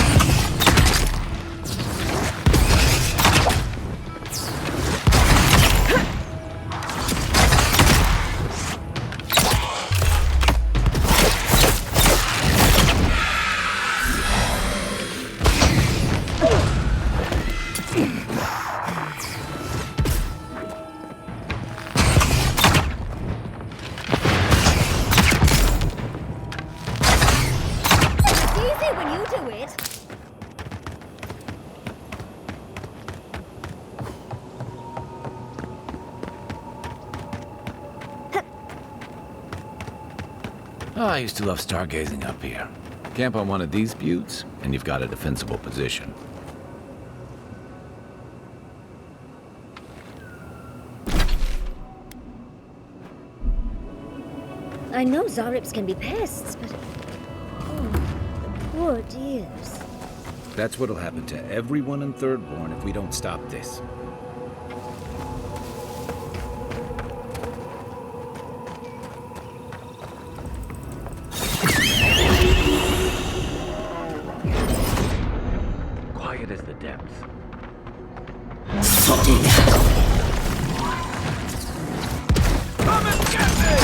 It's easy when you do it. Oh, I used to love stargazing up here. Camp on one of these buttes, and you've got a defensible position. I know Zarips can be pests, but... Oh, the poor dears. That's what'll happen to everyone in Thirdborn if we don't stop this. Quiet as the depths. Sorting. Come and get me!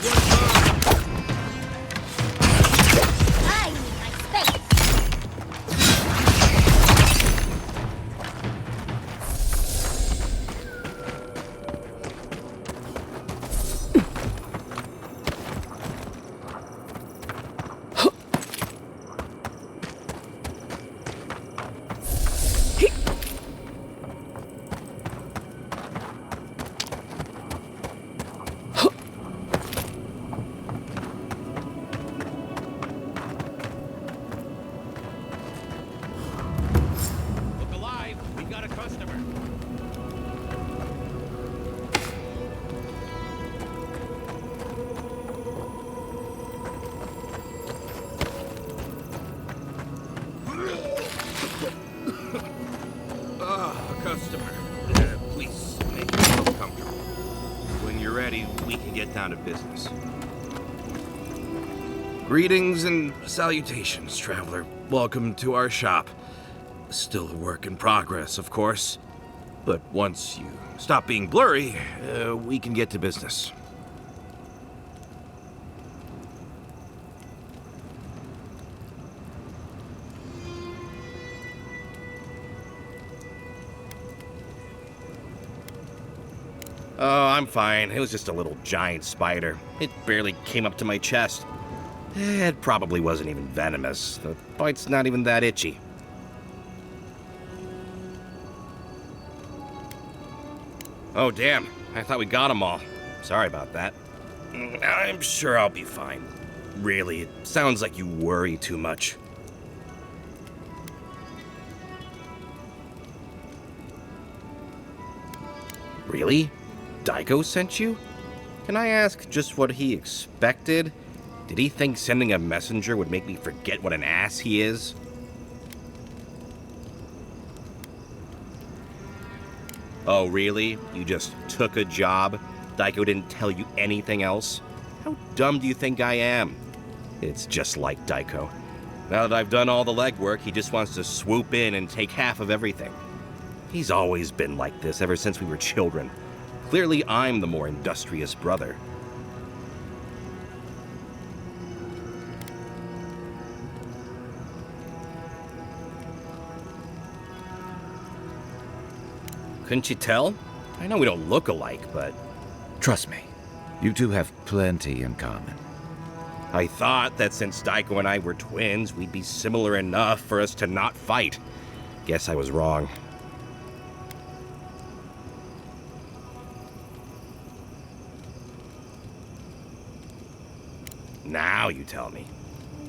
next one comes. I need my space. Look alive. We got a customer. A customer. Please make yourself comfortable. When you're ready, we can get down to business. Greetings and salutations, traveler. Welcome to our shop. Still a work in progress, of course. But once you stop being blurry, we can get to business. Oh, I'm fine. It was just a little giant spider. It barely came up to my chest. It probably wasn't even venomous. The bite's not even that itchy. Oh, damn. I thought we got them all. Sorry about that. I'm sure I'll be fine. Really, it sounds like you worry too much. Really? Daiko sent you? Can I ask just what he expected? Did he think sending a messenger would make me forget what an ass he is? Oh, really? You just took a job? Daiko didn't tell you anything else? How dumb do you think I am? It's just like Daiko. Now that I've done all the legwork, he just wants to swoop in and take half of everything. He's always been like this ever since we were children. Clearly, I'm the more industrious brother. Couldn't you tell? I know we don't look alike, but... Trust me, you two have plenty in common. I thought that since Daiko and I were twins, we'd be similar enough for us to not fight. Guess I was wrong. Now you tell me.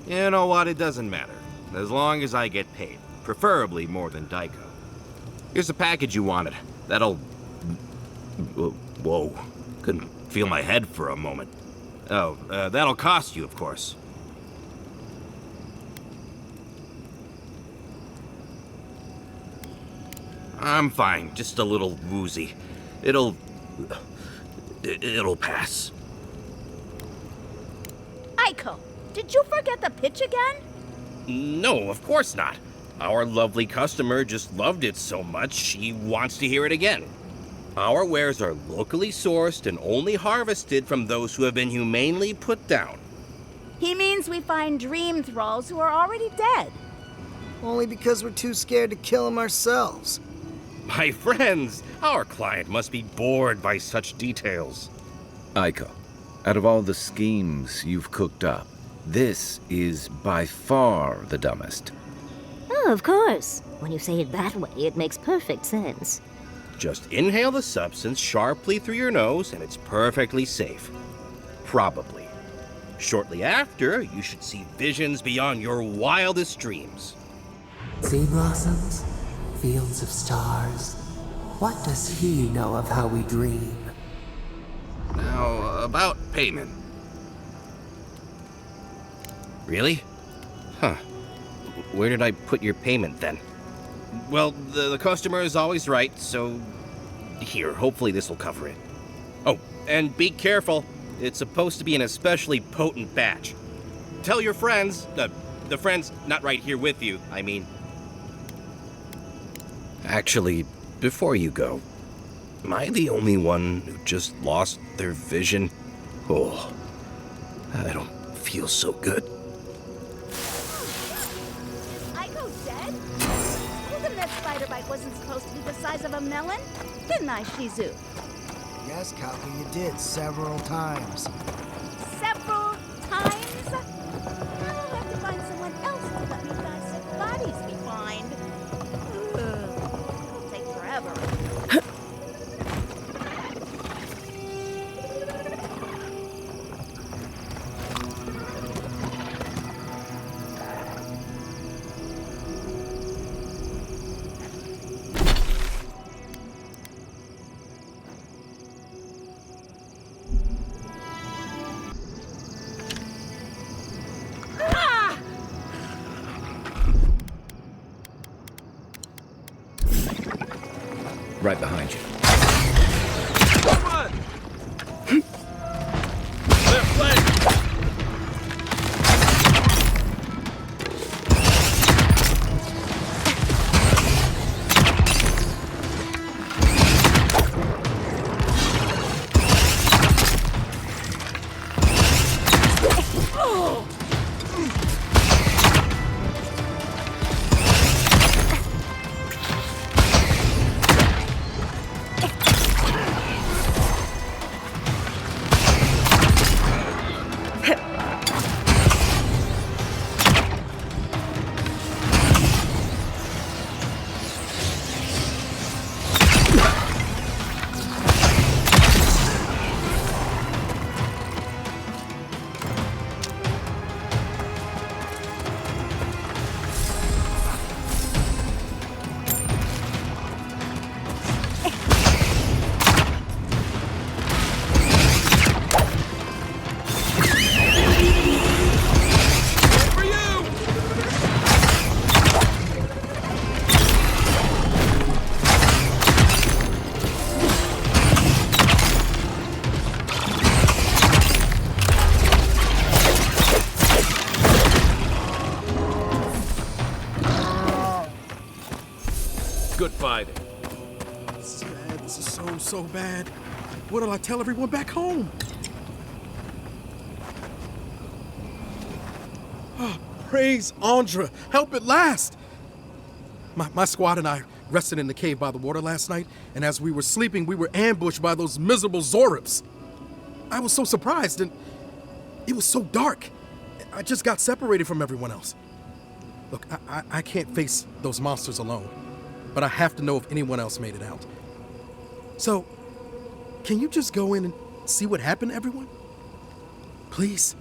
You know what? It doesn't matter. As long as I get paid. Preferably more than Daiko. Here's the package you wanted. That'll... Whoa. Couldn't feel my head for a moment. Oh, that'll cost you, of course. I'm fine. Just a little woozy. It'll pass. Aiko, did you forget the pitch again? No, of course not. Our lovely customer just loved it so much, she wants to hear it again. Our wares are locally sourced and only harvested from those who have been humanely put down. He means we find dream thralls who are already dead. Only because we're too scared to kill them ourselves. My friends, our client must be bored by such details. Aiko, out of all the schemes you've cooked up, this is by far the dumbest. Oh, of course. When you say it that way, it makes perfect sense. Just inhale the substance sharply through your nose and it's perfectly safe. Probably. Shortly after, you should see visions beyond your wildest dreams. Sea blossoms, fields of stars. What does he know of how we dream? Now, about payment. Really? Huh. Where did I put your payment then? Well, the customer is always right, so... Here, hopefully this will cover it. Oh, and be careful. It's supposed to be an especially potent batch. Tell your friends, the friends not right here with you, I mean. Actually, before you go, am I the only one who just lost their vision? Oh, I don't feel so good. Ico's dead? Told him that spider bite wasn't supposed to be the size of a melon. Didn't I, Shizu? Yes, Kalka, you did several times. Several times? Now I'll have to find someone else to let me dissect bodies we find. It'll take forever. Right behind you. Left leg! Good fighting. It's bad. This is so bad. What'll I tell everyone back home? Oh, praise Andra. Help at last. My squad and I rested in the cave by the water last night, and as we were sleeping, we were ambushed by those miserable Zorips. I was so surprised, and it was so dark. I just got separated from everyone else. Look, I can't face those monsters alone, but I have to know if anyone else made it out. So, can you just go in and see what happened to everyone? Please?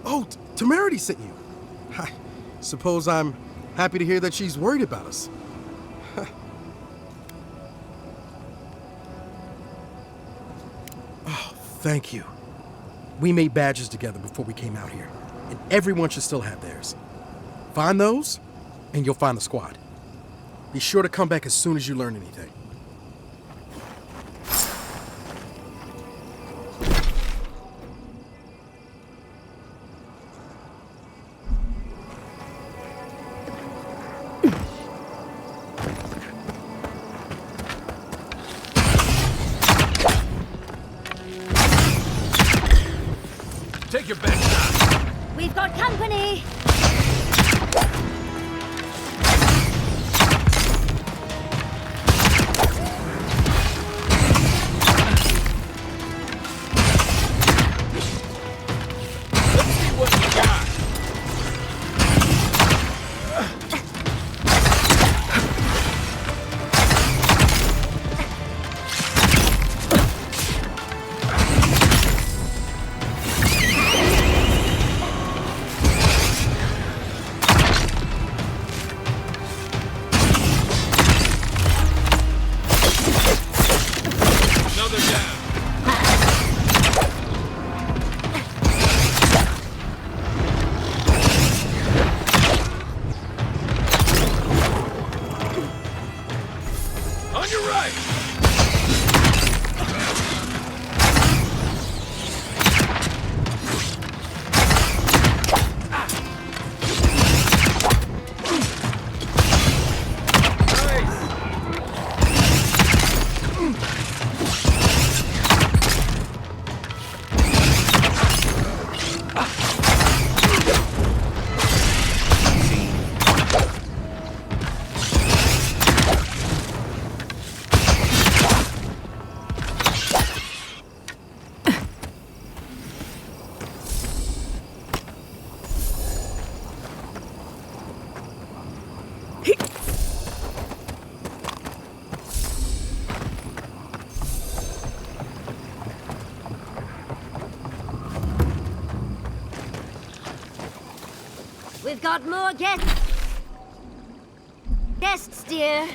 Oh, Temerity sent you. I suppose I'm happy to hear that she's worried about us. Oh, thank you. We made badges together before we came out here, and everyone should still have theirs. Find those, and you'll find the squad. Be sure to come back as soon as you learn anything. Take your best shot. We've got company! We've got more guests. Guests, dear.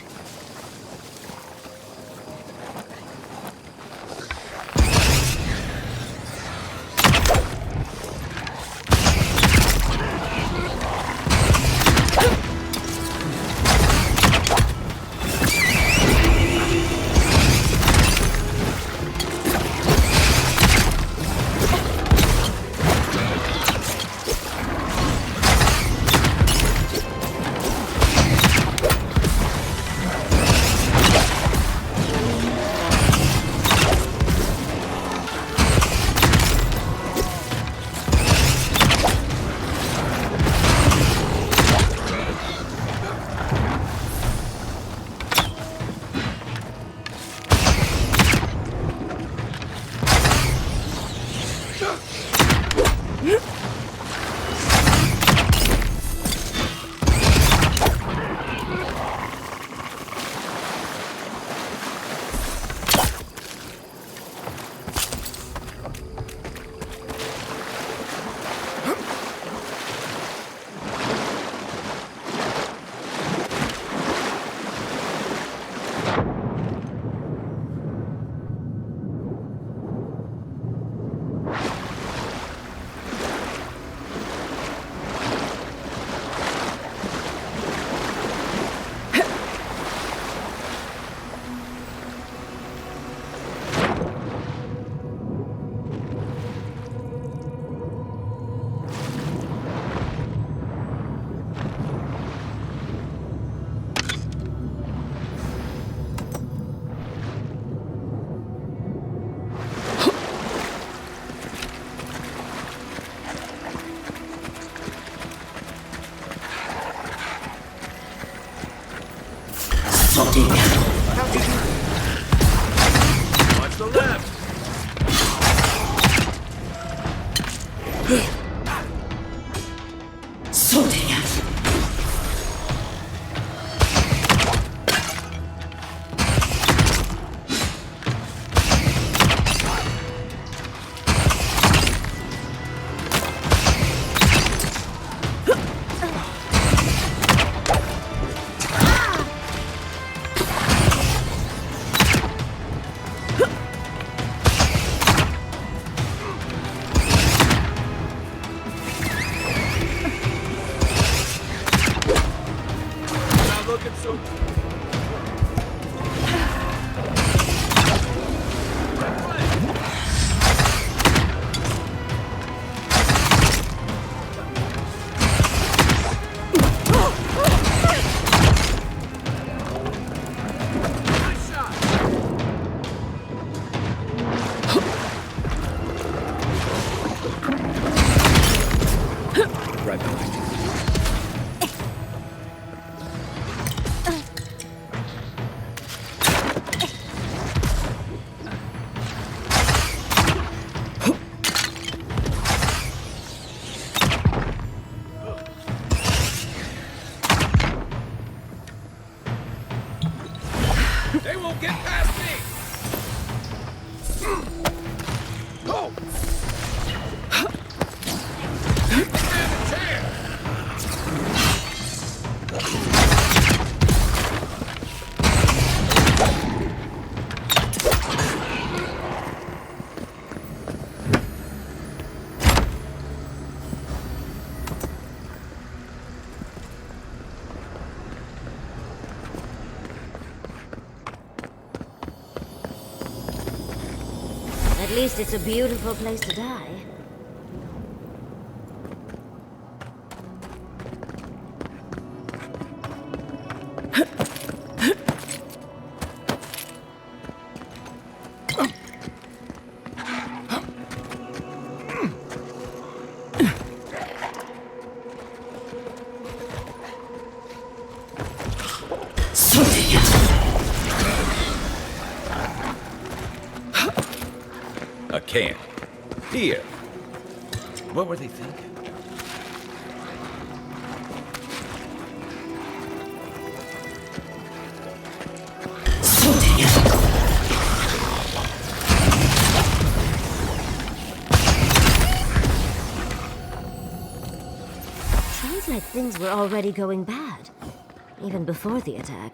Watch the left. They won't get past me! Oh! Stand a chance! At least it's a beautiful place to die. A can. Here. What were they thinking? were already going bad, even before the attack.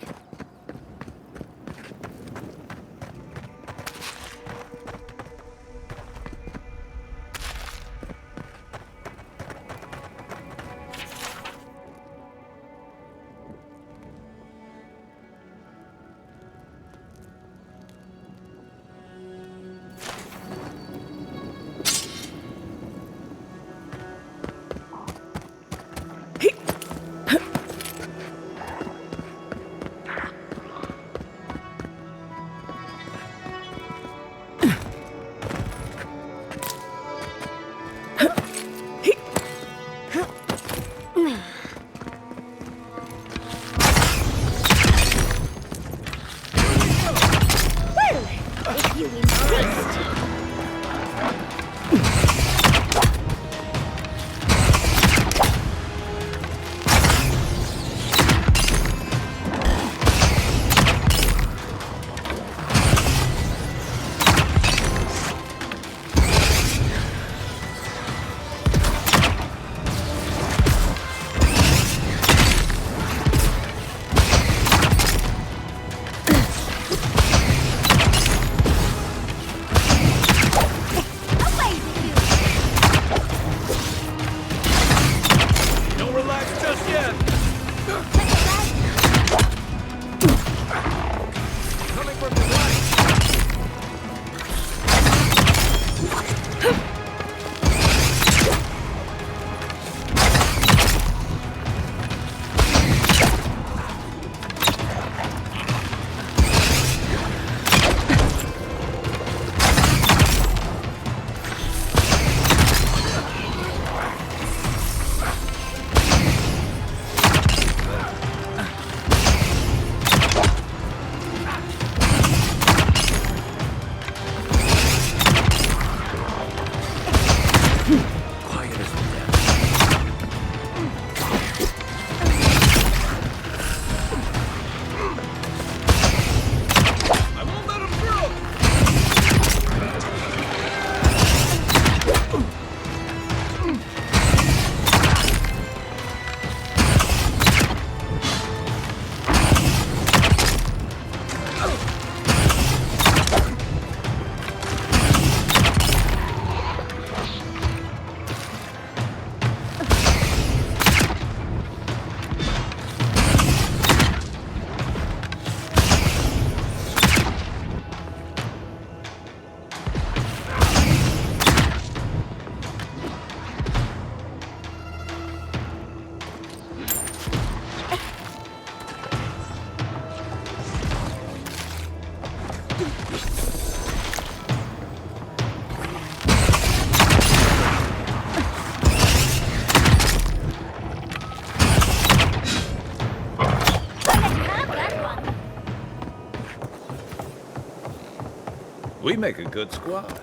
We make a good squad.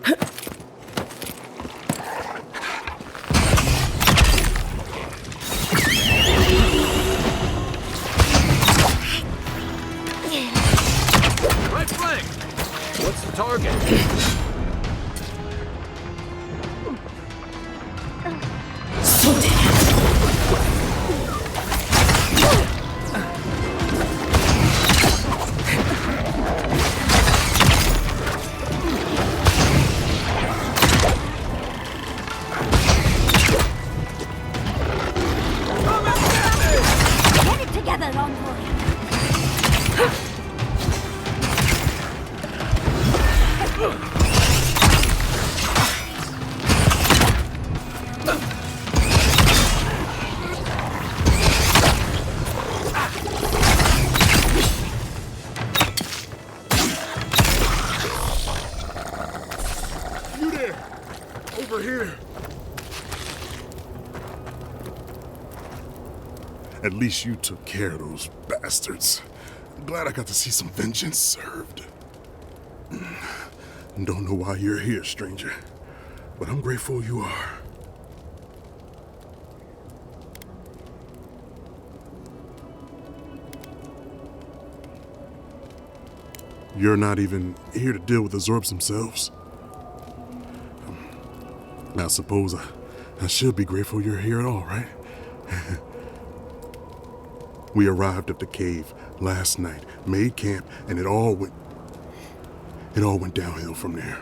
Right flank! What's the target? Get it together, Envoy. You there! Over here! At least you took care of those bastards. I'm glad I got to see some vengeance served. Don't know why you're here, stranger, but I'm grateful you are. You're not even here to deal with the Zorbs themselves. I suppose I should be grateful you're here at all, right? We arrived at the cave last night, made camp, and it all went downhill from there.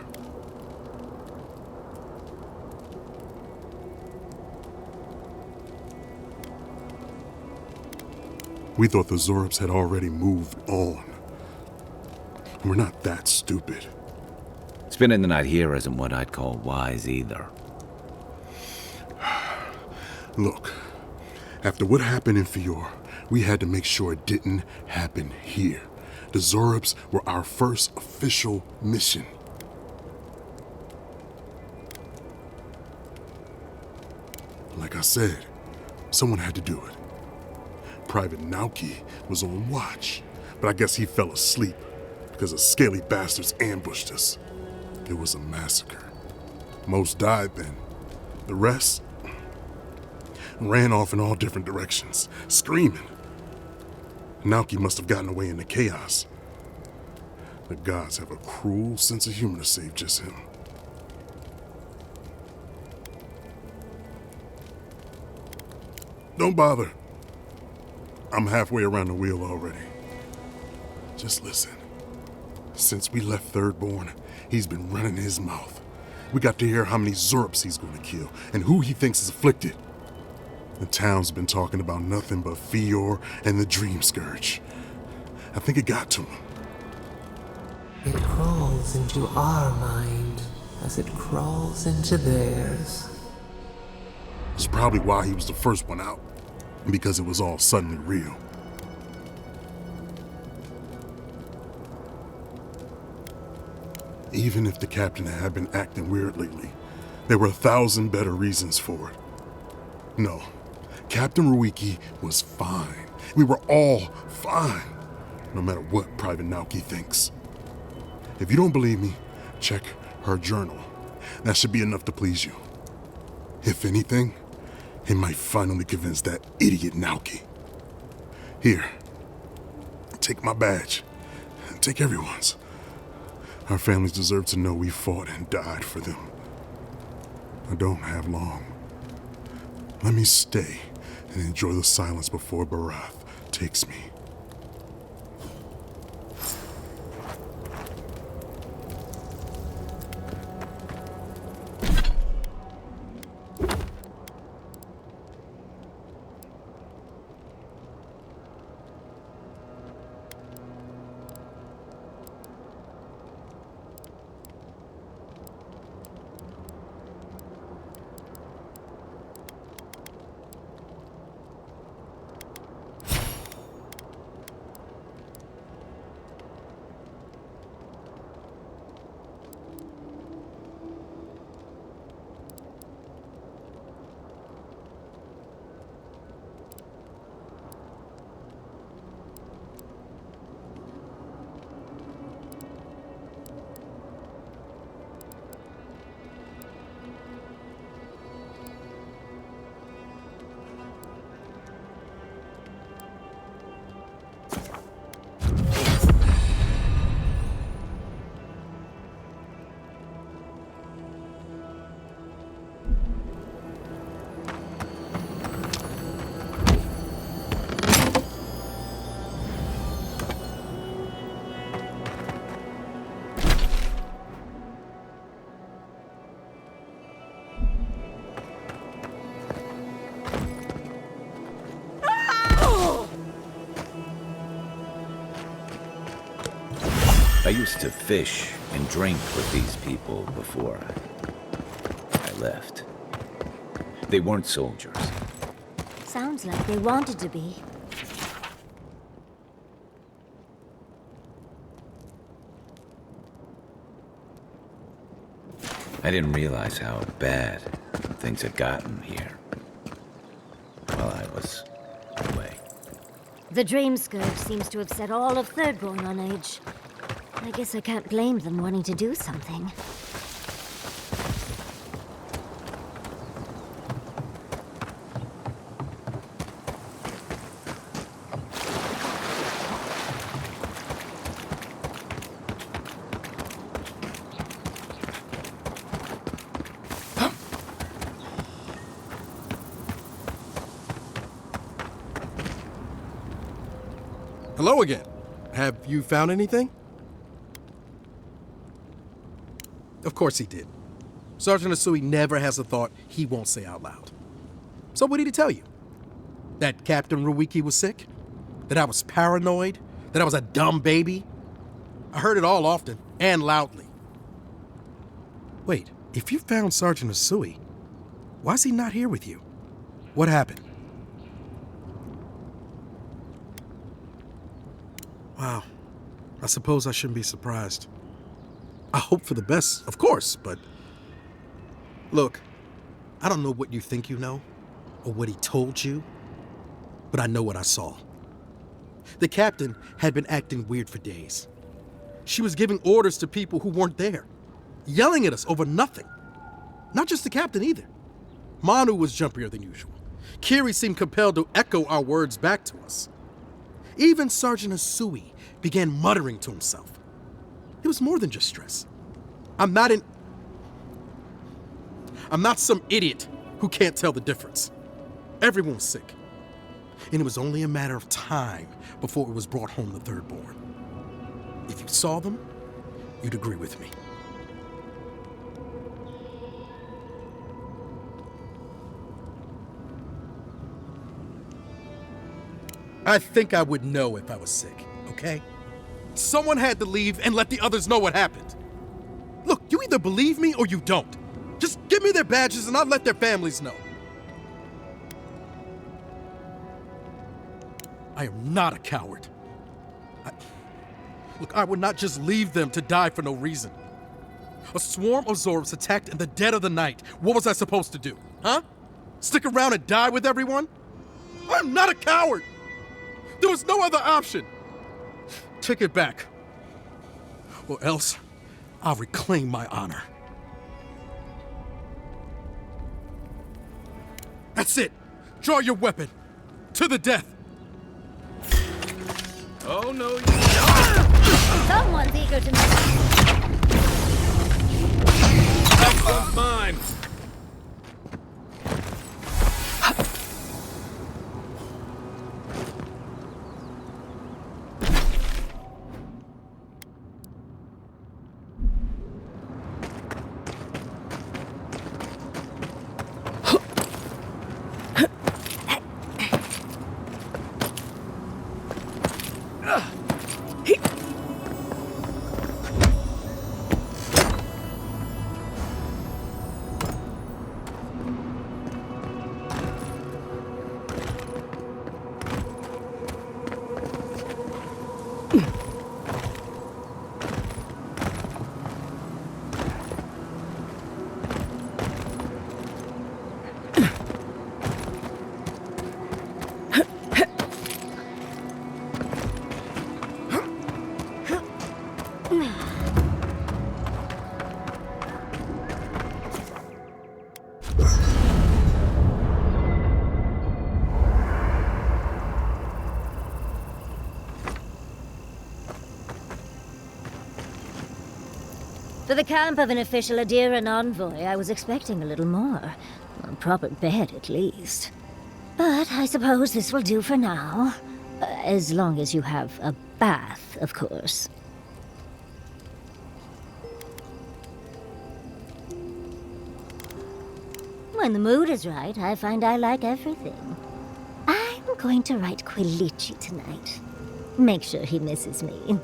We thought the Zorbs had already moved on. We're not that stupid. Spending the night here isn't what I'd call wise either. Look, after what happened in Fior, we had to make sure it didn't happen here. The Zorbs were our first official mission. Like I said, someone had to do it. Private Nauki was on watch, but I guess he fell asleep because the scaly bastards ambushed us. It was a massacre. Most died then. The rest ran off in all different directions, screaming. Nauki must have gotten away in the chaos. The gods have a cruel sense of humor to save just him. Don't bother. I'm halfway around the wheel already. Just listen. Since we left Thirdborn, he's been running his mouth. We got to hear how many Zorps he's going to kill and who he thinks is afflicted. The town's been talking about nothing but Fior and the Dream Scourge. I think it got to him. It crawls into our mind as it crawls into theirs. It's probably why he was the first one out, because it was all suddenly real. Even if the captain had been acting weird lately, there were 1,000 better reasons for it. No, Captain Ruiki was fine. We were all fine, no matter what Private Nauki thinks. If you don't believe me, check her journal. That should be enough to please you. If anything, it might finally convince that idiot Nauki. Here, take my badge. Take everyone's. Our families deserve to know we fought and died for them. I don't have long. Let me stay and enjoy the silence before Barath takes me. I used to fish and drink with these people before I left. They weren't soldiers. Sounds like they wanted to be. I didn't realize how bad things had gotten here while I was away. The Dream Scourge seems to have set all of Thirdborn on edge. I guess I can't blame them wanting to do something. Hello again. Have you found anything? Of course he did. Sergeant Asui never has a thought he won't say out loud. So what did he tell you? That Captain Ruiki was sick? That I was paranoid? That I was a dumb baby? I heard it all often and loudly. Wait, if you found Sergeant Asui, why is he not here with you? What happened? Wow. I suppose I shouldn't be surprised. I hope for the best, of course, but... Look, I don't know what you think you know, or what he told you, but I know what I saw. The captain had been acting weird for days. She was giving orders to people who weren't there, yelling at us over nothing. Not just the captain either. Manu was jumpier than usual. Kiri seemed compelled to echo our words back to us. Even Sergeant Asui began muttering to himself. It was more than just stress. I'm not some idiot who can't tell the difference. Everyone was sick. And it was only a matter of time before it was brought home to Thirdborn. If you saw them, you'd agree with me. I think I would know if I was sick, okay? Someone had to leave and let the others know what happened. Look, you either believe me or you don't. Just give me their badges and I'll let their families know. I am not a coward. Look, I would not just leave them to die for no reason. A swarm of Zorps attacked in the dead of the night. What was I supposed to do, huh? Stick around and die with everyone? I'm not a coward! There was no other option. Take it back. Or else, I'll reclaim my honor. That's it. Draw your weapon. To the death. Oh, no, you don't. Someone's eager to know. That one's mine. For the camp of an official Adiran envoy, I was expecting a little more. A proper bed, at least. But I suppose this will do for now. As long as you have a bath, of course. When the mood is right, I find I like everything. I'm going to write Quilichi tonight. Make sure he misses me.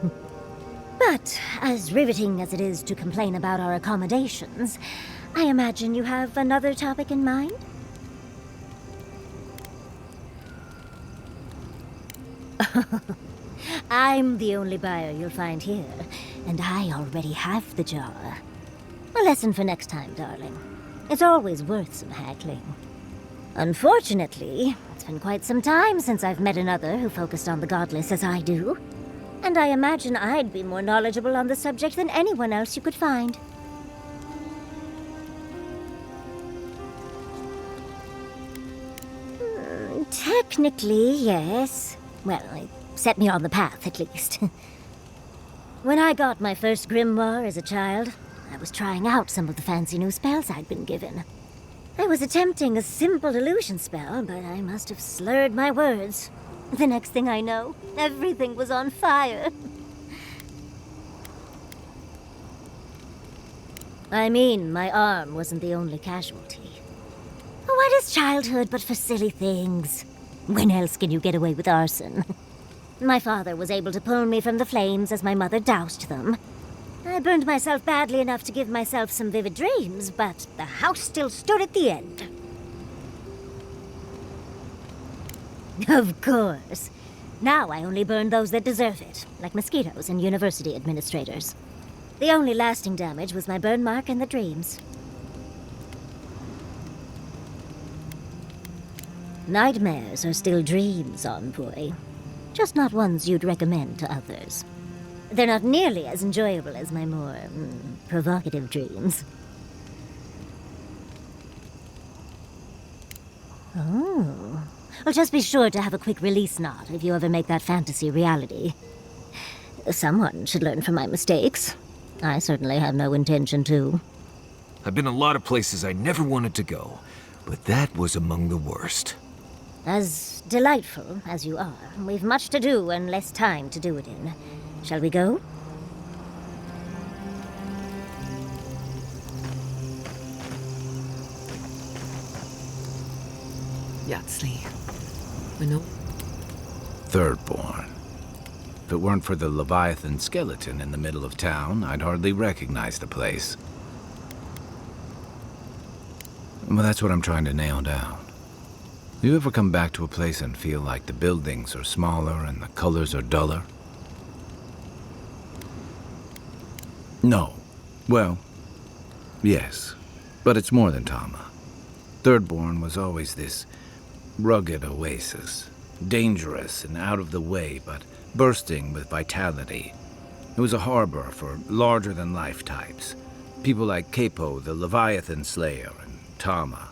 But as riveting as it is to complain about our accommodations, I imagine you have another topic in mind? I'm the only buyer you'll find here, and I already have the jar. A lesson for next time, darling. It's always worth some haggling. Unfortunately, it's been quite some time since I've met another who focused on the godless as I do. And I imagine I'd be more knowledgeable on the subject than anyone else you could find. Technically, yes. Well, it set me on the path, at least. When I got my first grimoire as a child, I was trying out some of the fancy new spells I'd been given. I was attempting a simple illusion spell, but I must have slurred my words. The next thing I know, everything was on fire. I mean, my arm wasn't the only casualty. What is childhood but for silly things? When else can you get away with arson? My father was able to pull me from the flames as my mother doused them. I burned myself badly enough to give myself some vivid dreams, but the house still stood at the end. Of course. Now I only burn those that deserve it, like mosquitoes and university administrators. The only lasting damage was my burn mark and the dreams. Nightmares are still dreams, Envoy. Just not ones you'd recommend to others. They're not nearly as enjoyable as my more provocative dreams. Oh. Well, just be sure to have a quick release knot if you ever make that fantasy reality. Someone should learn from my mistakes. I certainly have no intention to. I've been a lot of places I never wanted to go, but that was among the worst. As delightful as you are, we've much to do and less time to do it in. Shall we go? Yatsli. Winnow. Thirdborn. If it weren't for the Leviathan skeleton in the middle of town, I'd hardly recognize the place. Well, that's what I'm trying to nail down. You ever come back to a place and feel like the buildings are smaller and the colors are duller? No. Well, yes. But it's more than Tama. Thirdborn was always this rugged oasis. Dangerous and out of the way, but bursting with vitality. It was a harbor for larger-than-life types. People like Capo, the Leviathan Slayer, and Tama.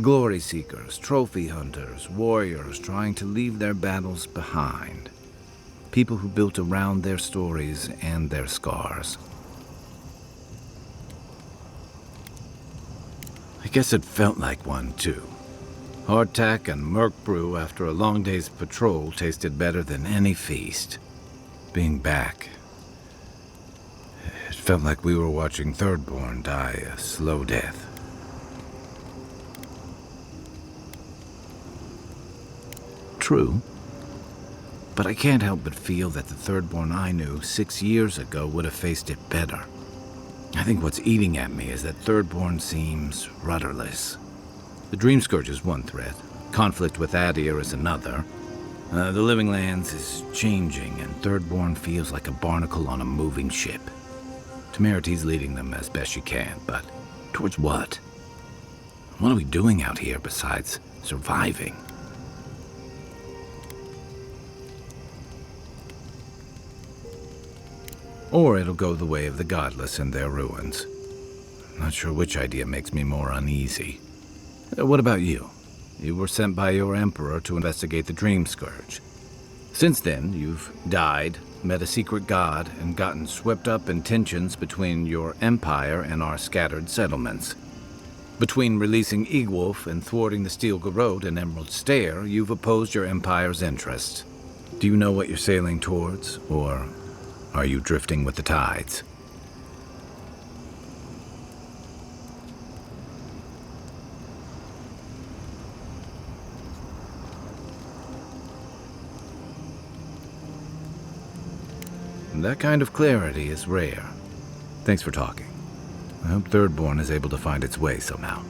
Glory seekers, trophy hunters, warriors trying to leave their battles behind. People who built around their stories and their scars. I guess it felt like one, too. Hardtack and Merc brew after a long day's patrol tasted better than any feast. Being back, it felt like we were watching Thirdborn die a slow death. True, but I can't help but feel that the Thirdborn I knew 6 years ago would have faced it better. I think what's eating at me is that Thirdborn seems rudderless. The Dream Scourge is one threat. Conflict with Adir is another. The Living Lands is changing, and Thirdborn feels like a barnacle on a moving ship. Temeriti's leading them as best she can, but towards what? What are we doing out here besides surviving? Or it'll go the way of the godless and their ruins. Not sure which idea makes me more uneasy. What about you? You were sent by your emperor to investigate the Dream Scourge. Since then, you've died, met a secret god, and gotten swept up in tensions between your empire and our scattered settlements. Between releasing Egwolf and thwarting the Steel Garrote and Emerald Stair, you've opposed your empire's interests. Do you know what you're sailing towards, or are you drifting with the tides? And that kind of clarity is rare. Thanks for talking. I hope Thirdborn is able to find its way somehow.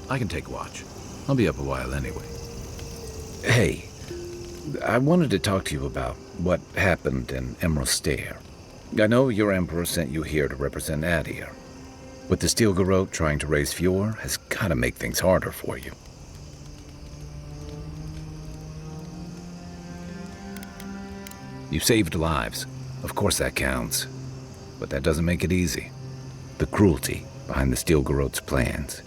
I can take watch. I'll be up a while anyway. Hey, I wanted to talk to you about what happened in Emerald Stair. I know your Emperor sent you here to represent Adir. With the Steel Garrote trying to raise Fjord has gotta make things harder for you. You saved lives. Of course that counts. But that doesn't make it easy. The cruelty behind the Steel Garrote's plans.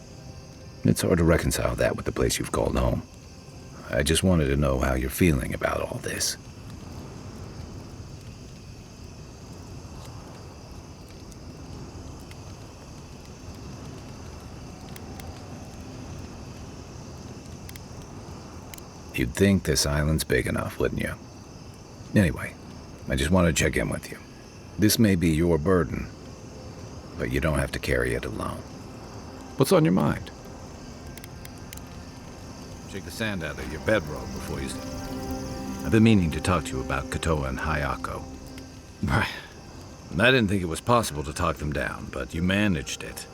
It's hard to reconcile that with the place you've called home. I just wanted to know how you're feeling about all this. You'd think this island's big enough, wouldn't you? Anyway, I just wanted to check in with you. This may be your burden, but you don't have to carry it alone. What's on your mind? Shake the sand out of your bedroll before you... I've been meaning to talk to you about Kotoa and Hayako. I didn't think it was possible to talk them down, but you managed it.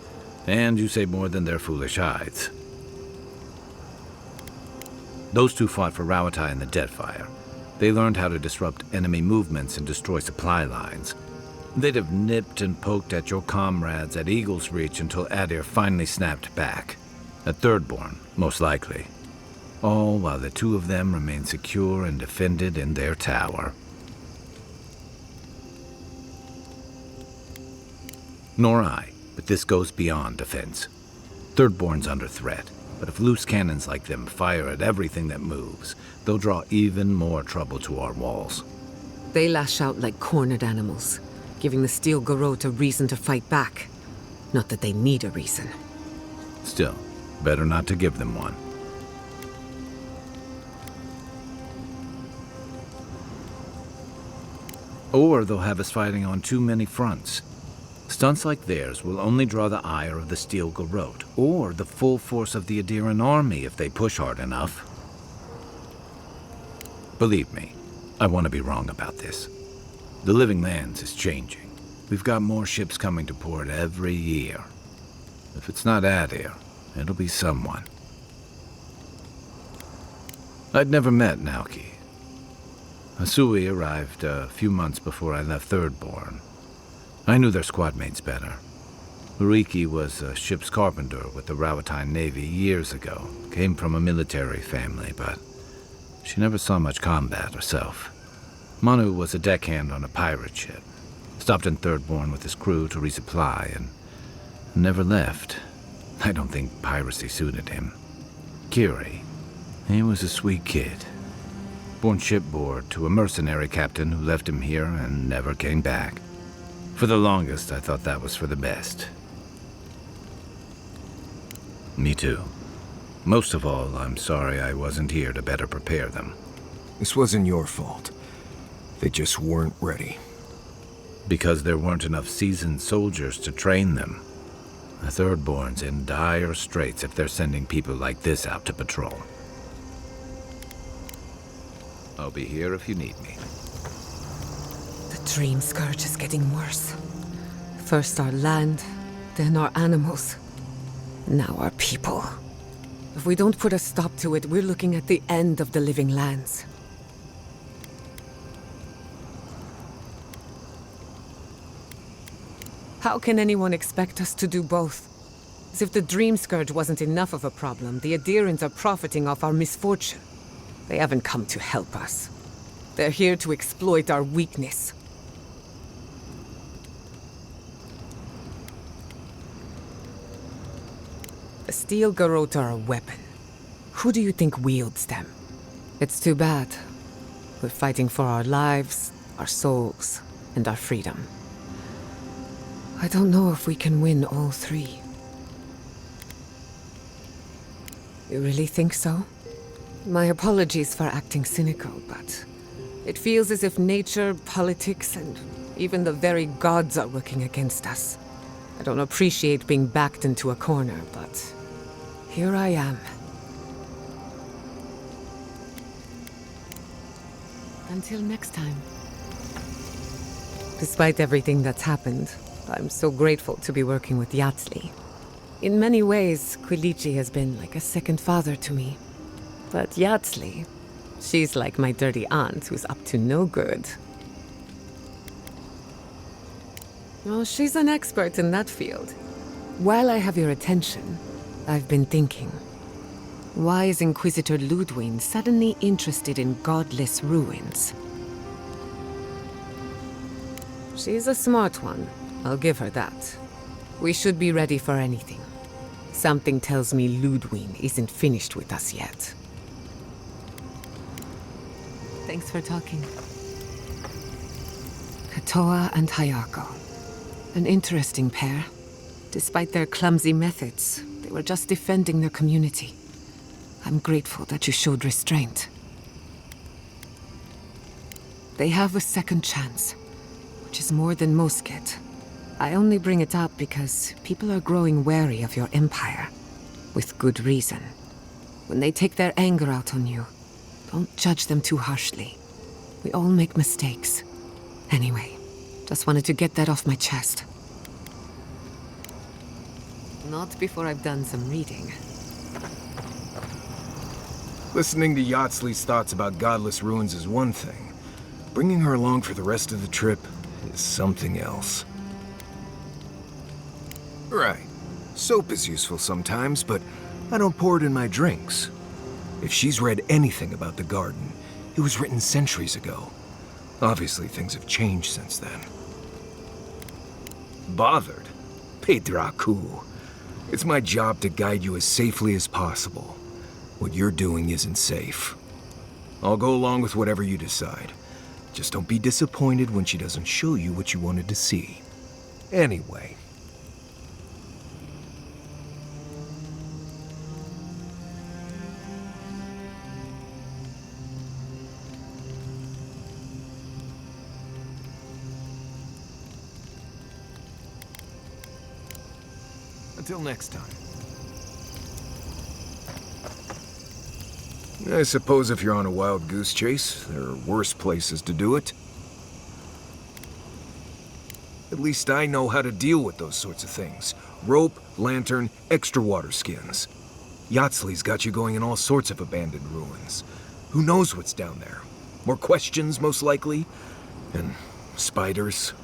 And you say more than their foolish hides. Those two fought for Rawatai in the Deadfire. They learned how to disrupt enemy movements and destroy supply lines. They'd have nipped and poked at your comrades at Eagle's Reach until Adir finally snapped back. At Thirdborn, most likely. All while the two of them remained secure and defended in their tower. Nor I, but this goes beyond defense. Thirdborn's under threat, but if loose cannons like them fire at everything that moves, they'll draw even more trouble to our walls. They lash out like cornered animals, giving the Steel Garrote a reason to fight back. Not that they need a reason. Still, better not to give them one. Or they'll have us fighting on too many fronts. Stunts like theirs will only draw the ire of the Steel Garrote, or the full force of the Adiran army if they push hard enough. Believe me, I want to be wrong about this. The Living Lands is changing. We've got more ships coming to port every year. If it's not Adir, it'll be someone. I'd never met Naoki. Asui arrived a few months before I left Thirdborn. I knew their squad mates better. Uriki was a ship's carpenter with the Rawatai Navy years ago. Came from a military family, but she never saw much combat herself. Manu was a deckhand on a pirate ship. Stopped in Thirdborn with his crew to resupply and never left. I don't think piracy suited him. Kiri, he was a sweet kid. Born shipboard to a mercenary captain who left him here and never came back. For the longest, I thought that was for the best. Me too. Most of all, I'm sorry I wasn't here to better prepare them. This wasn't your fault. They just weren't ready. Because there weren't enough seasoned soldiers to train them. The Thirdborn's in dire straits if they're sending people like this out to patrol. I'll be here if you need me. The Dream Scourge is getting worse. First our land, then our animals. Now our people. If we don't put a stop to it, we're looking at the end of the Living Lands. How can anyone expect us to do both? As if the Dream Scourge wasn't enough of a problem, the Adirans are profiting off our misfortune. They haven't come to help us. They're here to exploit our weakness. The Steel Garrote are a weapon. Who do you think wields them? It's too bad. We're fighting for our lives, our souls, and our freedom. I don't know if we can win all three. You really think so? My apologies for acting cynical, but it feels as if nature, politics, and even the very gods are working against us. I don't appreciate being backed into a corner, but here I am. Until next time. Despite everything that's happened, I'm so grateful to be working with Yatsley. In many ways, Quilichi has been like a second father to me. But Yatsley, she's like my dirty aunt who's up to no good. Well, she's an expert in that field. While I have your attention, I've been thinking. Why is Inquisitor Ludwig suddenly interested in godless ruins? She's a smart one. I'll give her that. We should be ready for anything. Something tells me Ludwig isn't finished with us yet. Thanks for talking. Katoa and Hayako. An interesting pair. Despite their clumsy methods, they were just defending their community. I'm grateful that you showed restraint. They have a second chance, which is more than most get. I only bring it up because people are growing wary of your empire. With good reason. When they take their anger out on you, don't judge them too harshly. We all make mistakes. Anyway, just wanted to get that off my chest. Not before I've done some reading. Listening to Yatsley's thoughts about godless ruins is one thing. Bringing her along for the rest of the trip is something else. Right. Soap is useful sometimes, but I don't pour it in my drinks. If she's read anything about the garden, it was written centuries ago. Obviously, things have changed since then. Bothered? Pedraku. It's my job to guide you as safely as possible. What you're doing isn't safe. I'll go along with whatever you decide. Just don't be disappointed when she doesn't show you what you wanted to see. Anyway. Until next time. I suppose if you're on a wild goose chase, there are worse places to do it. At least I know how to deal with those sorts of things. Rope, lantern, extra water skins. Yatsley's got you going in all sorts of abandoned ruins. Who knows what's down there? More questions, most likely? And spiders.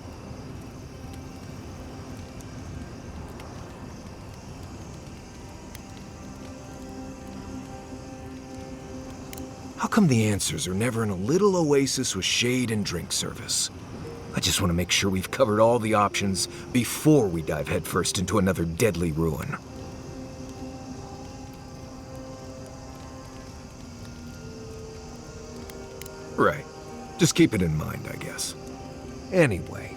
How come the answers are never in a little oasis with shade and drink service? I just want to make sure we've covered all the options before we dive headfirst into another deadly ruin. Right. Just keep it in mind, I guess. Anyway.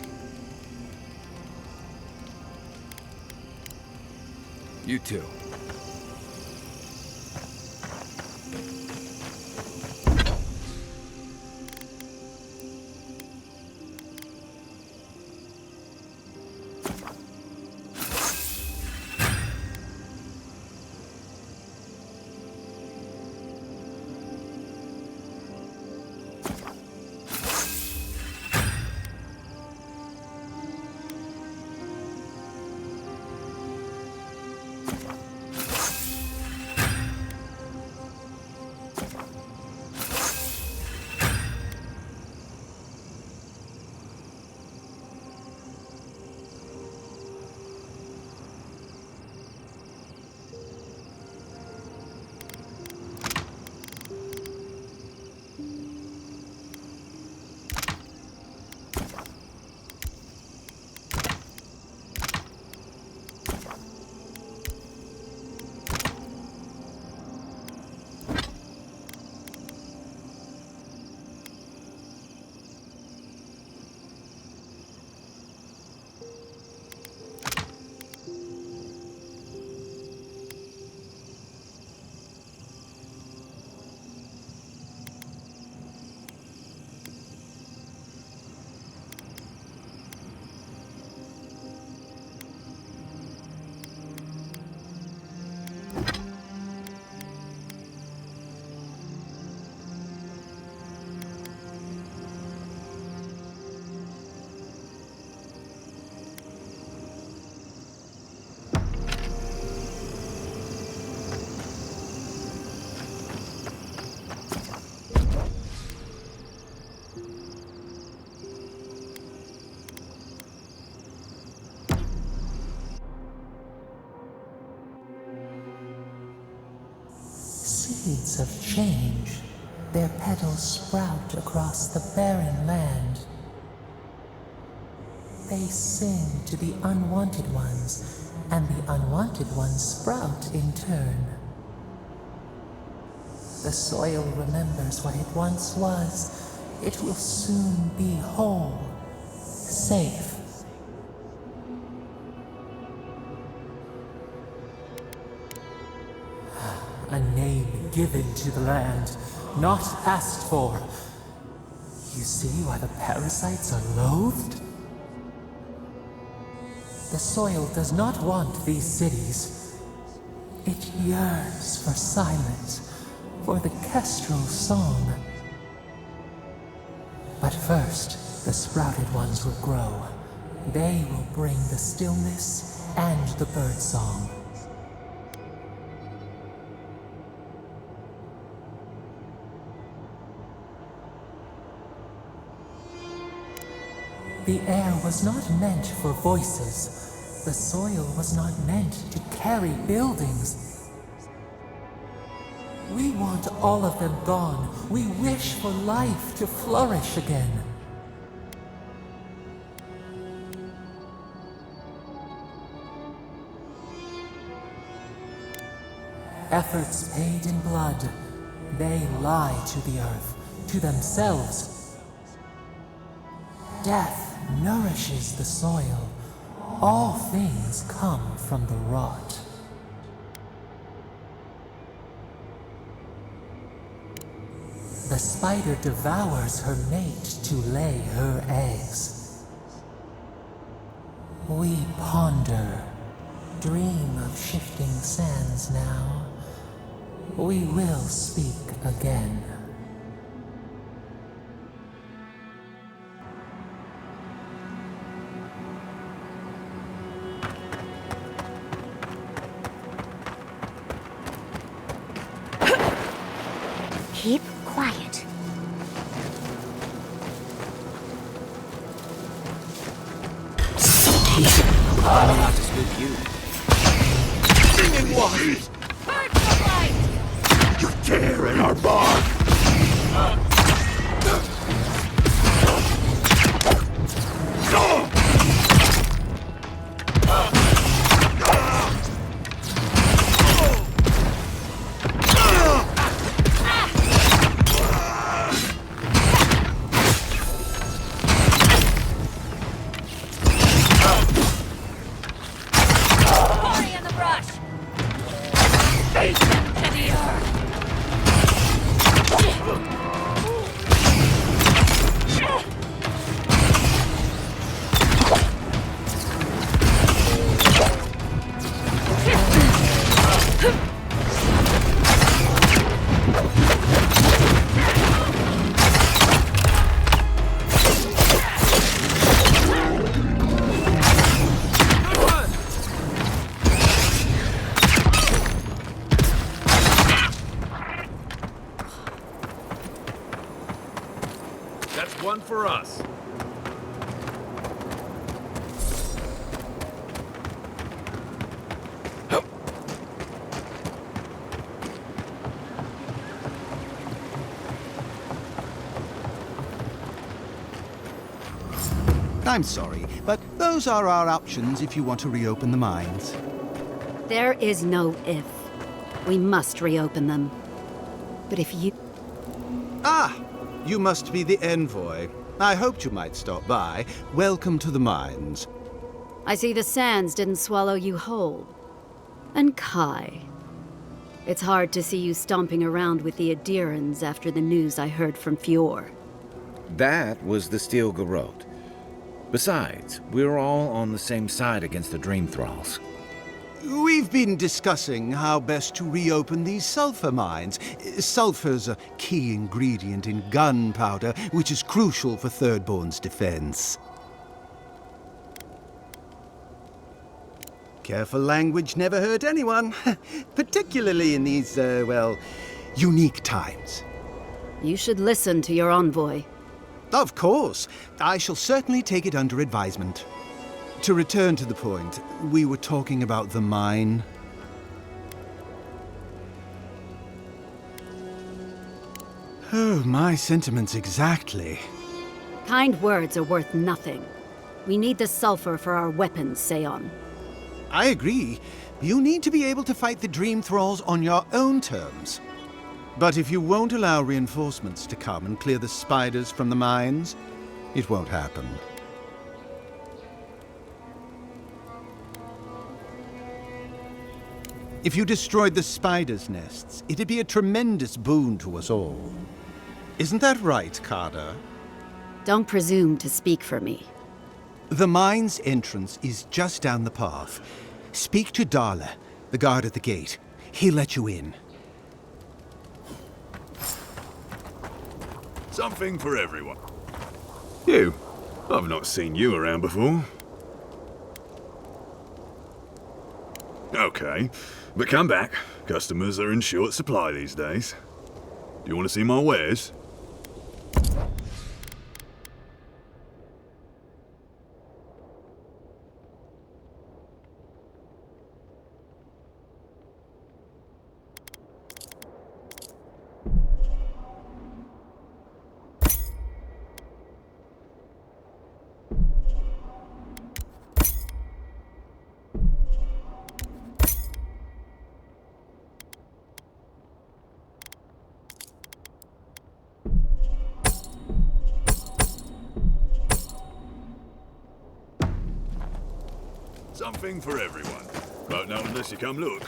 You too. seeds of change. Their petals sprout across the barren land. They sing to the unwanted ones, and the unwanted ones sprout in turn. The soil remembers what it once was. It will soon be whole, safe. A name given to the land, not asked for. You see why the parasites are loathed? The soil does not want these cities. It yearns for silence, for the kestrel song. But first, the sprouted ones will grow. They will bring the stillness and the bird song. The air was not meant for voices. The soil was not meant to carry buildings. We want all of them gone. We wish for life to flourish again. Efforts paid in blood. They lie to the earth, to themselves. Death nourishes the soil. All things come from the rot. The spider devours her mate to lay her eggs. We ponder, dream of shifting sands now. We will speak again. Keep quiet. I'm not to spook you. Singing waters! You're tearing our bark! One for us. I'm sorry, but those are our options if you want to reopen the mines. There is no if. We must reopen them. But if you... Ah! You must be the envoy. I hoped you might stop by. Welcome to the mines. I see the sands didn't swallow you whole. And Kai. It's hard to see you stomping around with the Adirans after the news I heard from Fior. That was the Steel Garrote. Besides, we're all on the same side against the Dream Thralls. We've been discussing how best to reopen these sulfur mines. Sulfur's a key ingredient in gunpowder, which is crucial for Thirdborn's defense. Careful language never hurt anyone, particularly in these, unique times. You should listen to your envoy. Of course. I shall certainly take it under advisement. To return to the point, we were talking about the mine. Oh, my sentiments exactly. Kind words are worth nothing. We need the sulfur for our weapons, Seon. I agree. You need to be able to fight the Dream Thralls on your own terms. But if you won't allow reinforcements to come and clear the spiders from the mines, it won't happen. If you destroyed the spiders' nests, it'd be a tremendous boon to us all. Isn't that right, Carter? Don't presume to speak for me. The mine's entrance is just down the path. Speak to Darla, the guard at the gate. He'll let you in. Something for everyone. You. I've not seen you around before. Okay, but come back. Customers are in short supply these days. Do you want to see my wares? Something for everyone. Won't know unless you come look.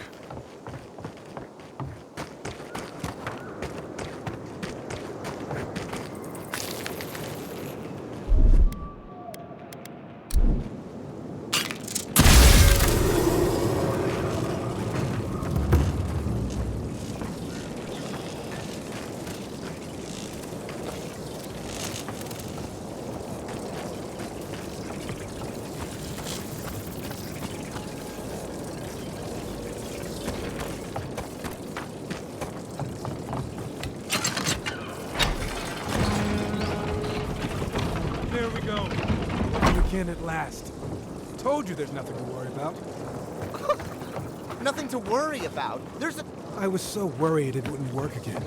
At last. Told you there's nothing to worry about. Nothing to worry about? There's a... I was so worried it wouldn't work again.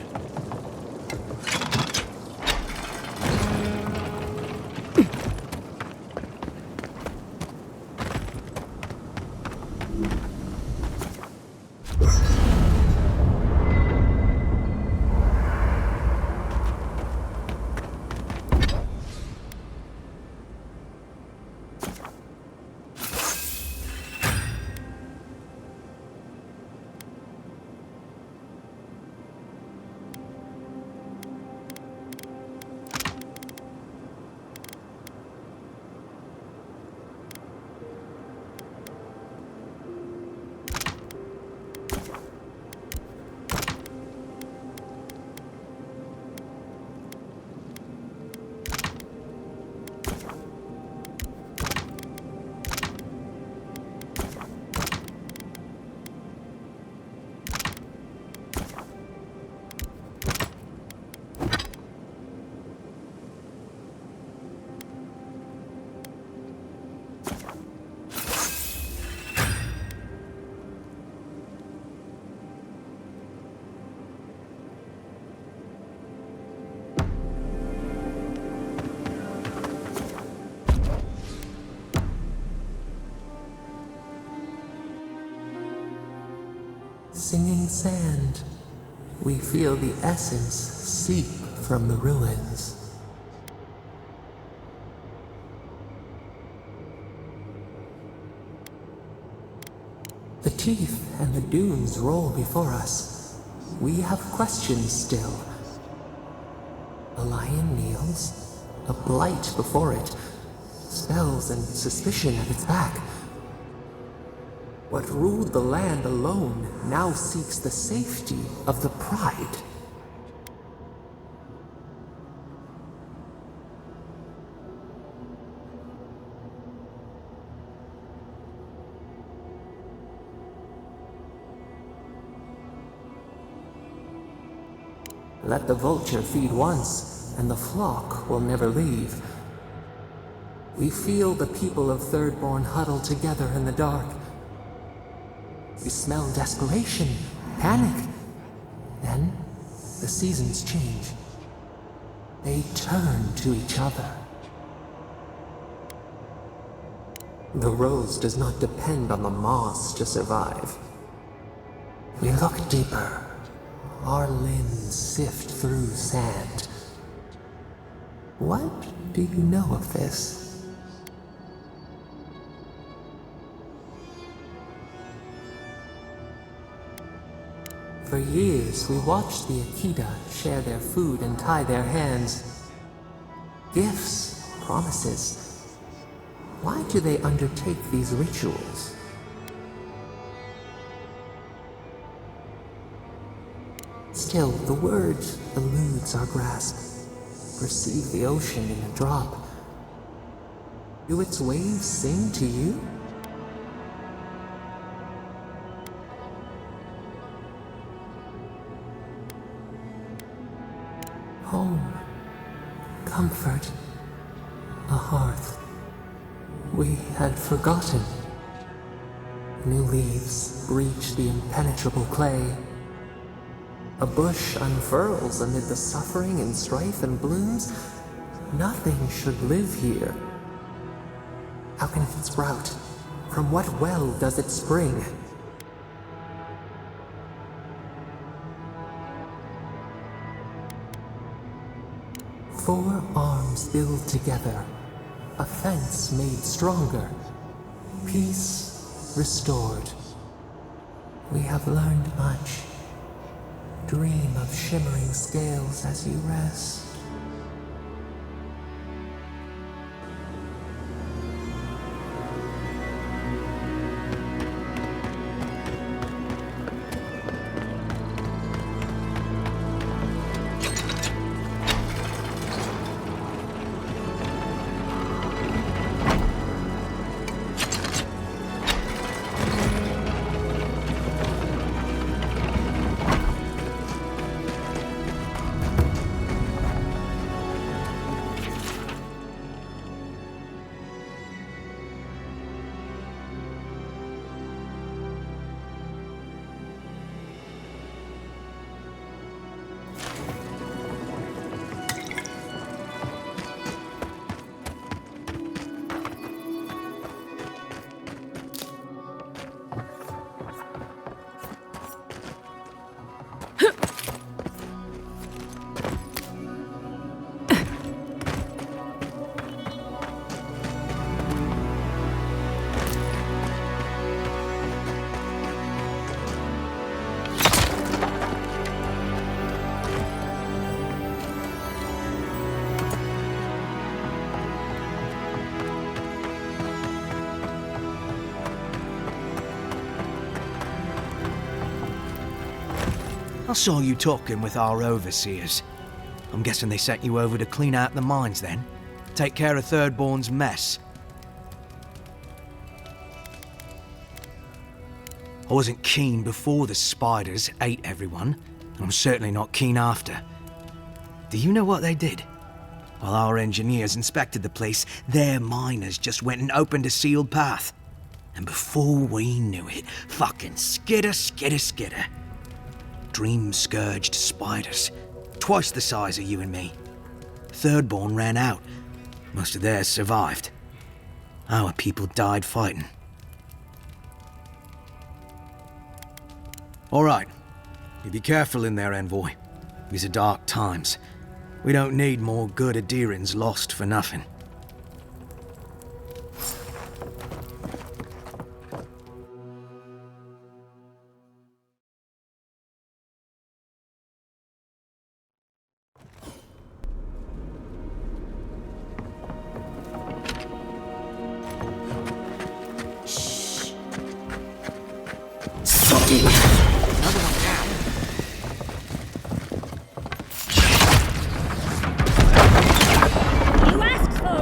Singing sand, we feel the essence seep from the ruins. The teeth and the dunes roll before us. We have questions still. A lion kneels, a blight before it, spells and suspicion at its back. What ruled the land alone now seeks the safety of the pride. Let the vulture feed once, and the flock will never leave. We feel the people of Thirdborn huddle together in the dark. We smell desperation, panic. Then, the seasons change. They turn to each other. The rose does not depend on the moss to survive. We look deeper. Our limbs sift through sand. What do you know of this? For years, we watched the Akita share their food and tie their hands. Gifts, promises. Why do they undertake these rituals? Still, the word eludes our grasp. Perceive the ocean in a drop. Do its waves sing to you? Home, comfort, a hearth. We had forgotten. New leaves breach the impenetrable clay. A bush unfurls amid the suffering and strife and blooms. Nothing should live here. How can it sprout? From what well does it spring? Four arms build together. A fence made stronger. Peace restored. We have learned much. Dream of shimmering scales as you rest. I saw you talking with our overseers. I'm guessing they sent you over to clean out the mines then? Take care of Thirdborn's mess. I wasn't keen before the spiders ate everyone, and I'm certainly not keen after. Do you know what they did? While our engineers inspected the place, their miners just went and opened a sealed path. And before we knew it, fucking skitter. Dream-scourged spiders. Twice the size of you and me. Thirdborn ran out. Most of theirs survived. Our people died fighting. All right. You be careful in there, Envoy. These are dark times. We don't need more good Adirans lost for nothing. You asked for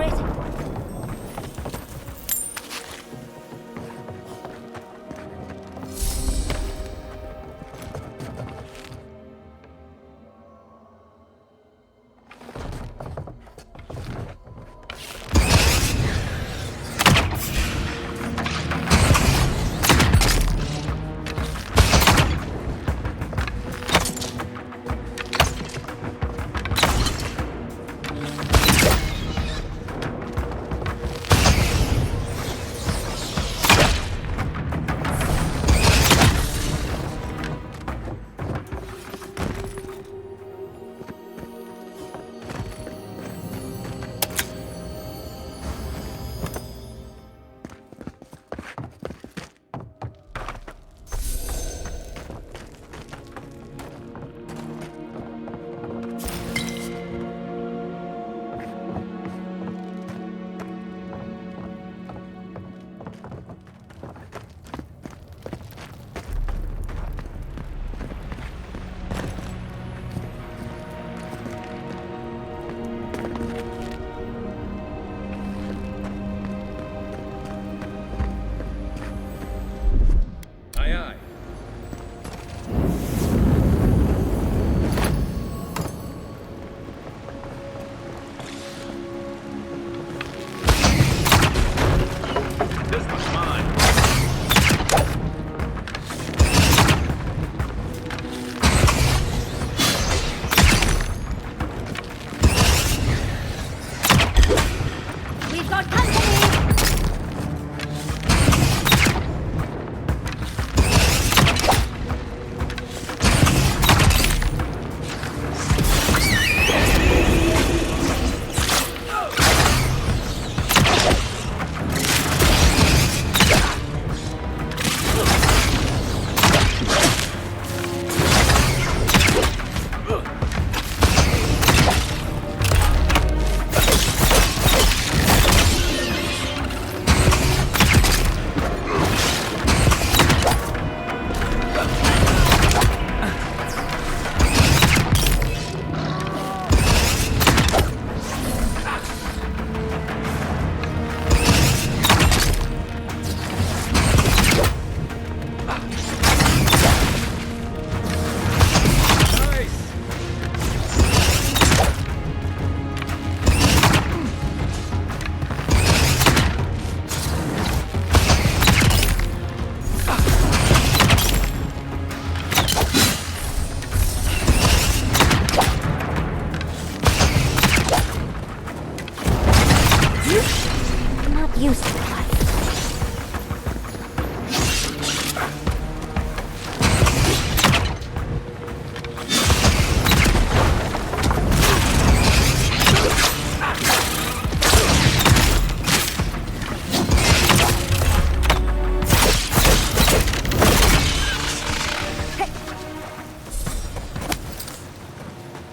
use the carve.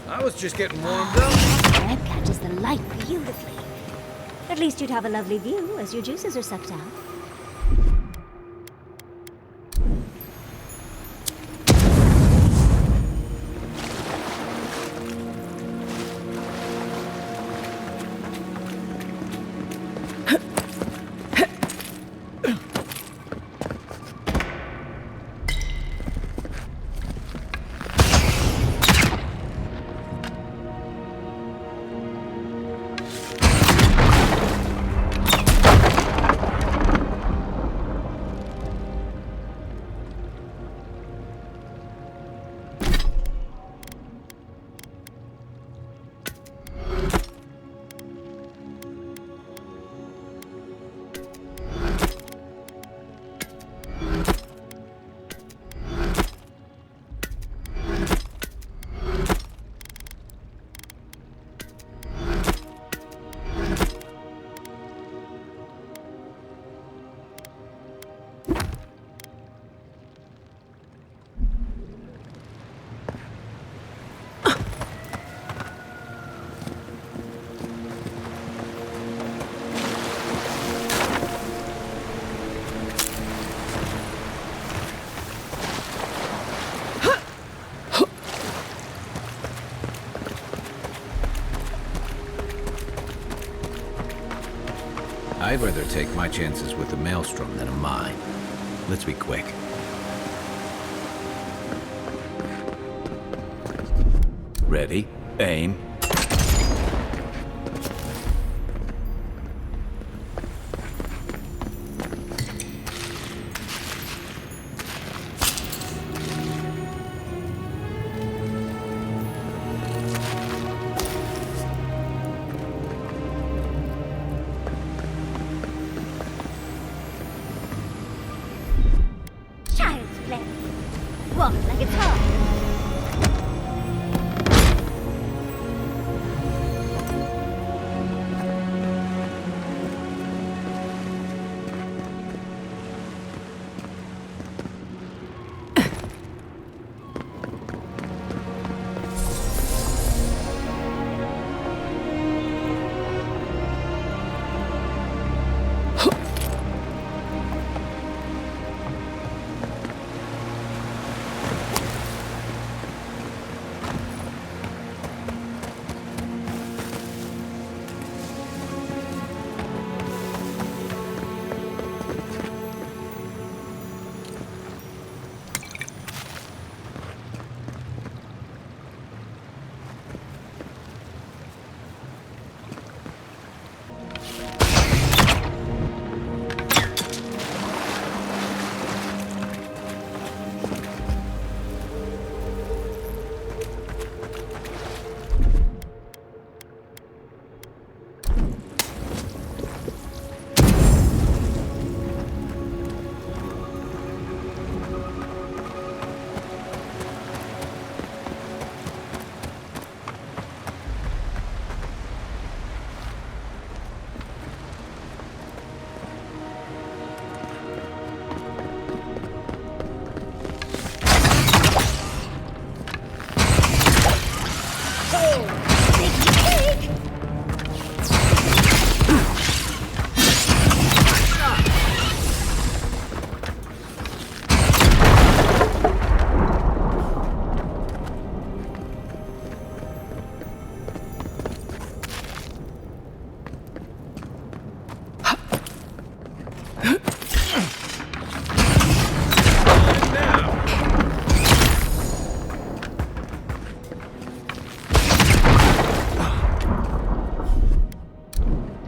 I was just getting warmed up. Red catches the light beautifully. At least you'd have a lovely view as your juices are sucked out. I'd rather take my chances with a maelstrom than a mine. Let's be quick. Ready, aim. Child's play. Walk like it's hard.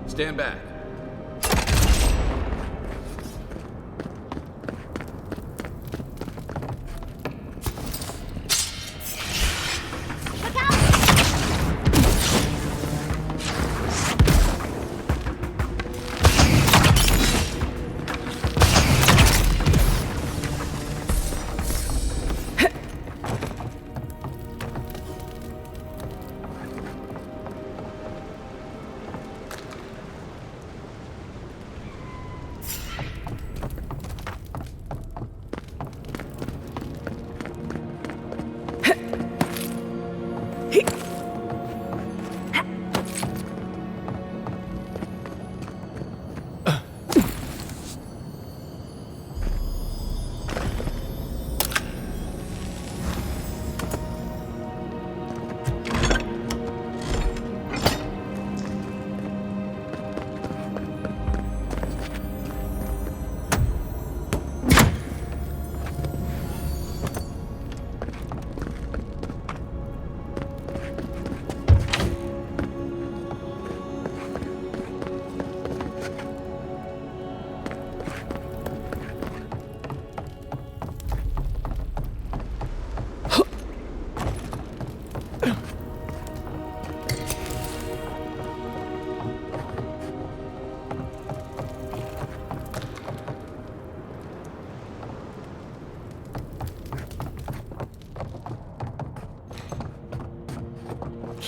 Stand back.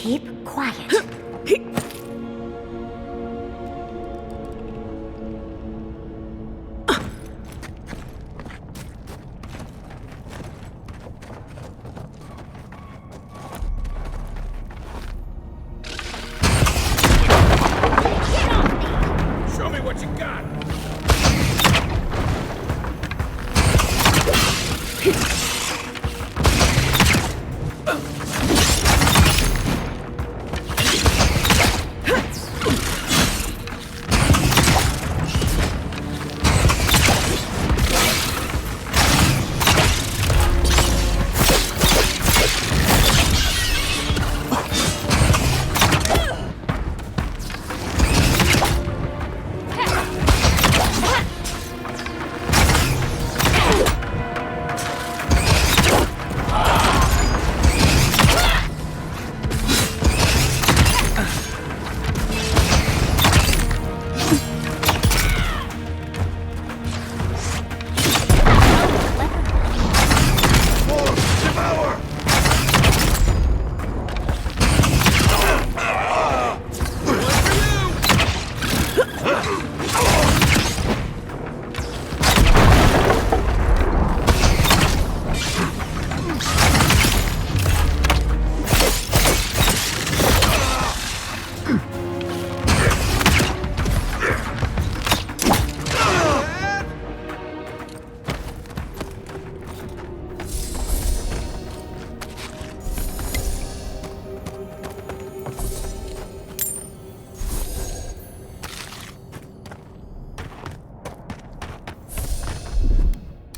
Keep quiet. Show me what you got.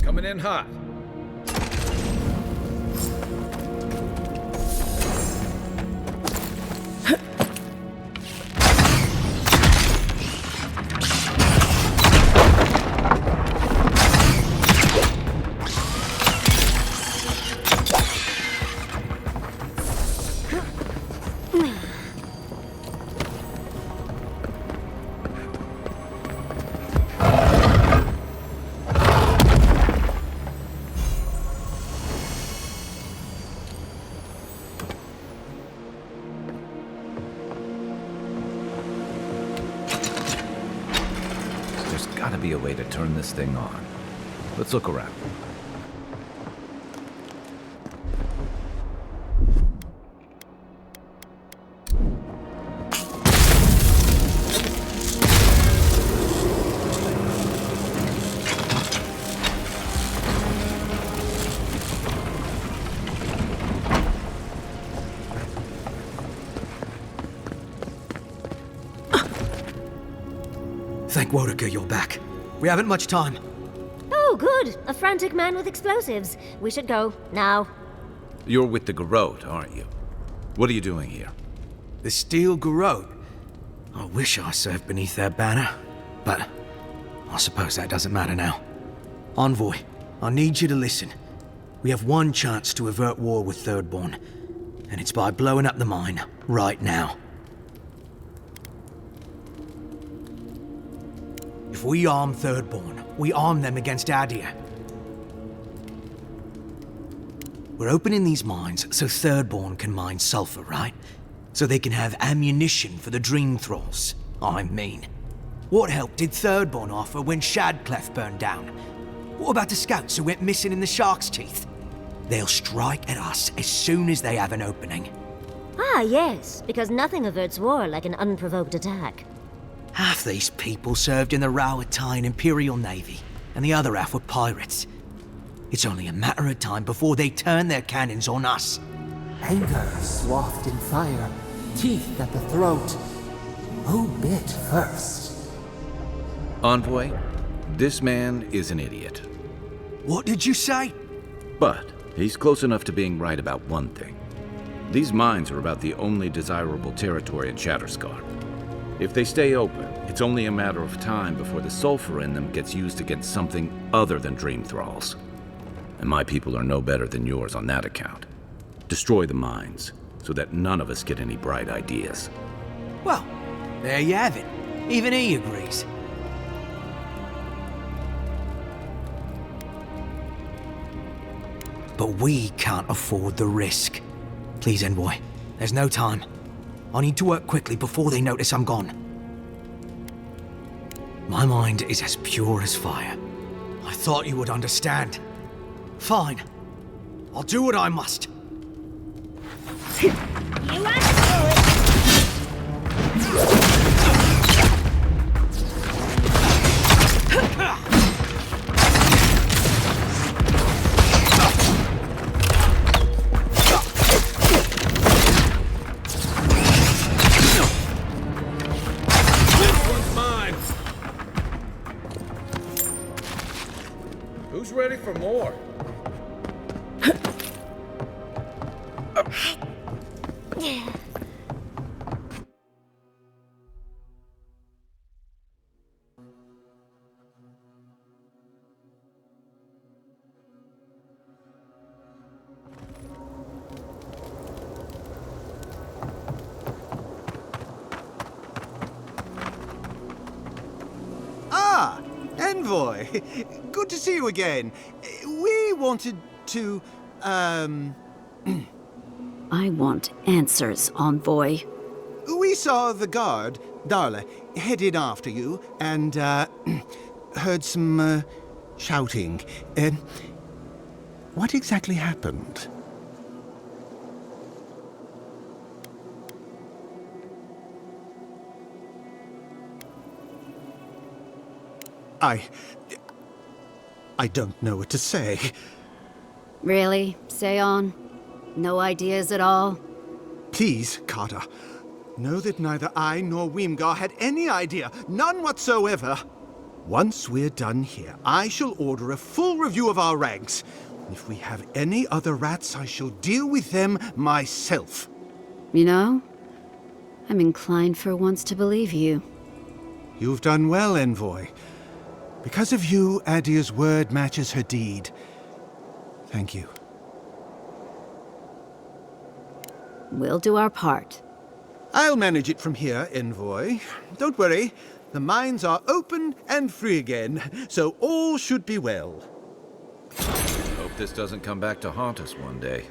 Coming in hot. There's gotta be a way to turn this thing on. Let's look around. Thank Wodaker you're back. We haven't much time. Oh, good. A frantic man with explosives. We should go, now. You're with the Garrote, aren't you? What are you doing here? The Steel Garrote? I wish I served beneath their banner, but I suppose that doesn't matter now. Envoy, I need you to listen. We have one chance to avert war with Thirdborn, and it's by blowing up the mine right now. If we arm Thirdborn, we arm them against Adia. We're opening these mines so Thirdborn can mine sulfur, right? So they can have ammunition for the Dream Thralls. I mean, what help did Thirdborn offer when Shadclef burned down? What about the scouts who went missing in the Shark's Teeth? They'll strike at us as soon as they have an opening. Ah, yes, because nothing averts war like an unprovoked attack. Half these people served in the Rowatine Imperial Navy, and the other half were pirates. It's only a matter of time before they turn their cannons on us. Anger swathed in fire, teeth at the throat. Who bit first? Envoy, this man is an idiot. What did you say? But he's close enough to being right about one thing. These mines are about the only desirable territory in Shatterscar. If they stay open, it's only a matter of time before the sulfur in them gets used against something other than Dream Thralls. And my people are no better than yours on that account. Destroy the mines, so that none of us get any bright ideas. Well, there you have it. Even he agrees. But we can't afford the risk. Please, Envoy, there's no time. I need to work quickly before they notice I'm gone. My mind is as pure as fire. I thought you would understand. Fine. I'll do what I must. Who's ready for more? Ah, Envoy. Good to see you again. We wanted to, I want answers, Envoy. We saw the guard, Darla, headed after you, and, heard some, shouting. What exactly happened? I don't know what to say. Really? Say on? No ideas at all? Please, Carter. Know that neither I nor Weemgar had any idea. None whatsoever. Once we're done here, I shall order a full review of our ranks. If we have any other rats, I shall deal with them myself. You know, I'm inclined for once to believe you. You've done well, Envoy. Because of you, Adia's word matches her deed. Thank you. We'll do our part. I'll manage it from here, Envoy. Don't worry. The mines are open and free again, so all should be well. Hope this doesn't come back to haunt us one day.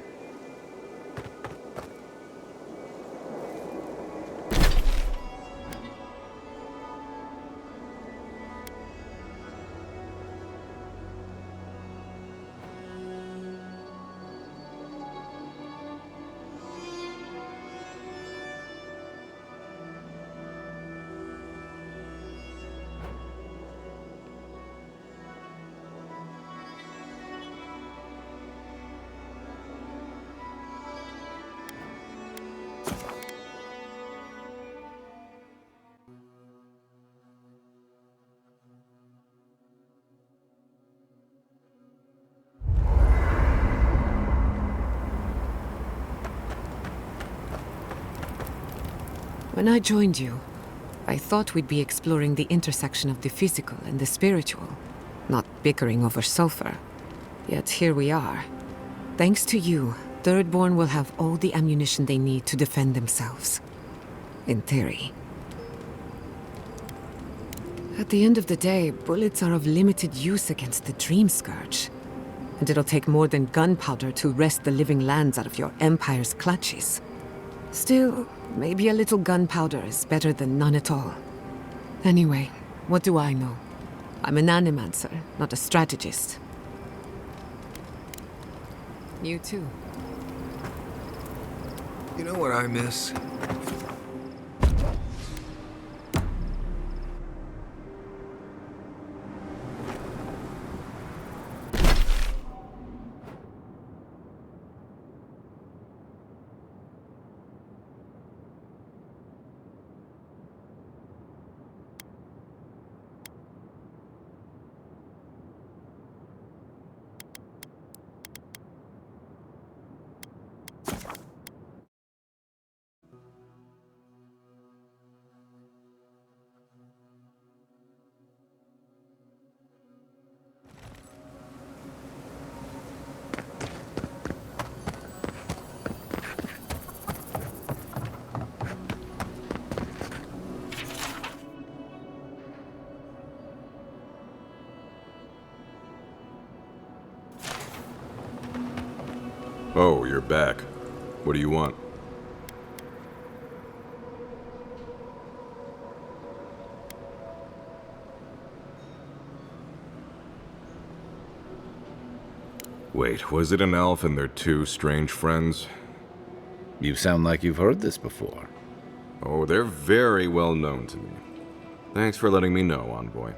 When I joined you, I thought we'd be exploring the intersection of the physical and the spiritual, not bickering over sulfur. Yet here we are. Thanks to you, Thirdborn will have all the ammunition they need to defend themselves. In theory. At the end of the day, bullets are of limited use against the Dream Scourge. And it'll take more than gunpowder to wrest the living lands out of your Empire's clutches. Still, maybe a little gunpowder is better than none at all. Anyway, what do I know? I'm an animancer, not a strategist. You too. You know what I miss? Oh, you're back. What do you want? Wait, was it an elf and their two strange friends? You sound like you've heard this before. Oh, they're very well known to me. Thanks for letting me know, Envoy.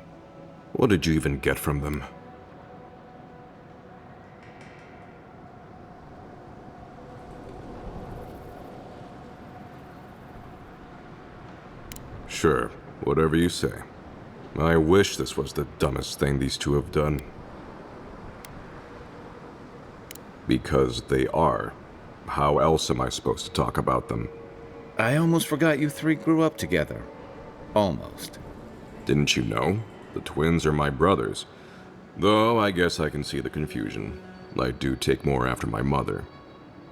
What did you even get from them? Sure, whatever you say. I wish this was the dumbest thing these two have done. Because they are. How else am I supposed to talk about them? I almost forgot you three grew up together. Almost. Didn't you know? The twins are my brothers. Though I guess I can see the confusion. I do take more after my mother.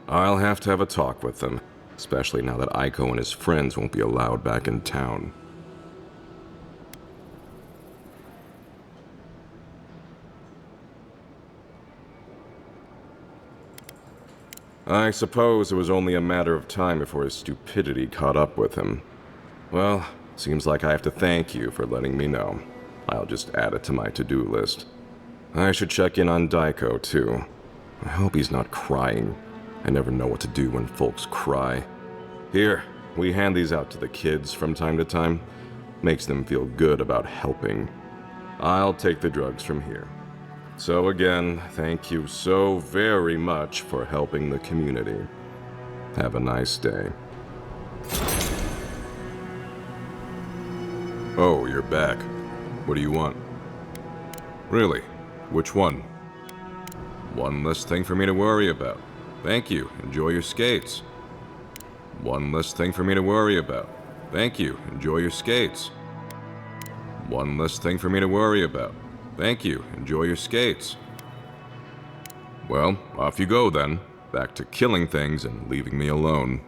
I'll have to have a talk with them, especially now that Aiko and his friends won't be allowed back in town. I suppose it was only a matter of time before his stupidity caught up with him. Well, seems like I have to thank you for letting me know. I'll just add it to my to-do list. I should check in on Daiko, too. I hope he's not crying. I never know what to do when folks cry. Here, we hand these out to the kids from time to time. Makes them feel good about helping. I'll take the drugs from here. So again, thank you so very much for helping the community. Have a nice day. Oh, you're back. What do you want? Really? Which one? One less thing for me to worry about. Thank you. Enjoy your skates. One less thing for me to worry about. Thank you. Enjoy your skates. One less thing for me to worry about. Thank you. Enjoy your skates. Well, off you go then. Back to killing things and leaving me alone.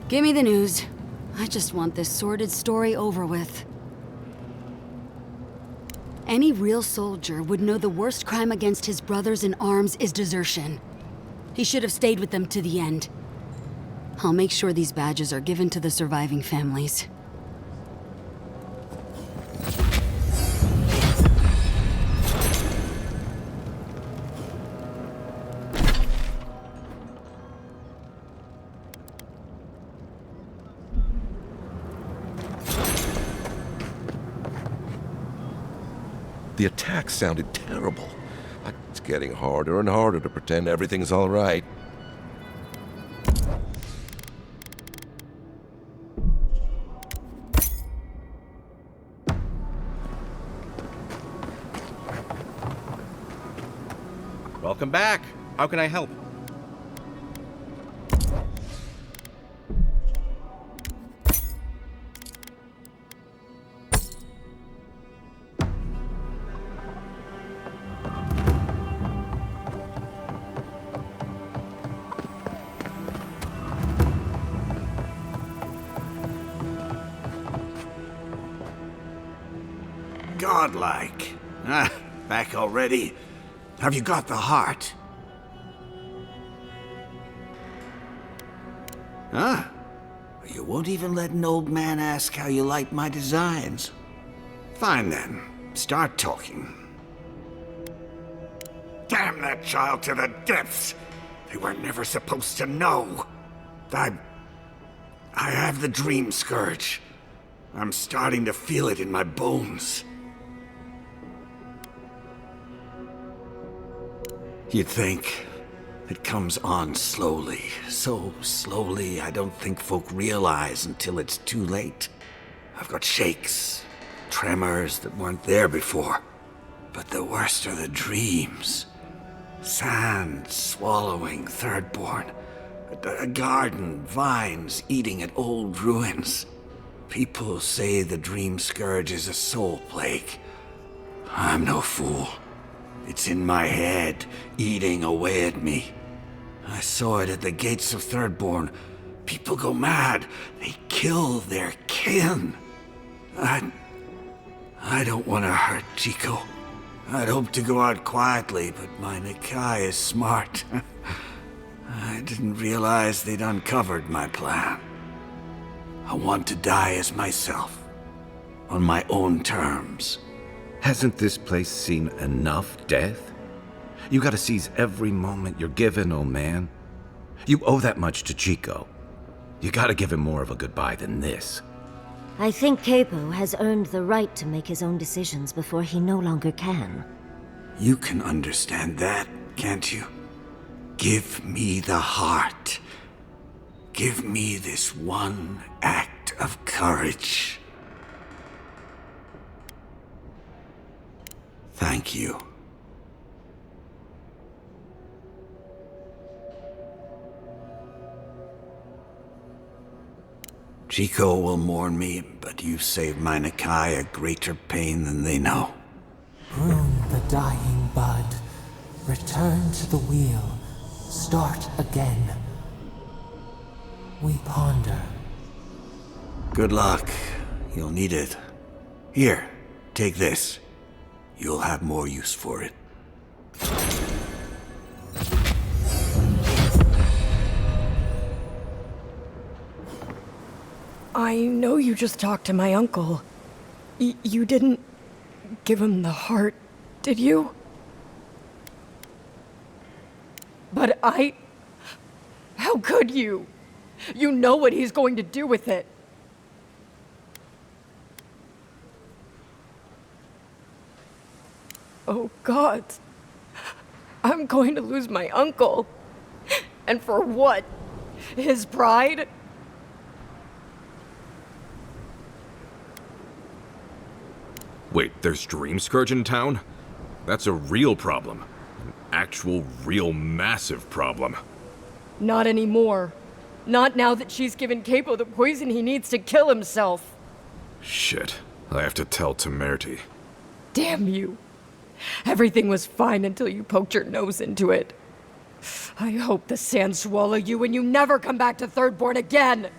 Give me the news. I just want this sordid story over with. Any real soldier would know the worst crime against his brothers in arms is desertion. He should have stayed with them to the end. I'll make sure these badges are given to the surviving families. The attack sounded terrible. It's getting harder and harder to pretend everything's all right. Welcome back. How can I help? Godlike. Ah, back already? Have you got the heart? Huh? You won't even let an old man ask how you like my designs. Fine then. Start talking. Damn that child to the depths! They were never supposed to know. I have the dream scourge. I'm starting to feel it in my bones. You'd think it comes on slowly. So slowly, I don't think folk realize until it's too late. I've got shakes, tremors that weren't there before. But the worst are the dreams. Sand swallowing Thirdborn. A garden, vines eating at old ruins. People say the dream scourge is a soul plague. I'm no fool. It's in my head, eating away at me. I saw it at the gates of Thirdborn. People go mad. They kill their kin. I don't want to hurt Chico. I'd hope to go out quietly, but my Nikai is smart. I didn't realize they'd uncovered my plan. I want to die as myself, on my own terms. Hasn't this place seen enough death? You gotta seize every moment you're given, old man. You owe that much to Chico. You gotta give him more of a goodbye than this. I think Capo has earned the right to make his own decisions before he no longer can. You can understand that, can't you? Give me the heart. Give me this one act of courage. Thank you. Chico will mourn me, but you saved my Nakai a greater pain than they know. Prune the dying bud. Return to the wheel. Start again. We ponder. Good luck. You'll need it. Here, take this. You'll have more use for it. I know you just talked to my uncle. You didn't give him the heart, did you? But how could you? You know what he's going to do with it. Oh, God. I'm going to lose my uncle. And for what? His pride? Wait, there's Dream Scourge in town? That's a real problem. An actual, real, massive problem. Not anymore. Not now that she's given Capo the poison he needs to kill himself. Shit. I have to tell Temerity. Damn you. Everything was fine until you poked your nose into it. I hope the sand swallow you and you never come back to Thirdborn again!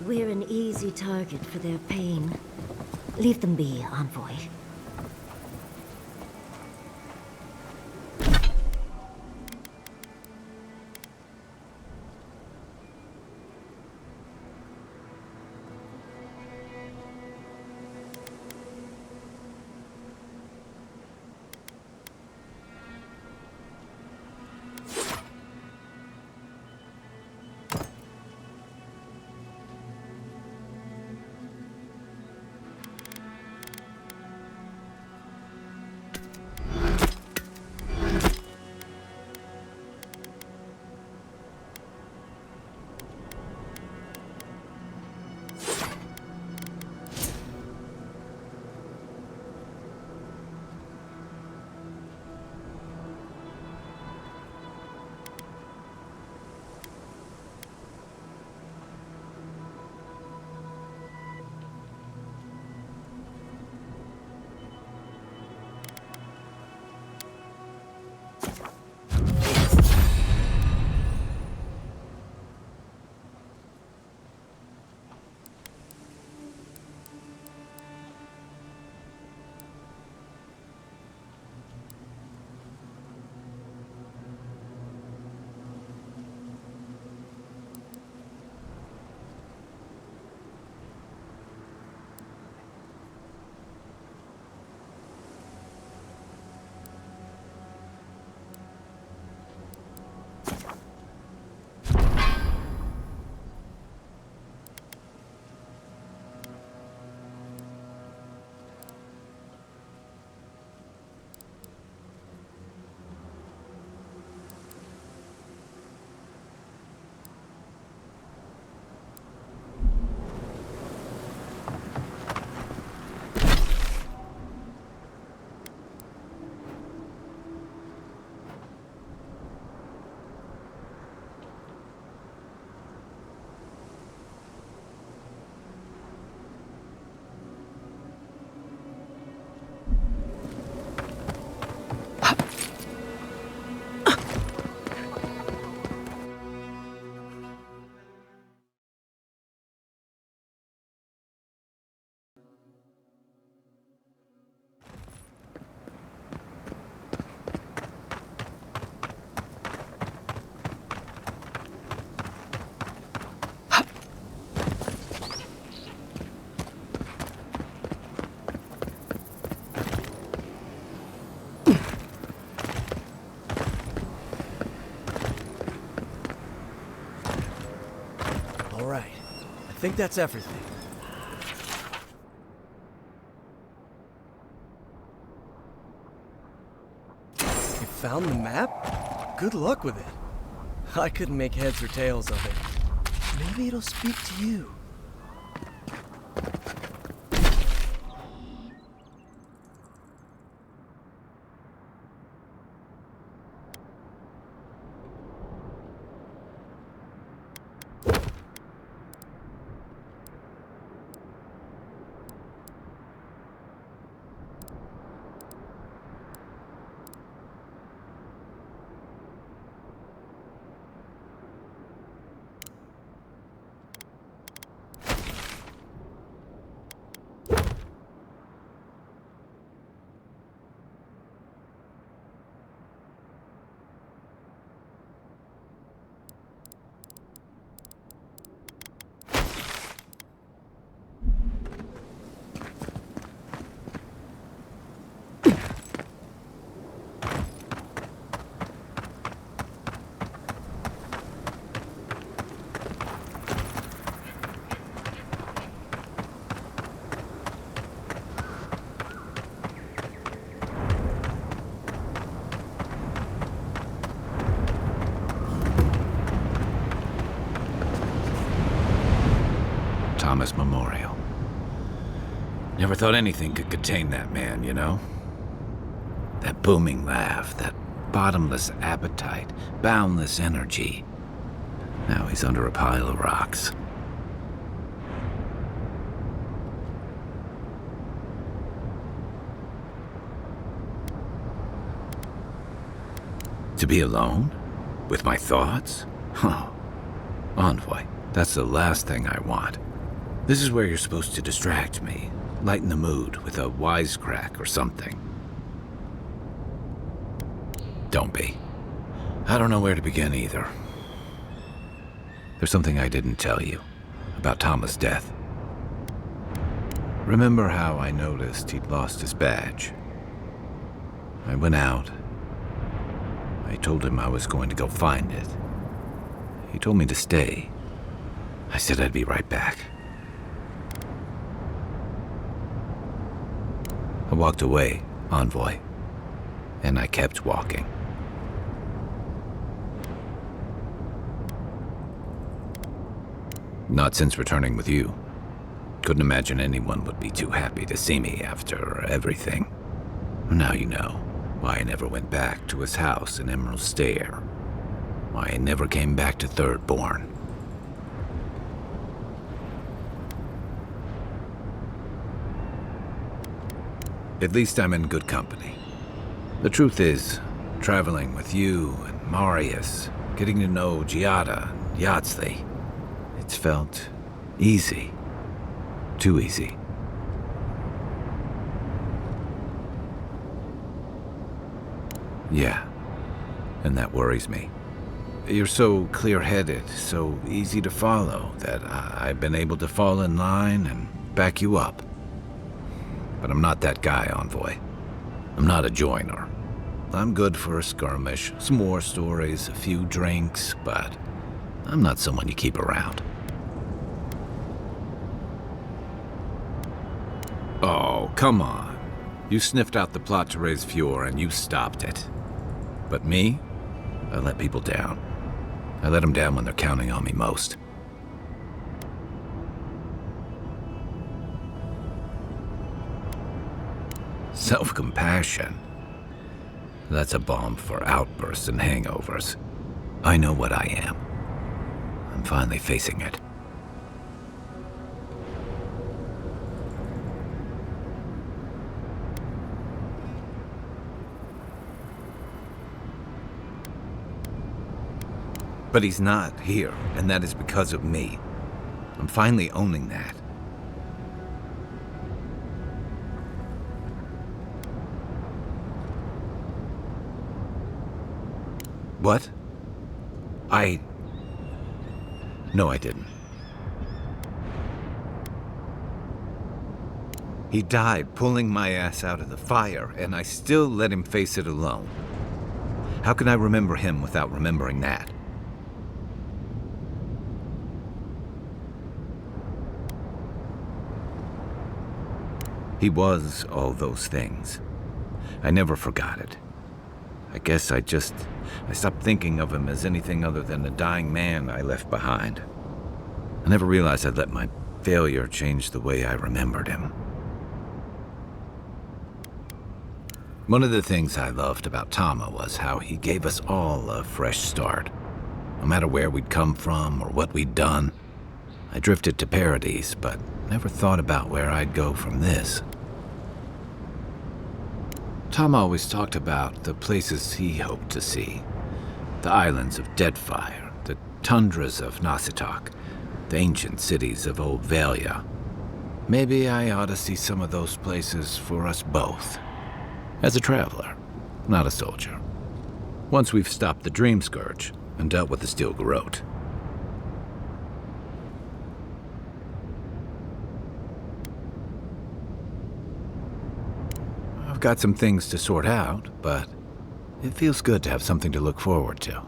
We're an easy target for their pain. Leave them be, Envoy. think that's everything. You found the map? Good luck with it. I couldn't make heads or tails of it. Maybe it'll speak to you. Thomas Memorial. Never thought anything could contain that man, you know? That booming laugh, that bottomless appetite, boundless energy. Now he's under a pile of rocks. To be alone? With my thoughts? Huh. Envoy, that's the last thing I want. This is where you're supposed to distract me, lighten the mood with a wisecrack or something. Don't be. I don't know where to begin either. There's something I didn't tell you about Thomas' death. Remember how I noticed he'd lost his badge? I went out. I told him I was going to go find it. He told me to stay. I said I'd be right back. I walked away, Envoy, and I kept walking. Not since returning with you. Couldn't imagine anyone would be too happy to see me after everything. Now you know why I never went back to his house in Emerald Stair. Why I never came back to Thirdborn. At least I'm in good company. The truth is, traveling with you and Marius, getting to know Giada and Yardsley, it's felt easy. Too easy. Yeah, and that worries me. You're so clear-headed, so easy to follow, that I've been able to fall in line and back you up. But I'm not that guy, Envoy. I'm not a joiner. I'm good for a skirmish, some war stories, a few drinks, but I'm not someone you keep around. Oh, come on. You sniffed out the plot to raise Fjord and you stopped it. But me? I let people down. I let them down when they're counting on me most. Self-compassion. That's a balm for outbursts and hangovers. I know what I am. I'm finally facing it. But he's not here, and that is because of me. I'm finally owning that. What? No, I didn't. He died pulling my ass out of the fire, and I still let him face it alone. How can I remember him without remembering that? He was all those things. I never forgot it. I guess I stopped thinking of him as anything other than a dying man I left behind. I never realized I'd let my failure change the way I remembered him. One of the things I loved about Tama was how he gave us all a fresh start. No matter where we'd come from or what we'd done, I drifted to Paradise, but never thought about where I'd go from this. Tom always talked about the places he hoped to see. The islands of Deadfire, the tundras of Nasitok, the ancient cities of Old Valia. Maybe I ought to see some of those places for us both. As a traveler, not a soldier. Once we've stopped the Dream Scourge and dealt with the Steel Garrote. I've got some things to sort out, but it feels good to have something to look forward to.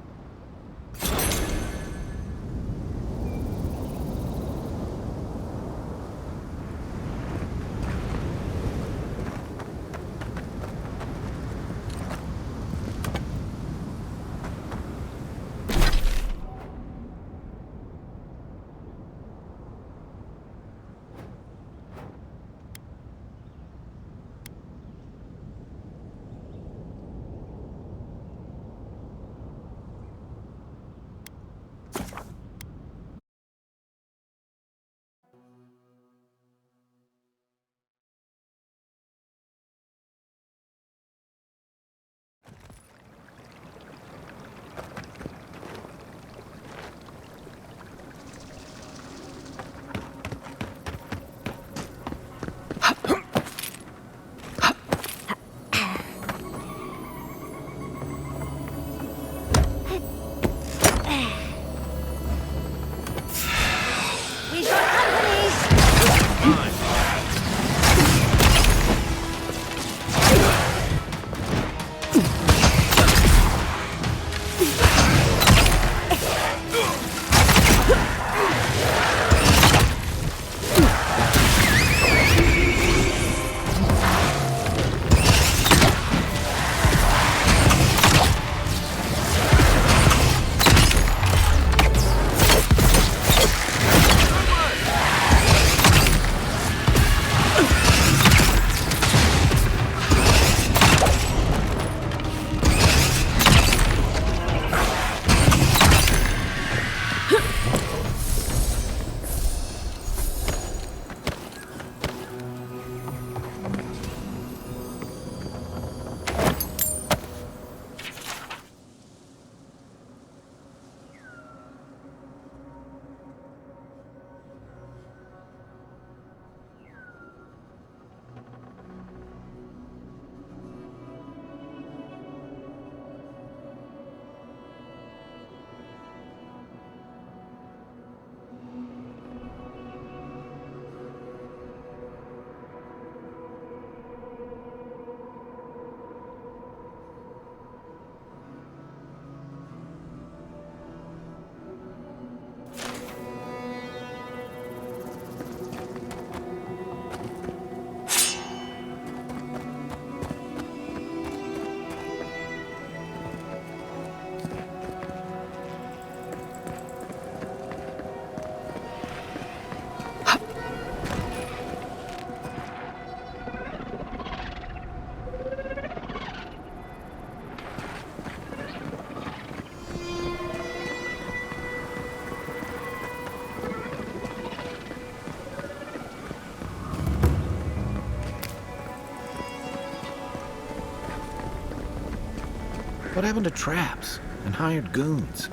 What happened to traps and hired goons?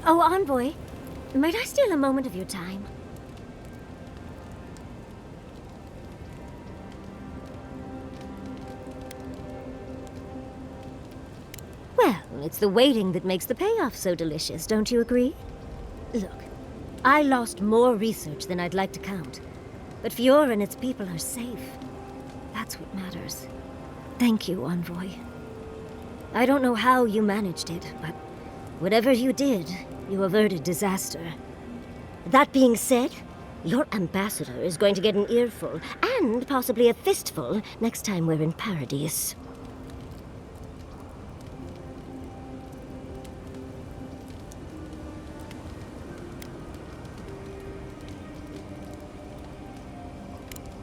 Oh, Envoy, might I steal a moment of your time? Well, it's the waiting that makes the payoff so delicious, don't you agree? Look, I lost more research than I'd like to count, but Fiora and its people are safe. That's what matters. Thank you, Envoy. I don't know how you managed it, but whatever you did, you averted disaster. That being said, your ambassador is going to get an earful, and possibly a fistful, next time we're in Paradise.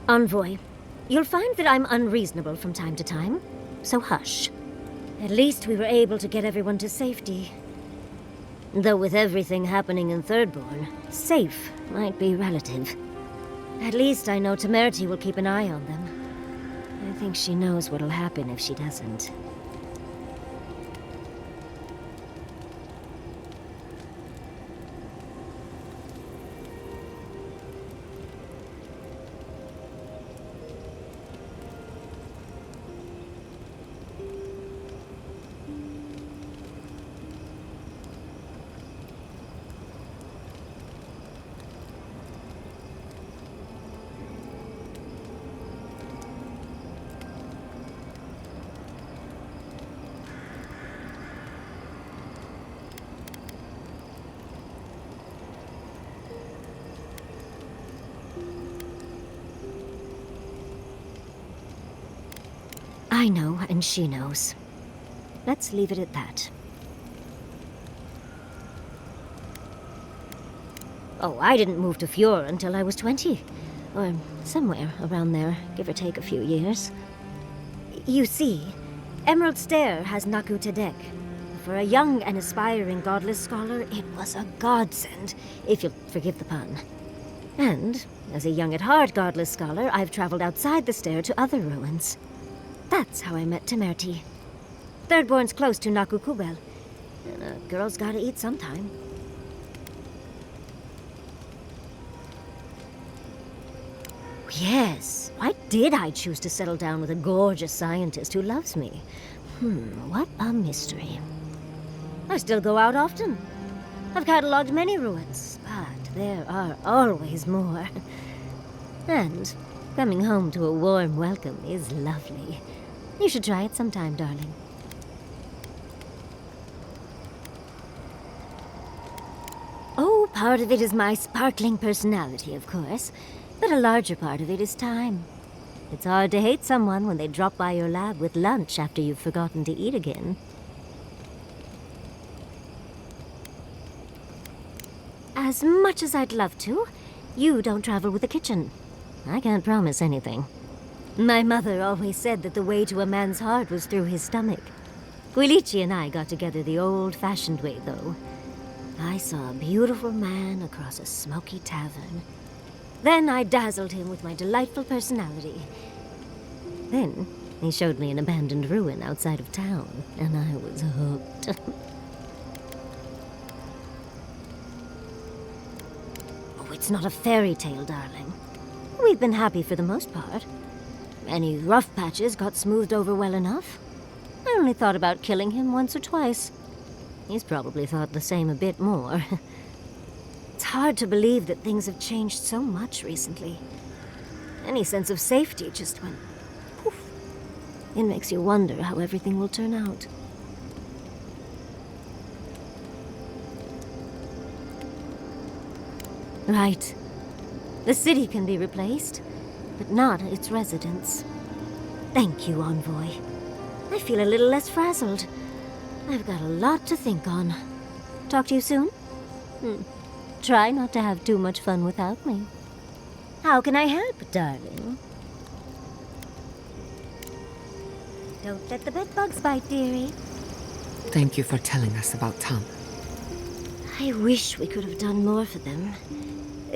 Envoy, you'll find that I'm unreasonable from time to time, so hush. At least we were able to get everyone to safety. Though with everything happening in Thirdborn, safe might be relative. At least I know Temerity will keep an eye on them. I think she knows what'll happen if she doesn't. I know, and she knows. Let's leave it at that. Oh, I didn't move to Eora until I was 20. Or somewhere around there, give or take a few years. You see, Emerald Stair has Naku Tedek. For a young and aspiring godless scholar, it was a godsend, if you'll forgive the pun. And, as a young at heart godless scholar, I've traveled outside the stair to other ruins. That's how I met Temerity. Thirdborn's close to Naku Kubel, and a girl's gotta eat sometime. Yes, why did I choose to settle down with a gorgeous scientist who loves me? What a mystery. I still go out often. I've catalogued many ruins, but there are always more. And coming home to a warm welcome is lovely. You should try it sometime, darling. Oh, part of it is my sparkling personality, of course. But a larger part of it is time. It's hard to hate someone when they drop by your lab with lunch after you've forgotten to eat again. As much as I'd love to, you don't travel with the kitchen. I can't promise anything. My mother always said that the way to a man's heart was through his stomach. Guilichi and I got together the old-fashioned way, though. I saw a beautiful man across a smoky tavern. Then I dazzled him with my delightful personality. Then he showed me an abandoned ruin outside of town, and I was hooked. Oh, it's not a fairy tale, darling. We've been happy for the most part. Any rough patches got smoothed over well enough. I only thought about killing him once or twice. He's probably thought the same a bit more. It's hard to believe that things have changed so much recently. Any sense of safety just went poof. It makes you wonder how everything will turn out. Right. The city can be replaced, but not its residents. Thank you, Envoy. I feel a little less frazzled. I've got a lot to think on. Talk to you soon? Try not to have too much fun without me. How can I help, darling? Don't let the bedbugs bite, dearie. Thank you for telling us about Tom. I wish we could have done more for them.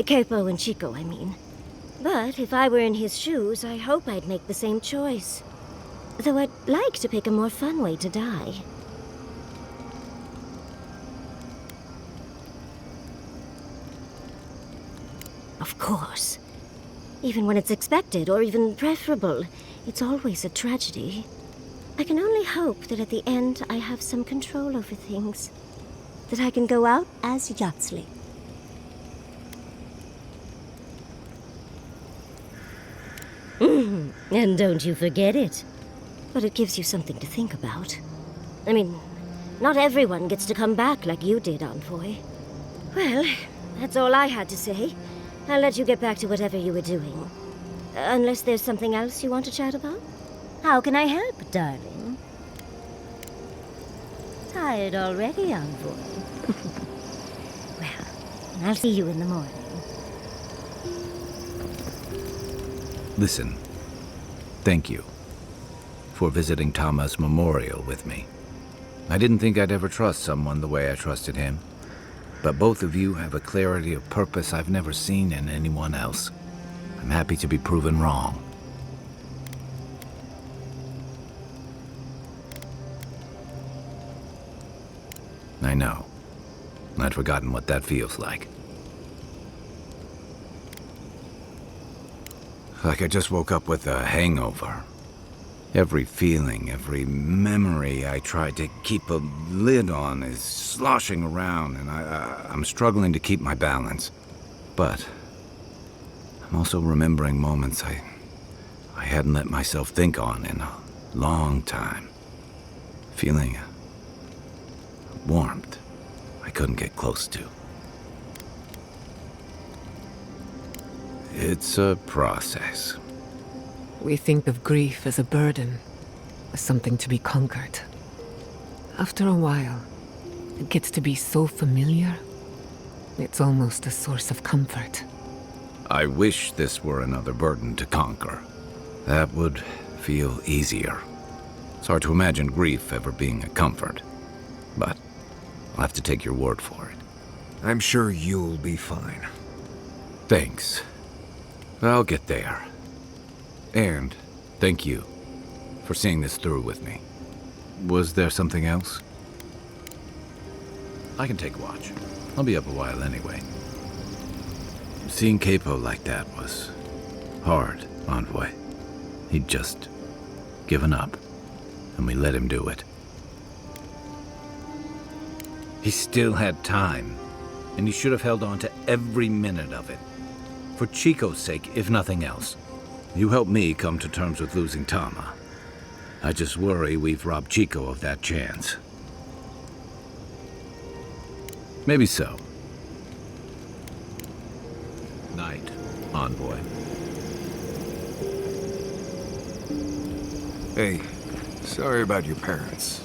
Capo and Chico, I mean. But if I were in his shoes, I hope I'd make the same choice. Though I'd like to pick a more fun way to die. Of course. Even when it's expected, or even preferable, it's always a tragedy. I can only hope that at the end I have some control over things. That I can go out as Yatsley. And don't you forget it. but it gives you something to think about. I mean, not everyone gets to come back like you did, Envoy. Well, that's all I had to say. I'll let you get back to whatever you were doing. Unless there's something else you want to chat about? How can I help, darling? Tired already, Envoy? Well, I'll see you in the morning. Listen, thank you for visiting Tama's memorial with me. I didn't think I'd ever trust someone the way I trusted him, but both of you have a clarity of purpose I've never seen in anyone else. I'm happy to be proven wrong. I know. I'd forgotten what that feels like. Like I just woke up with a hangover. Every feeling, every memory I tried to keep a lid on is sloshing around, and I'm struggling to keep my balance. But I'm also remembering moments I hadn't let myself think on in a long time. Feeling a warmth I couldn't get close to. It's a process. We think of grief as a burden, as something to be conquered. After a while, it gets to be so familiar, it's almost a source of comfort. I wish this were another burden to conquer. That would feel easier. It's hard to imagine grief ever being a comfort, but I'll have to take your word for it. I'm sure you'll be fine. Thanks. I'll get there. And thank you for seeing this through with me. Was there something else? I can take watch. I'll be up a while anyway. Seeing Capo like that was hard, Envoy. He'd just given up, and we let him do it. He still had time, and he should have held on to every minute of it. For Chico's sake, if nothing else. You helped me come to terms with losing Tama. I just worry we've robbed Chico of that chance. Maybe so. Night, Envoy. Hey, sorry about your parents.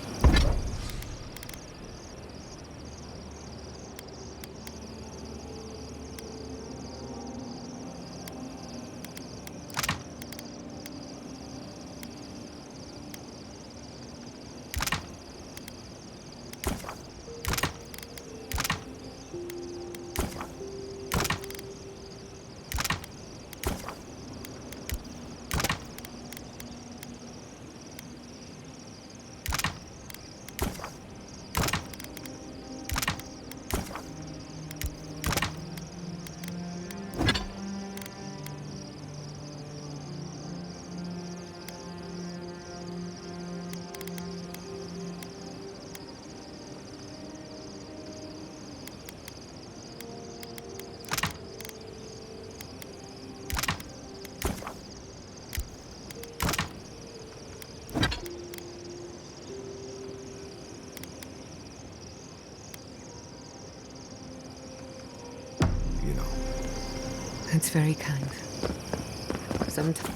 It's very kind. Sometimes.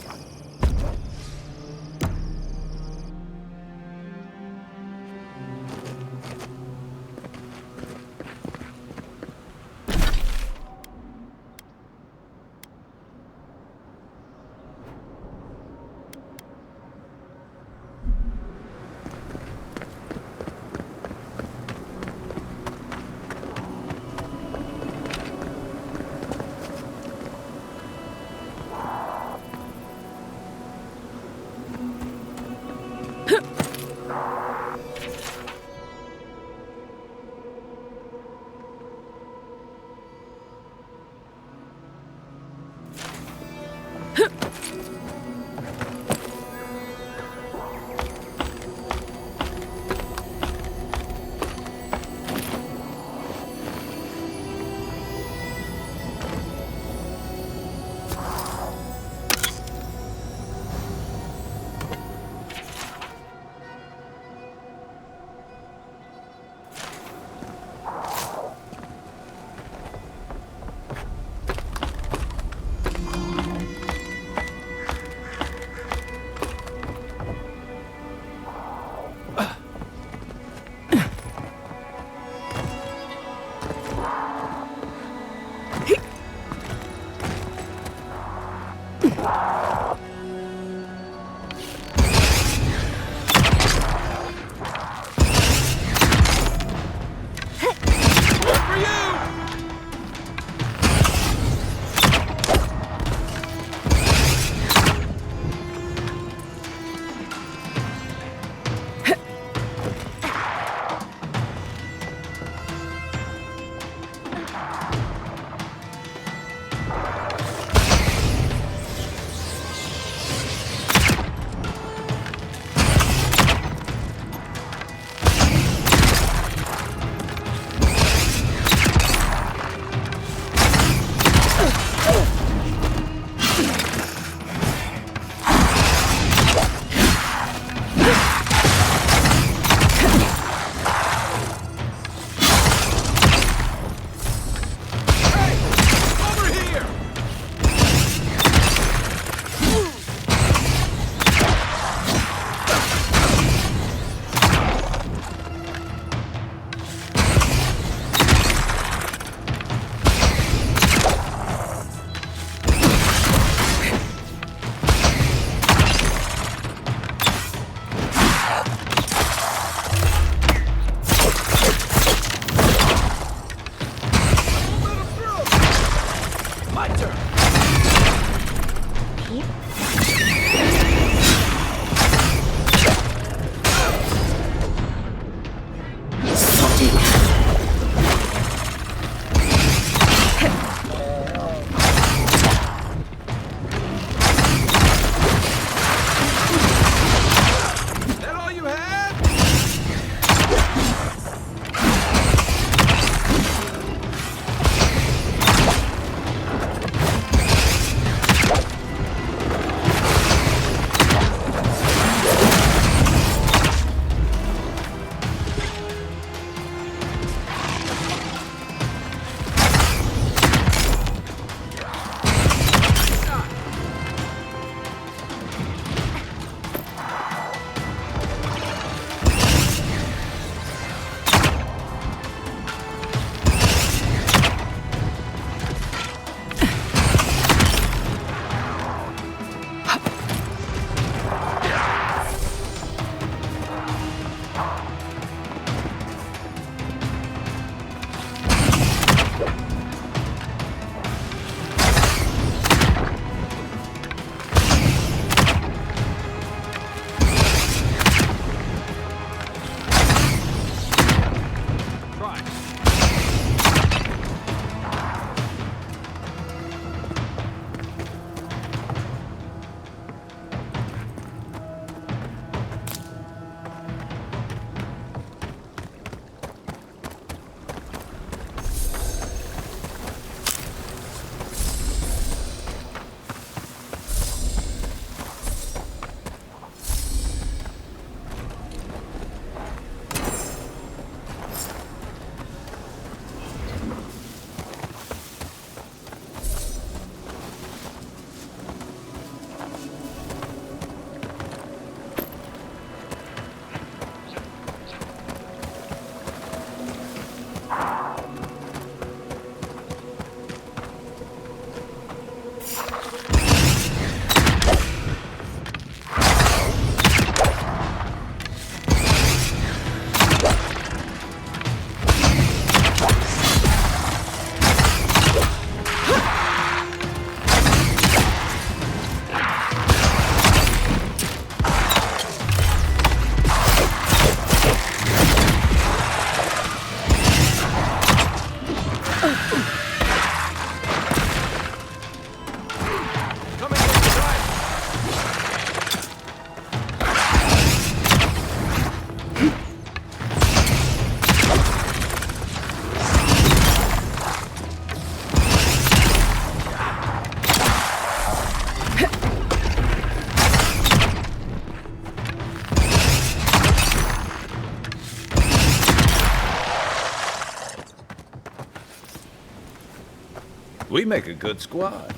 Try. We make a good squad.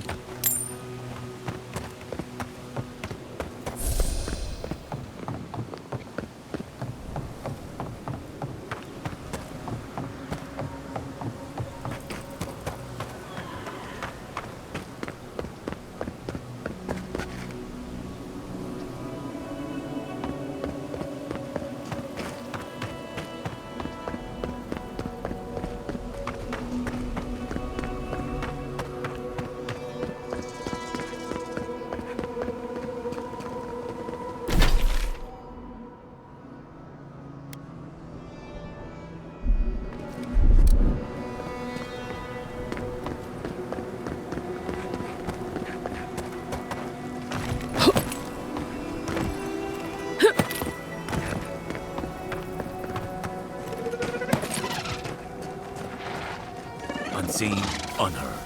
Unseen, unheard.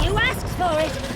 You asked for it!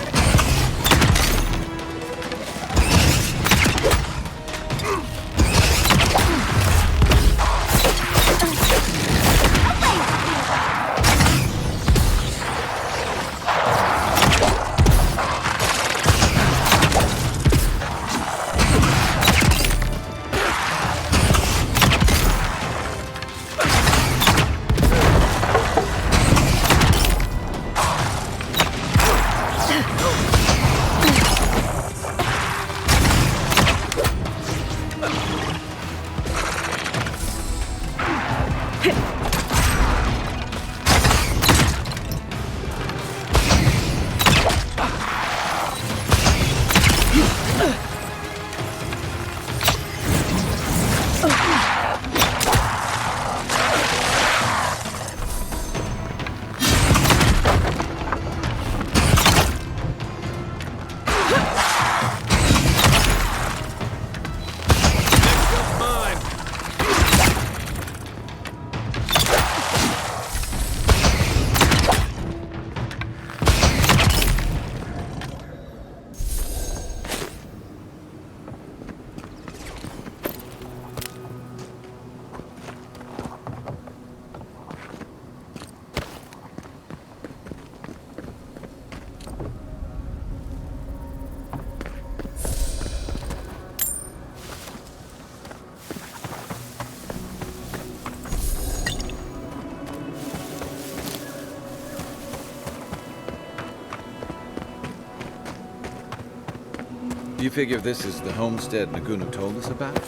You figure this is the homestead Nagunu told us about?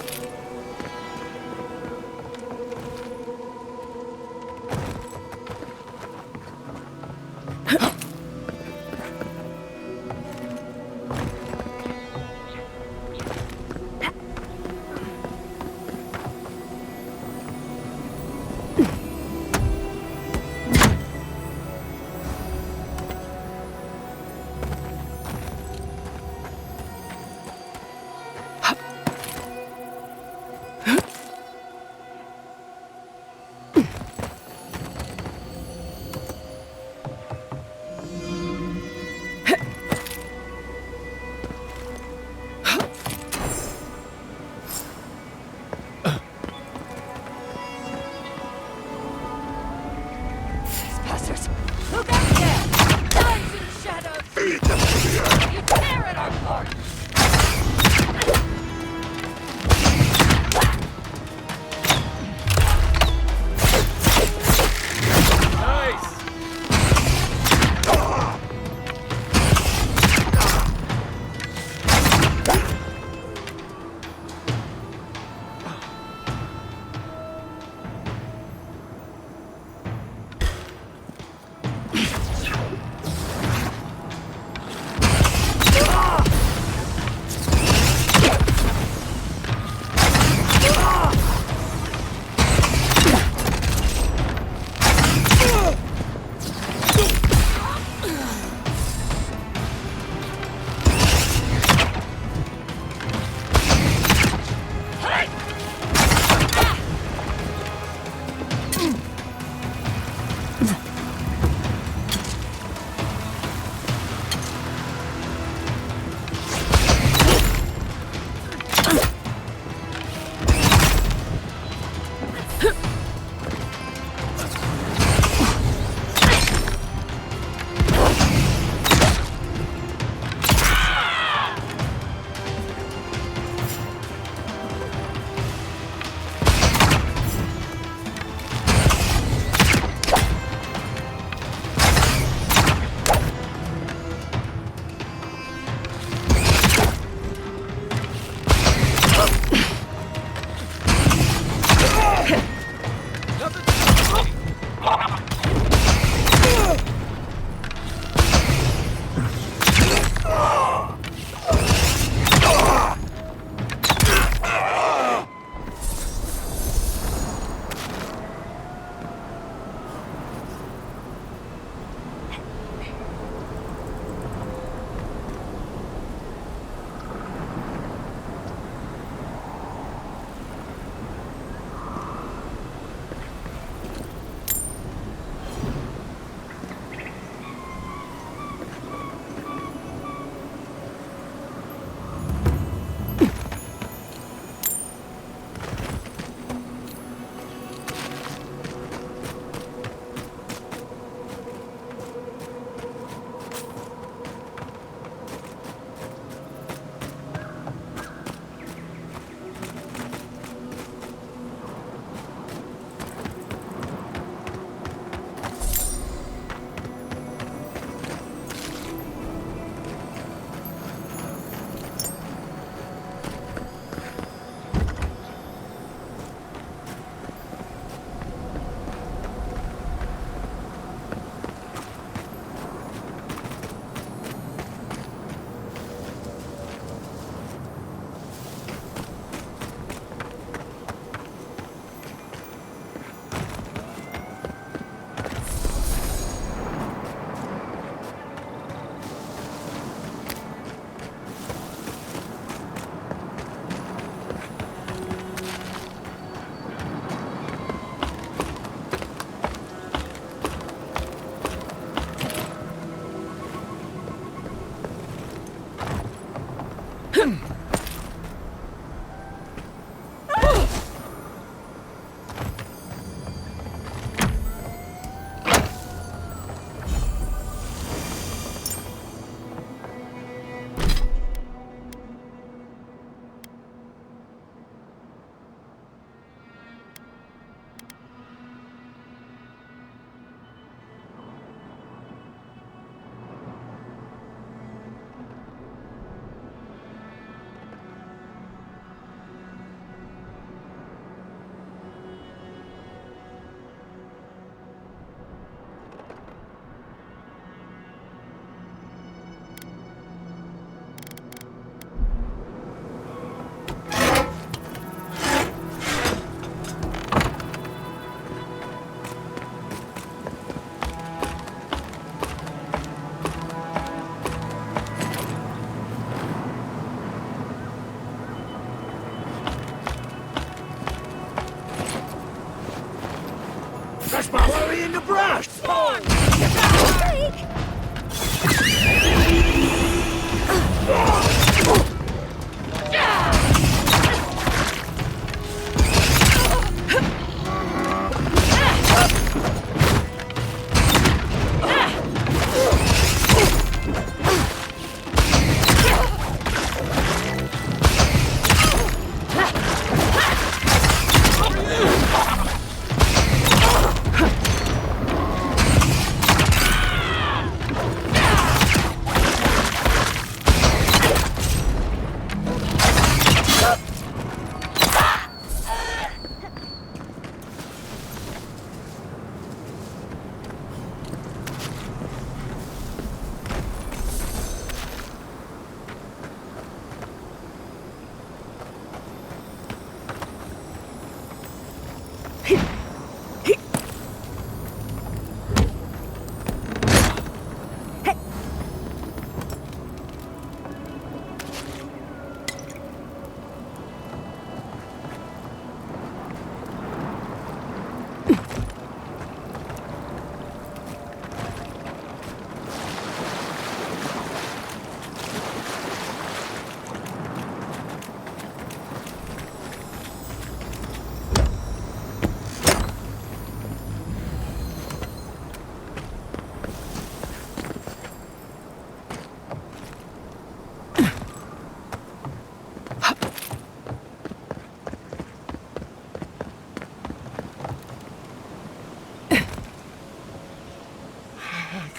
the brush!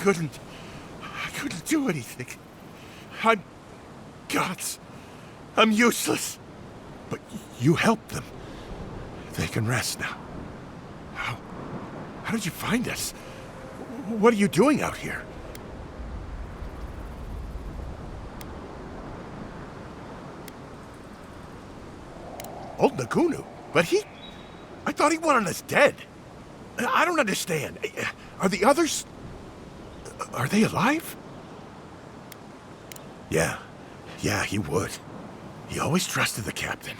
I couldn't do anything. I'm gods. I'm useless. But you helped them. They can rest now. How did you find us? What are you doing out here? Old Nagunu? But I thought he wanted us dead. I don't understand. Are the others... Are they alive? Yeah, he would. He always trusted the captain.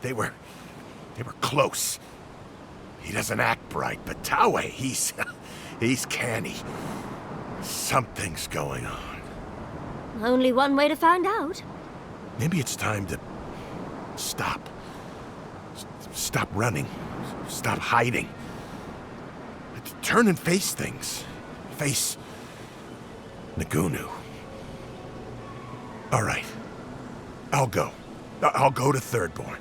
They were close. He doesn't act bright, but Taue, he's canny. Something's going on. Only one way to find out. Maybe it's time to stop. Stop running. Stop hiding. Turn and face things. Face Nagunu. All right. I'll go. I'll go to Thirdborn.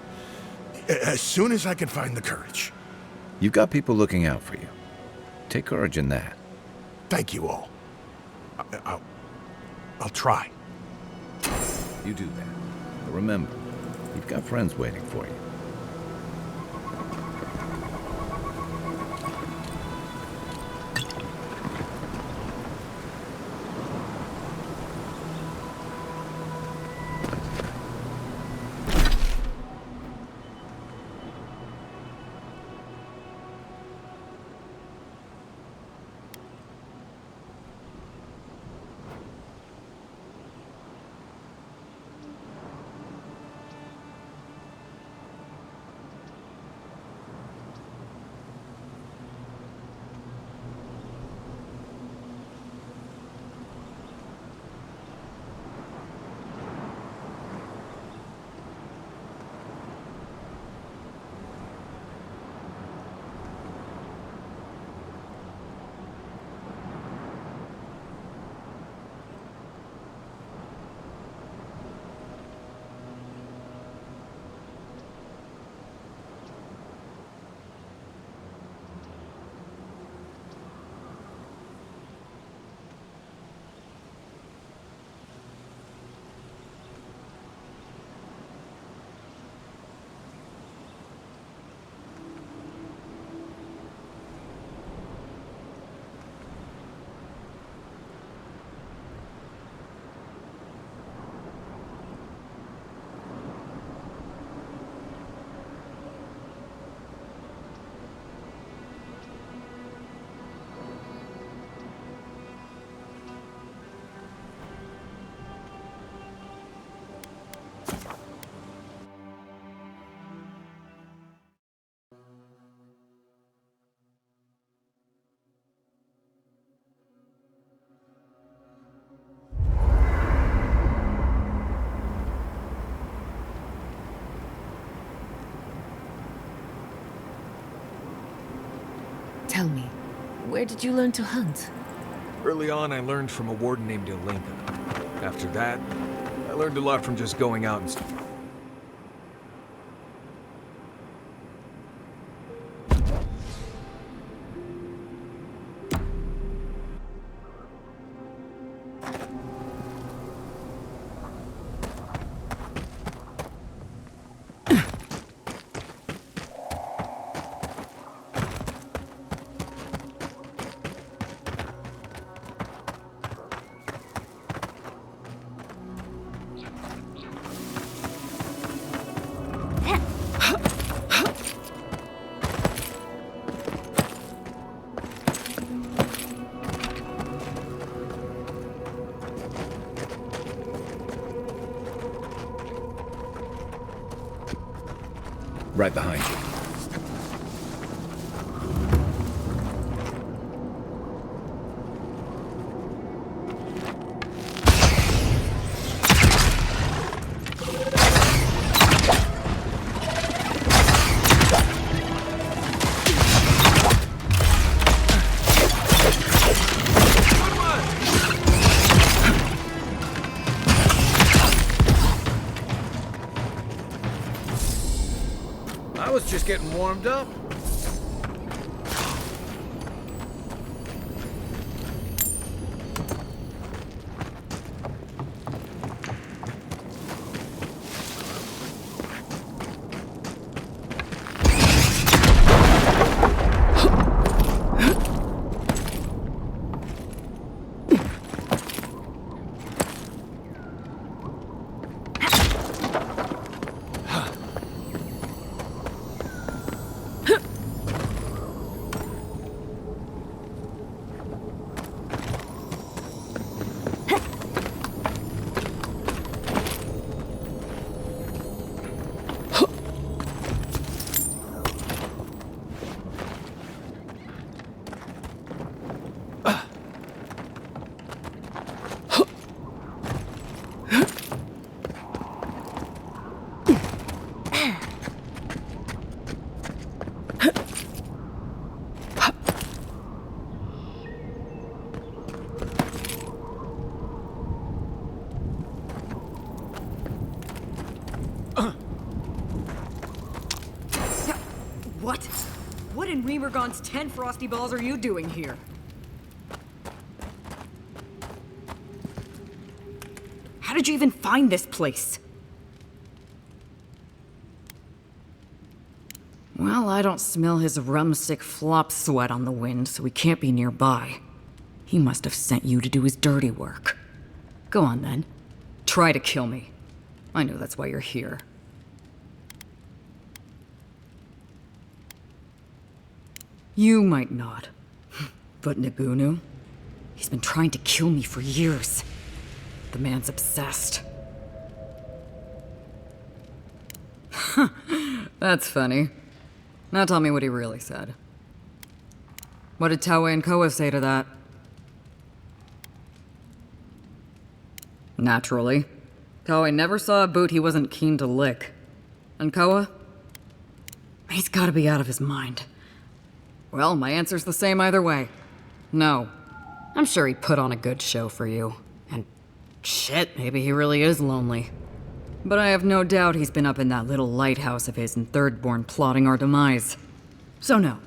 As soon as I can find the courage. You've got people looking out for you. Take courage in that. Thank you all. I'll try. You do that. But remember, you've got friends waiting for you. Tell me, where did you learn to hunt? Early on, I learned from a warden named Olinka. After that, I learned a lot from just going out and... Right behind you. I was just getting warmed up. What? What in Remergon's 10 frosty balls are you doing here? How did you even find this place? Well, I don't smell his rum-sick flop sweat on the wind, so he can't be nearby. He must have sent you to do his dirty work. Go on, then. Try to kill me. I know that's why you're here. You might not. But Nagunu? He's been trying to kill me for years. The man's obsessed. That's funny. Now tell me what he really said. What did Taue and Koa say to that? Naturally. Taue never saw a boot he wasn't keen to lick. And Koa? He's gotta be out of his mind. Well, my answer's the same either way. No. I'm sure he put on a good show for you. And shit, maybe he really is lonely. But I have no doubt he's been up in that little lighthouse of his in Thirdborn plotting our demise. So no,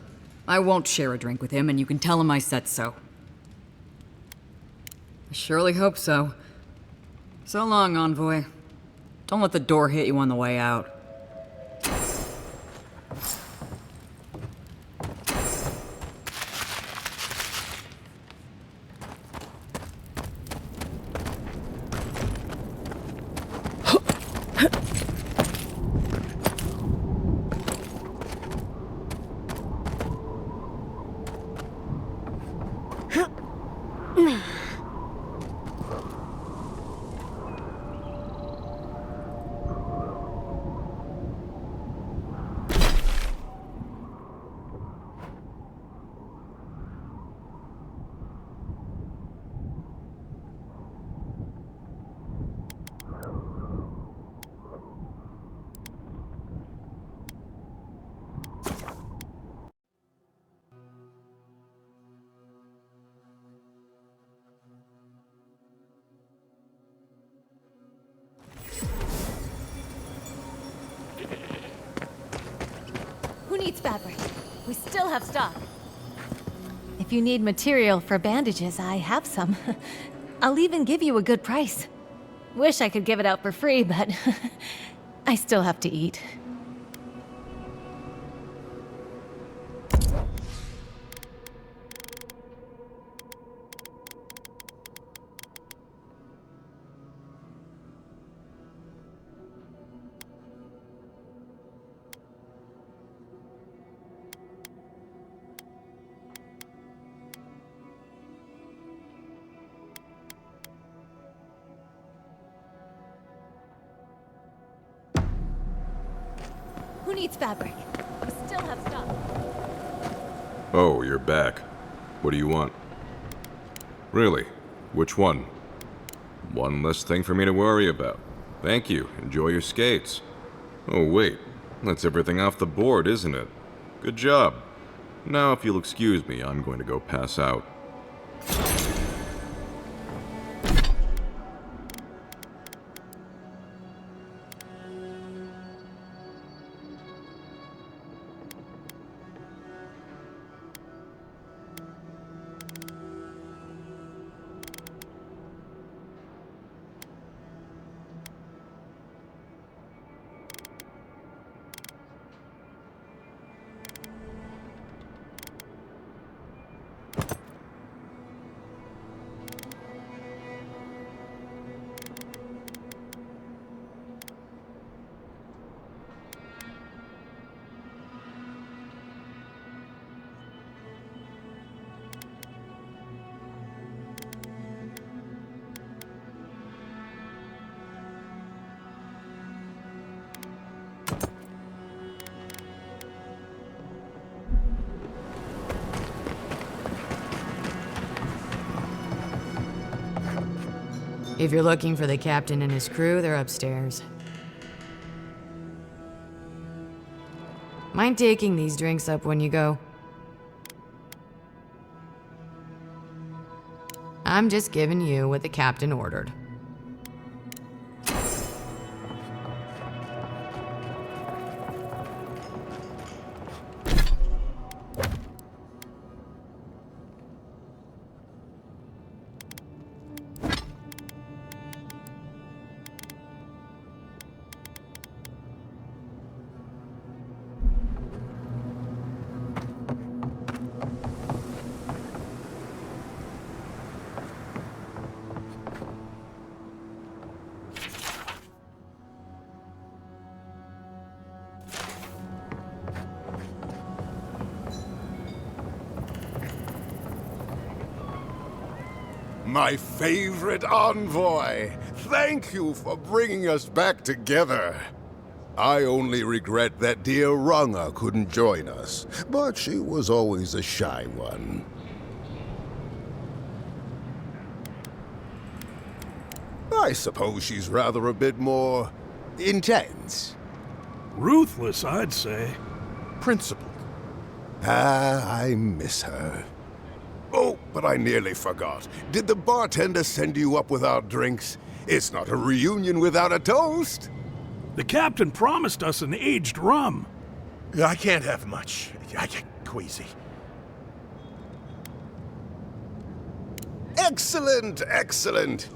I won't share a drink with him, and you can tell him I said so. I surely hope so. So long, Envoy. Don't let the door hit you on the way out. needs fabric? We still have stock. If you need material for bandages, I have some. I'll even give you a good price. Wish I could give it out for free, but I still have to eat. Who needs fabric? We still have stock. Oh, you're back. What do you want? Really? Which one? One less thing for me to worry about. Thank you. Enjoy your skates. Oh, wait. That's everything off the board, isn't it? Good job. Now, if you'll excuse me, I'm going to go pass out. If you're looking for the captain and his crew, they're upstairs. Mind taking these drinks up when you go? I'm just giving you what the captain ordered. My favorite envoy! Thank you for bringing us back together. I only regret that dear Runga couldn't join us, but she was always a shy one. I suppose she's rather a bit more intense. Ruthless, I'd say. Principled. Ah, I miss her. Oh, but I nearly forgot. Did the bartender send you up without drinks? It's not a reunion without a toast. The captain promised us an aged rum. I can't have much. I get queasy. Excellent, excellent.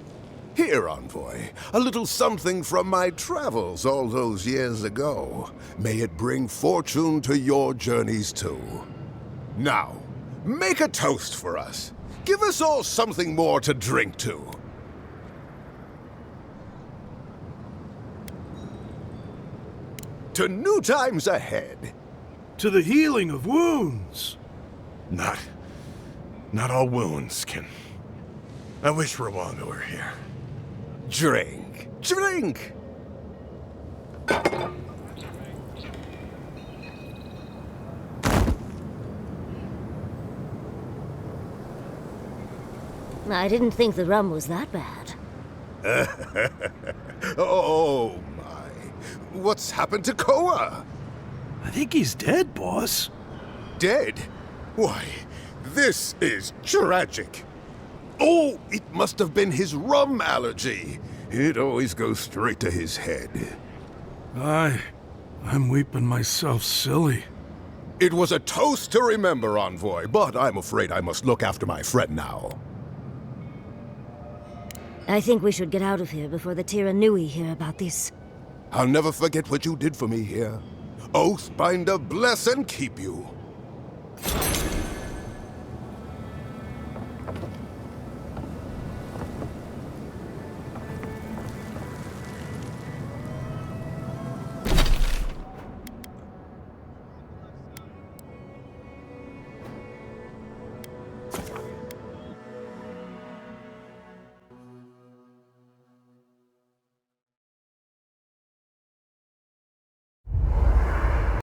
Here, envoy, a little something from my travels all those years ago. May it bring fortune to your journeys too. Now, make a toast for us. Give us all something more to drink to. To new times ahead. To the healing of wounds. Not all wounds can... I wish Rwanda were here. Drink. Drink! I didn't think the rum was that bad. Oh, my. What's happened to Koa? I think he's dead, boss. Dead? Why, this is tragic. Oh, it must have been his rum allergy. It always goes straight to his head. I'm weeping myself silly. It was a toast to remember, Envoy, but I'm afraid I must look after my friend now. I think we should get out of here before the Tiranui hear about this. I'll never forget what you did for me here. Oathbinder bless and keep you.